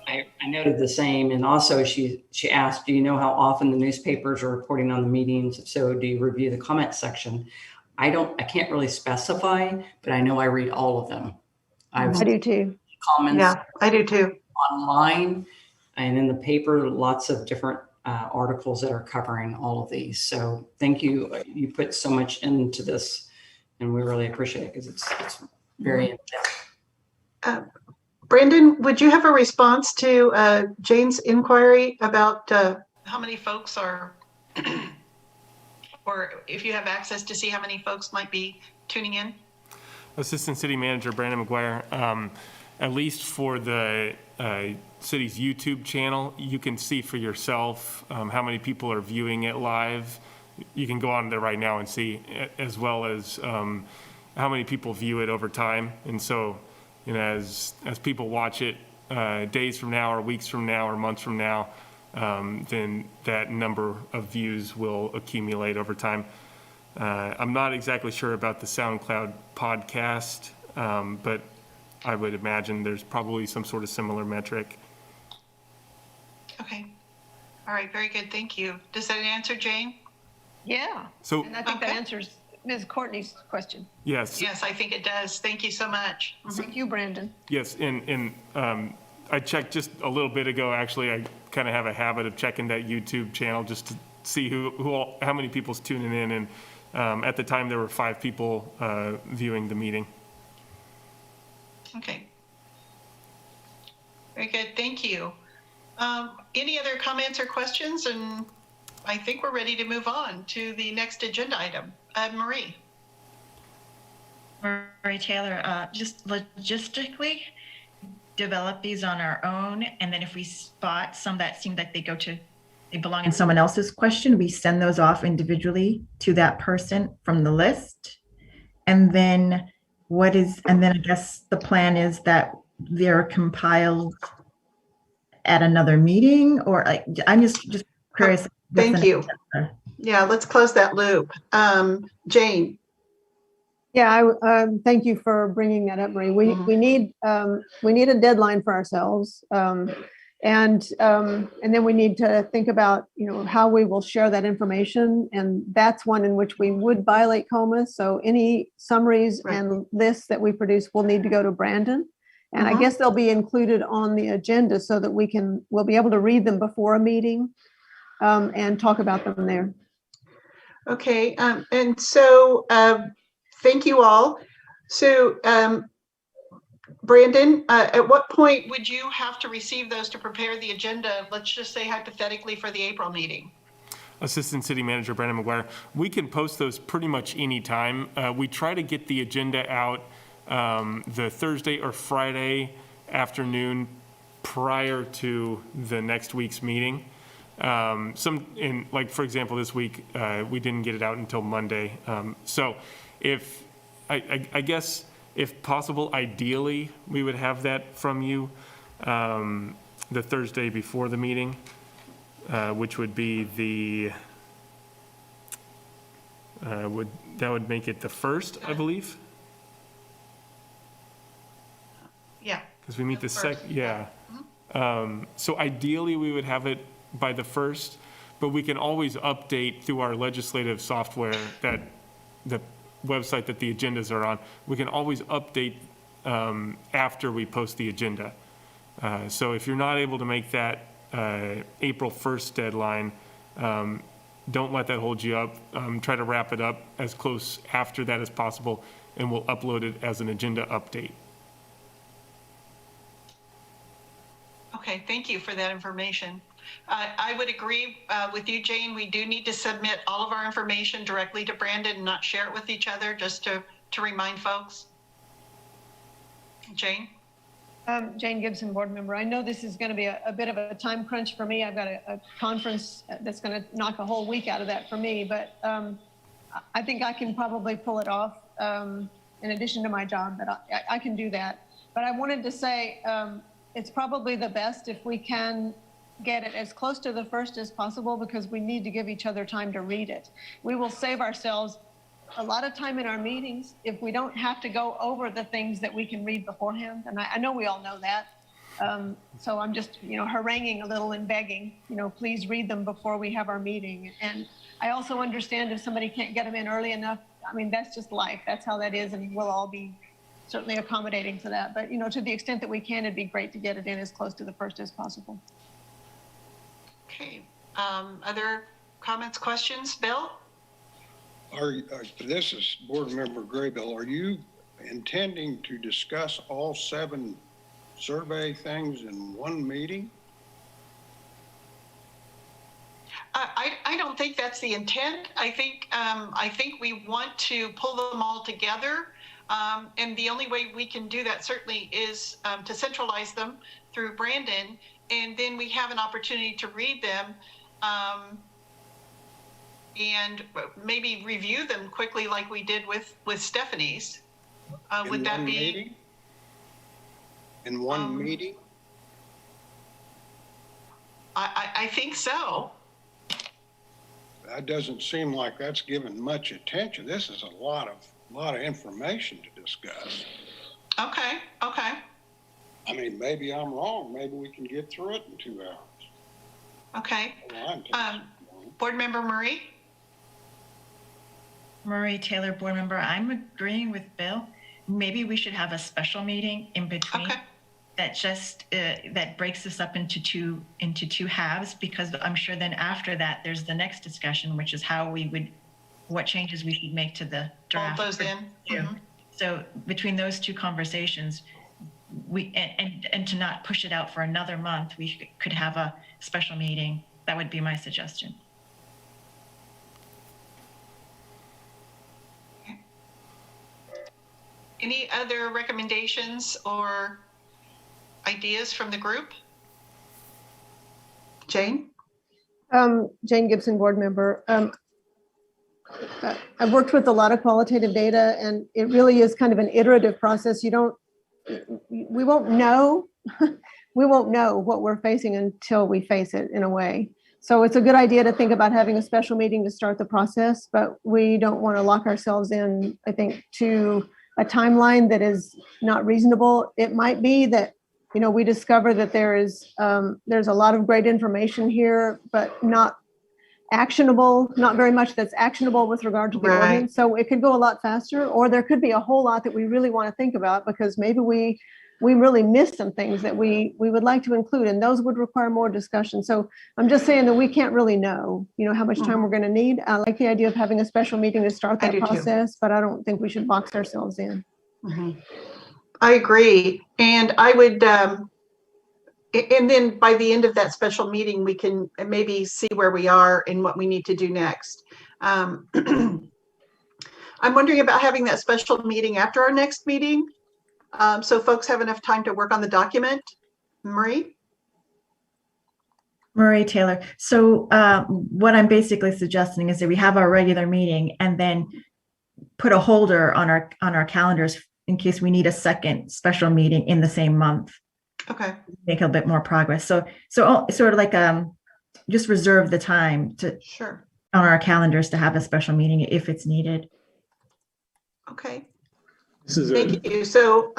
I noted the same. And also she asked, do you know how often the newspapers are reporting on the meetings? If so, do you review the comment section? I can't really specify, but I know I read all of them. I do too. Comments. Yeah, I do too. online and in the paper, lots of different articles that are covering all of these. So thank you. You put so much into this, and we really appreciate it because it's very in-depth. Brandon, would you have a response to Jane's inquiry about how many folks are, or if you have access to see how many folks might be tuning in? Assistant City Manager Brandon McGuire, at least for the city's YouTube channel, you can see for yourself how many people are viewing it live. You can go on there right now and see, as well as how many people view it over time. And so, you know, as people watch it days from now or weeks from now or months from now, then that number of views will accumulate over time. I'm not exactly sure about the SoundCloud podcast, but I would imagine there's probably some sort of similar metric. Okay. All right, very good, thank you. Does that answer Jane? Yeah. So, And I think that answers Ms. Courtney's question. yes. Yes, I think it does. Thank you so much. Thank you, Brandon. Yes, and I checked just a little bit ago, actually. I kind of have a habit of checking that YouTube channel just to see how many people's tuning in, and at the time there were 5 people viewing the meeting. Okay. Very good, thank you. Any other comments or questions? And I think we're ready to move on to the next agenda item. Marie. Marie Taylor, just logistically develop these on our own, and then if we spot some that seem like they belong in Someone else's question, we send those off individually to that person from the list. And then I guess the plan is that they're compiled at another meeting, or I'm just curious. Thank you. Yeah, let's close that loop. Jane. Yeah, thank you for bringing that up, Marie. We need a deadline for ourselves, and then we need to think about, you know, how we will share that information, and that's one in which we would violate COMA. So any summaries and lists that we produce will need to go to Brandon, and I guess they'll be included on the agenda so that we'll be able to read them before a meeting and talk about them there. Okay, and so thank you all. So Brandon, at what point would you have to receive those to prepare the agenda, let's just say hypothetically for the April meeting? Assistant City Manager Brandon McGuire, we can post those pretty much any time. We try to get the agenda out the Thursday or Friday afternoon prior to the next week's meeting. Like for example, this week, we didn't get it out until Monday. So if, I guess, if possible, ideally, we would have that from you the Thursday before the meeting, which would be that would make it the 1st, I believe. Yeah. Because we meet the second, yeah. So ideally, we would have it by the 1st, but we can always update through our legislative software, that the website that the agendas are on. We can always update after we post the agenda. So if you're not able to make that April 1st deadline, don't let that hold you up. Try to wrap it up as close after that as possible, and we'll upload it as an agenda update. Okay, thank you for that information. I would agree with you, Jane. We do need to submit all of our information directly to Brandon and not share it with each other, just to remind folks. Jane? Jane Gibson, board member. I know this is going to be a bit of a time crunch for me. I've got a conference that's going to knock a whole week out of that for me, but I think I can probably pull it off in addition to my job, but I can do that. But I wanted to say it's probably the best if we can get it as close to the 1st as possible, because we need to give each other time to read it. We will save ourselves a lot of time in our meetings if we don't have to go over the things that we can read beforehand. And I know we all know that. So I'm just, haranguing a little and begging, please read them before we have our meeting. And I also understand if somebody can't get them in early enough. I mean, that's just life. That's how that is. And we'll all be certainly accommodating for that. But, to the extent that we can, it'd be great to get it in as close to the 1st as possible. Okay. Other comments, questions? Bill? This is Board Member Graybill. Are you intending to discuss all 7 survey things in one meeting? I don't think that's the intent. I think we want to pull them all together. And the only way we can do that certainly is to centralize them through Brandon. And then we have an opportunity to read them and maybe review them quickly like we did with Stephanie's. Would that be? Meeting? In one meeting? I think so. That doesn't seem like that's given much attention. This is a lot of information to discuss. Okay. I mean, maybe I'm wrong. Maybe we can get through it in 2 hours. Okay. Board Member Murray? Marie Taylor, board member, I'm agreeing with Bill. Maybe we should have a special meeting in between that just that breaks this up into two halves, because I'm sure then after that there's the next discussion, which is what changes we should make to the draft. All those in. Mm-hmm. So between those two conversations, and to not push it out for another month, we could have a special meeting. That would be my suggestion. Any other recommendations or ideas from the group? Jane? Jane Gibson, board member. I've worked with a lot of qualitative data, and it really is kind of an iterative process. We won't know what we're facing until we face it, in a way. So it's a good idea to think about having a special meeting to start the process, but we don't want to lock ourselves in, I think, to a timeline that is not reasonable. It might be that, we discover that there's a lot of great information here, but not actionable, not very much that's actionable with regard to the ordinance. So it could go a lot faster, or there could be a whole lot that we really want to think about, because maybe we really missed some things that we would like to include, and those would require more discussion. So I'm just saying that we can't really know, how much time we're going to need. I like the idea of having a special meeting to start that process, but I don't think we should box ourselves in. Mm-hmm. I agree. And I would, and then by the end of that special meeting, we can maybe see where we are and what we need to do next. I'm wondering about having that special meeting after our next meeting, so folks have enough time to work on the document. Marie Taylor. So what I'm basically suggesting is that we have our regular meeting and then put a holder on our calendars in case we need a second special meeting in the same month. Okay. Make a bit more progress. So sort of like just reserve the time to on our calendars to have a special meeting if it's needed. Okay. Thank you. So,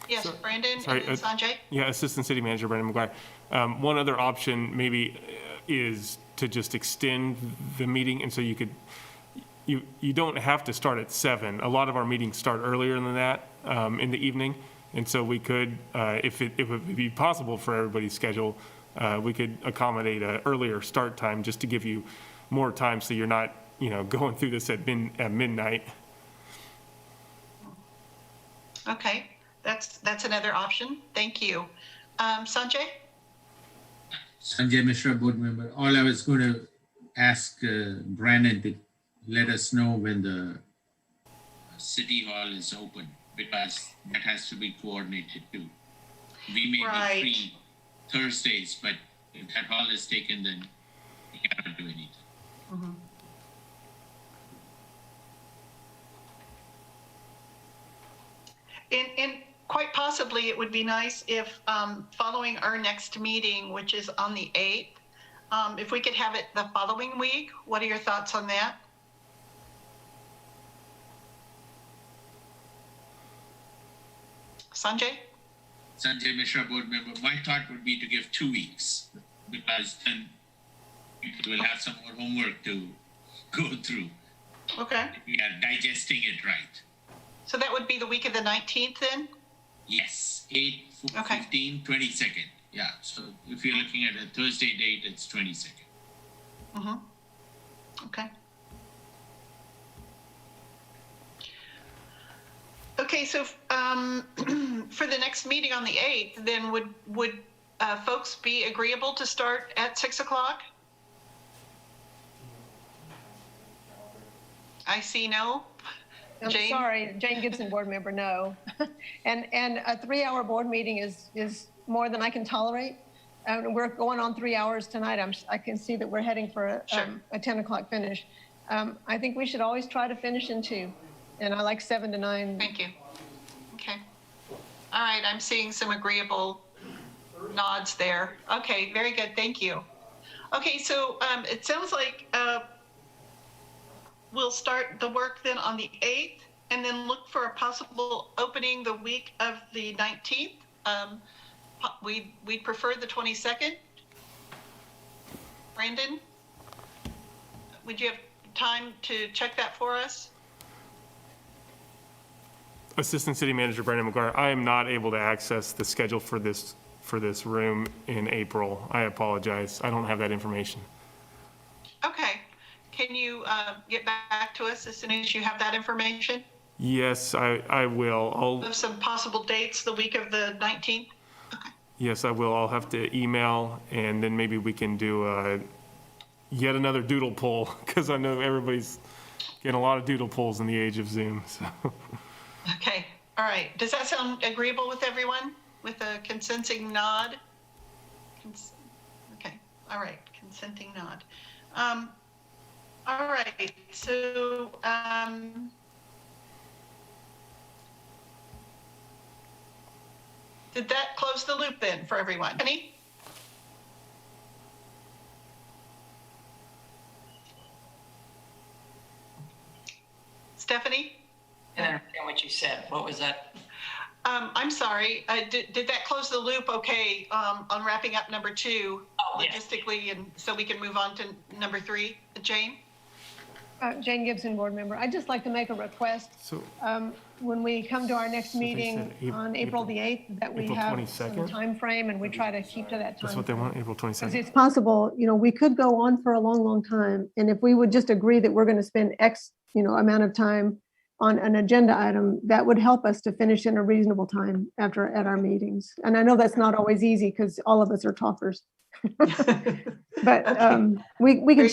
yes, Brandon Sorry, and Sanjay. Yeah, Assistant City Manager Brandon McGuire. One other option maybe is to just extend the meeting, and so you don't have to start at 7. A lot of our meetings start earlier than that in the evening, and so we could, if it would be possible for everybody's schedule, we could accommodate an earlier start time just to give you more time, so you're not going through this at midnight. Okay, that's another option. Thank you. Sanjay? Sanjay Mishra, board member. All I was going to ask Brandon to let us know when the city hall is open, because that has to be coordinated too. We may be free Thursdays, but if that hall is taken, then we cannot do anything. Mm-hmm. And quite possibly it would be nice if following our next meeting, which is on the 8th, if we could have it the following week. What are your thoughts on that? Sanjay? Sanjay Mishra, board member. My thought would be to give 2 weeks, because then people will have some more homework to go through. Okay. We are digesting it right. So that would be the week of the 19th then? Yes, 8, Okay. 15, 22nd. Yeah, so if you're looking at a Thursday date, it's 22nd. Mm-hmm. Okay. Okay, so for the next meeting on the 8th, then would folks be agreeable to start at 6 o'clock? I see no. I'm Jane? sorry, Jane Gibson, board member, no. And a 3-hour board meeting is more than I can tolerate. We're going on 3 hours tonight. I can see that we're heading for a 10 o'clock finish. I think we should always try to finish in 2. And I like 7 to 9. Thank you. Okay. All right, I'm seeing some agreeable nods there. Okay, very good, thank you. Okay, so it sounds like we'll start the work then on the 8th and then look for a possible opening the week of the 19th. We'd prefer the 22nd. Brandon, would you have time to check that for us? Assistant City Manager Brandon McGuire, I am not able to access the schedule for this room in April. I apologize. I don't have that information. Okay. Can you get back to us as soon as you have that information? Yes, I will. Of some possible dates the week of the 19th? Yes, I will. I'll have to email, and then maybe we can do yet another doodle poll, because I know everybody's getting a lot of doodle polls in the age of Zoom. So. Okay, all right. Does that sound agreeable with everyone? With a consenting nod? Okay, all right, consenting nod. All right, so did that close the loop then for everyone? Penny? Stephanie? I didn't understand what you said. What was that? I'm sorry. Did that close the loop okay on wrapping up number 2 logistically, and so we can move on to number 3? Jane? Jane Gibson, board member. I'd just like to make a request. So When we come to our next meeting said on April the 8th, that we April have 22nd? some time frame and we try to keep to that time. that's what they want, April Because 22nd. it's possible, we could go on for a long, long time. And if we would just agree that we're going to spend X, amount of time on an agenda item, that would help us to finish in a reasonable time at our meetings. And I know that's not always easy because all of us are talkers. But Okay. we can Very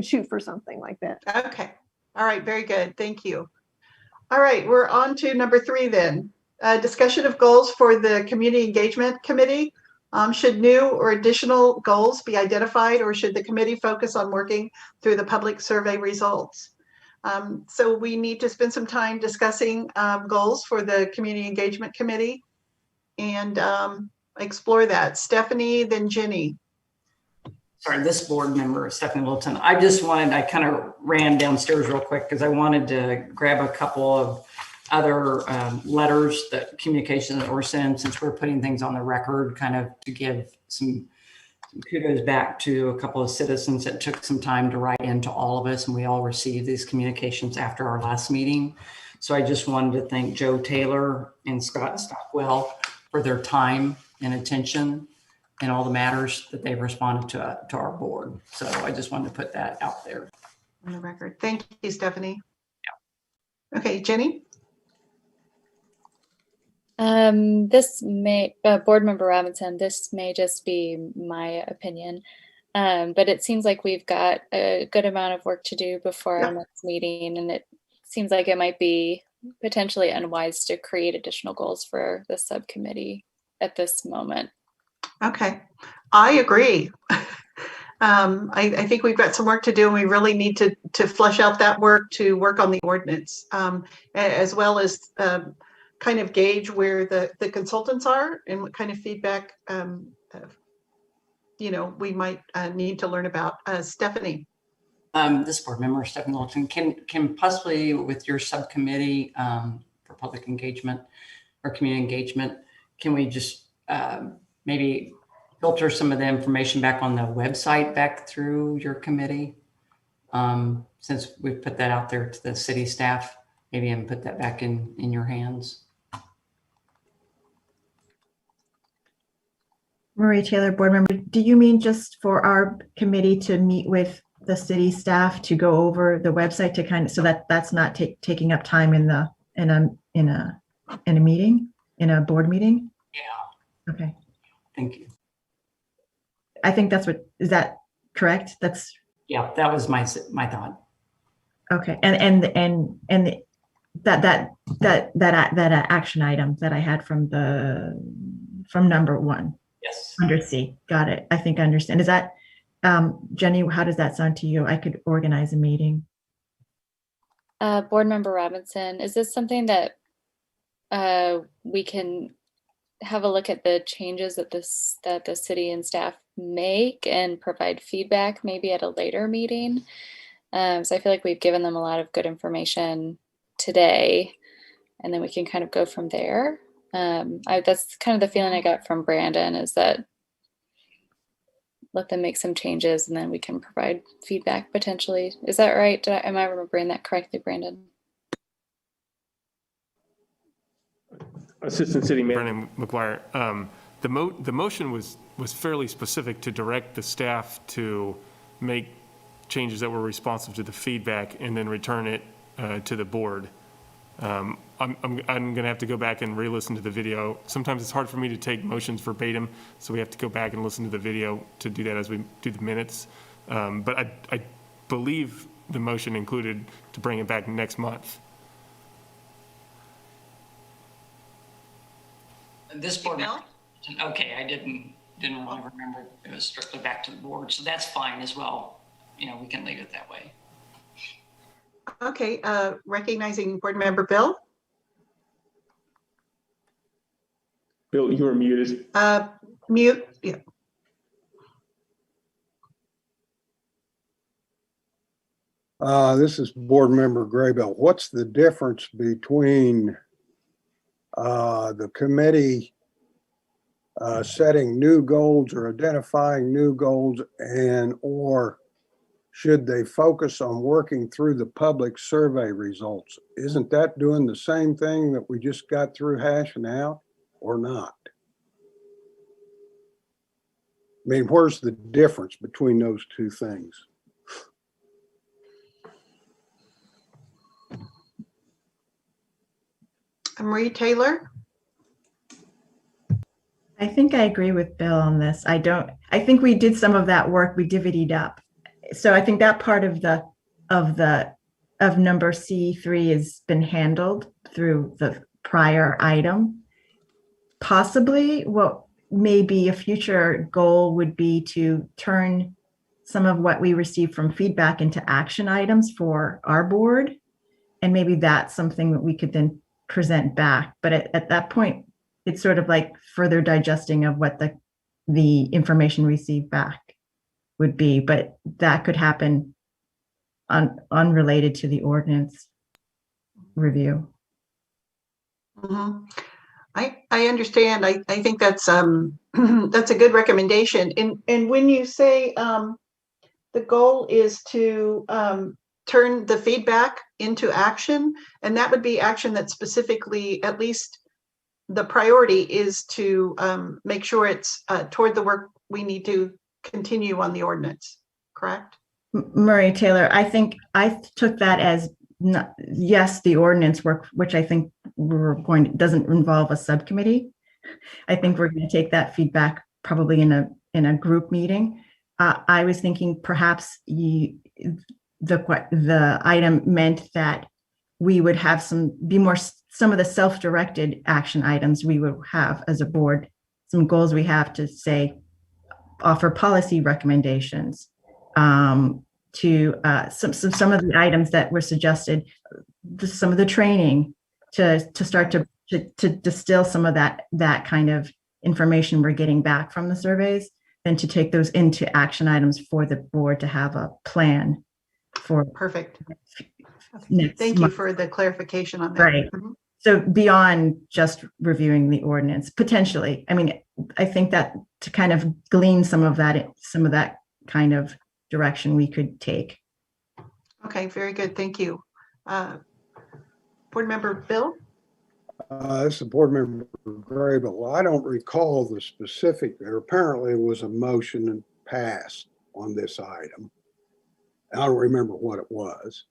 shoot for something like that. Okay. All right. Very good. Thank you. All right. We're on to number 3 then. Discussion of goals for the Community Engagement Committee. Should new or additional goals be identified, or should the committee focus on working through the public survey results? So we need to spend some time discussing goals for the Community Engagement Committee and explore that. Stephanie, then Jenny. Sorry, this board member, Stephanie Littleton. I kind of ran downstairs real quick because I wanted to grab a couple of other letters, communications that were sent, since we're putting things on the record, kind of to give some kudos back to a couple of citizens that took some time to write into all of us, and we all received these communications after our last meeting. So I just wanted to thank Joe Taylor and Scott Stockwell for their time and attention and all the matters that they've responded to our board. So I just wanted to put that out there On the record. Thank you, Stephanie. Yeah. Okay, Jenny? This may, board member Robinson, this may just be my opinion, but it seems like we've got a good amount of work to do before our next meeting, and it seems like it might be potentially unwise to create additional goals for the subcommittee at this moment. Okay, I agree. I think we've got some work to do, and we really need to flesh out that work to work on the ordinance, as well as kind of gauge where the consultants are and what kind of feedback we might need to learn about. Stephanie. This board member, Stephanie Littleton, can possibly with your subcommittee for public engagement or community engagement, can we just maybe filter some of the information back on the website back through your committee, since we've put that out there to the city staff? maybe and put that back in your hands. Maria Taylor, board member, do you mean just for our committee to meet with the city staff to go over the website to kind of, so that that's not taking up time in a meeting, in a board meeting? Yeah. Okay. Thank you. I think that's what, is that correct? That's, Yeah, that was my thought. okay. And that action item that I had from number 1. Yes. Under C. Got it. I think I understand. Is that, Jenny, how does that sound to you? I could organize a meeting. Board Member Robinson, is this something that we can have a look at the changes that the city and staff make and provide feedback maybe at a later meeting? So I feel like we've given them a lot of good information today, and then we can kind of go from there. That's kind of the feeling I got from Brandon, is that let them make some changes and then we can provide feedback potentially. Is that right? Am I remembering that correctly, Brandon? Assistant City Manager Brennan McGuire. The motion was fairly specific to direct the staff to make changes that were responsive to the feedback and then return it to the board. I'm going to have to go back and re-listen to the video. Sometimes it's hard for me to take motions verbatim, so we have to go back and listen to the video to do that as we do the minutes. But I believe the motion included to bring it back next month. This board, okay, I didn't really remember it was strictly back to the board, so that's fine as well. You know, we can leave it that way. Okay, recognizing Board Member Bill. Bill, you are muted. Mute, yeah. This is Board Member Graybill. What's the difference between the committee setting new goals or identifying new goals, and or should they focus on working through the public survey results? Isn't that doing the same thing that we just got through hashing out, or not? I mean, where's the difference between those two things? Marie Taylor. I think I agree with Bill on this. I think we did some of that work, we divvied up. So I think that part of number C3 has been handled through the prior item. Possibly what maybe a future goal would be to turn some of what we received from feedback into action items for our board. And maybe that's something that we could then present back. But at that point, it's sort of like further digesting of what the information received back would be, but that could happen unrelated to the ordinance review. Mm-hmm. I understand. I think that's that's a good recommendation. And when you say the goal is to turn the feedback into action, and that would be action that specifically, at least the priority is to make sure it's toward the work we need to continue on the ordinance, correct? Marie Taylor, I think I took that as yes, the ordinance work, which I think doesn't involve a subcommittee. I think we're going to take that feedback probably in a group meeting. I was thinking perhaps the item meant that we would have some of the self-directed action items we would have as a board, some goals we have to say, offer policy recommendations, to some of the items that were suggested, some of the training to start to distill some of that kind of information we're getting back from the surveys, then to take those into action items for the board to have a plan for. Perfect. Okay. Thank you for the clarification on that. Right. Mm-hmm. So beyond just reviewing the ordinance, potentially, I mean, I think that to kind of glean some of that kind of direction we could take. Okay, very good. Thank you. Board Member Bill? This is Board Member Grable. I don't recall the specific. There apparently was a motion and passed on this item. I don't remember what it was.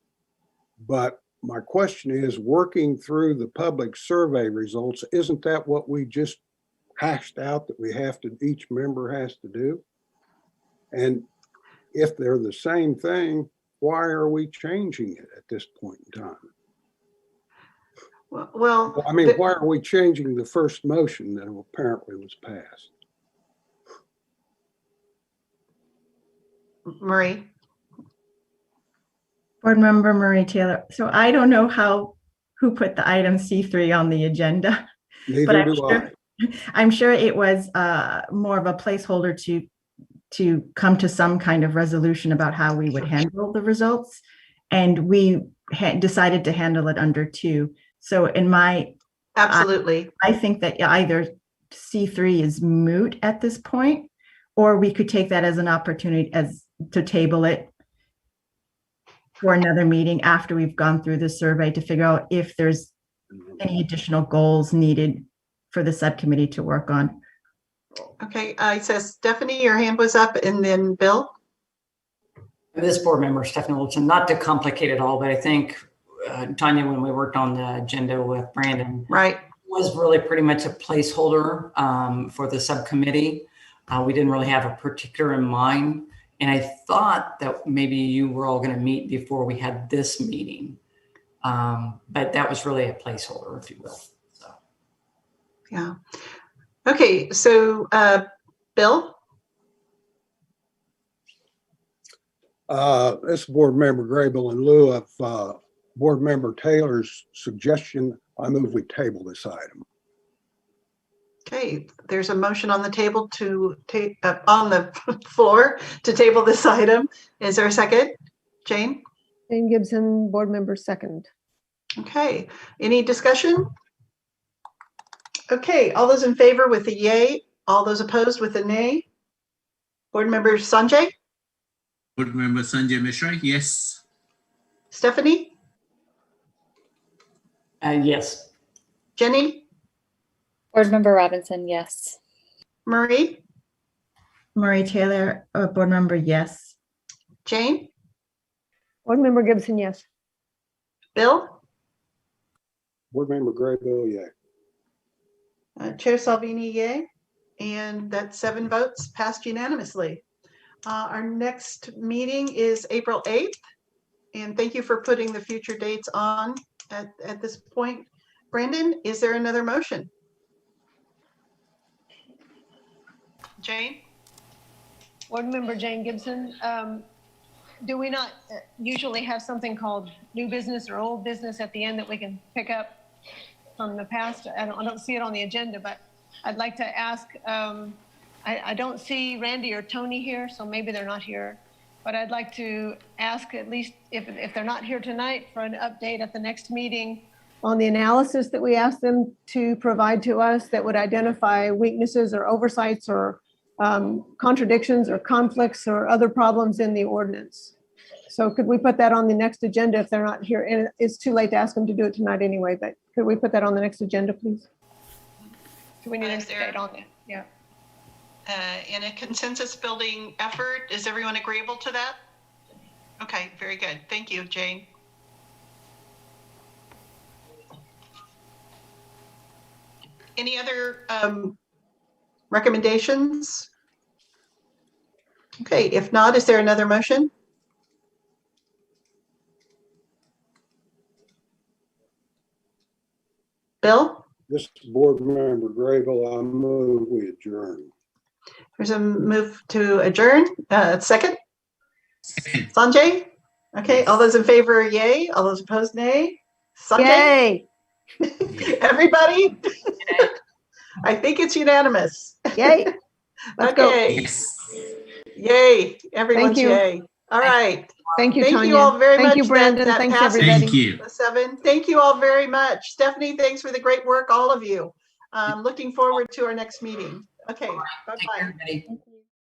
But my question is, working through the public survey results, isn't that what we just hashed out that we have to, each member has to do? And if they're the same thing, why are we changing it at this point in time? Well, I mean, why are we changing the first motion that apparently was passed? Marie? Board Member Marie Taylor. So I don't know who put the item C3 on the agenda. Neither do I. I'm sure it was more of a placeholder to come to some kind of resolution about how we would handle the results. And we decided to handle it under 2. So in my, Absolutely. I think that either C3 is moot at this point, or we could take that as an opportunity to table it for another meeting after we've gone through the survey to figure out if there's any additional goals needed for the subcommittee to work on. Okay, it says Stephanie, your hand was up, and then Bill. This board member, Stephanie Wilson, not to complicate it all, but I think Tanya, when we worked on the agenda with Brandon, right, was really pretty much a placeholder for the subcommittee. We didn't really have a particular in mind. And I thought that maybe you were all going to meet before we had this meeting. But that was really a placeholder, if you will. So. Yeah. Okay, so Bill? This Board Member Grable, in lieu of Board Member Taylor's suggestion, I move we table this item. Okay, there's a motion on the table to take on the floor to table this item. Is there a second? Jane? Jane Gibson, Board Member second. Okay, any discussion? Okay, all those in favor with a yay, all those opposed with a nay. Board Member Sanjay? Board Member Sanjay Mishra, yes. Stephanie? Yes. Jenny? Board Member Robinson, yes. Marie? Marie Taylor, Board Member, yes. Jane? Board Member Gibson, yes. Bill? Board Member Grable, yay. Chair Salvini, yay. And that's 7 votes, passed unanimously. Our next meeting is April 8th. And thank you for putting the future dates on at this point. Brandon, is there another motion? Jane? Board Member Jane Gibson, do we not usually have something called new business or old business at the end that we can pick up from the past? I don't see it on the agenda, but I'd like to ask, I don't see Randy or Tony here, so maybe they're not here. But I'd like to ask, at least if they're not here tonight, for an update at the next meeting on the analysis that we asked them to provide to us that would identify weaknesses or oversights or contradictions or conflicts or other problems in the ordinance. So could we put that on the next agenda if they're not here? And it's too late to ask them to do it tonight anyway, but could we put that on the next agenda, please? Do we need an update on that? Yeah. In a consensus building effort, is everyone agreeable to that? Okay, very good. Thank you, Jane. Any other recommendations? Okay, if not, is there another motion? Bill? This Board Member Grable, I move we adjourn. There's a move to adjourn. Second? Sanjay? Okay, all those in favor, yay. All those opposed, nay. Sanjay? Yay. Everybody? Yay. I think it's unanimous. Yay. Let's okay. Yes. Yay. Everyone's yay. All right. Thank you, Tanya. Thank you all very much. Thank you, Brandon. Thanks, everybody. Thank you. 7. Thank you all very much. Stephanie, thanks for the great work, all of you. Looking forward to our next meeting. Okay, bye-bye.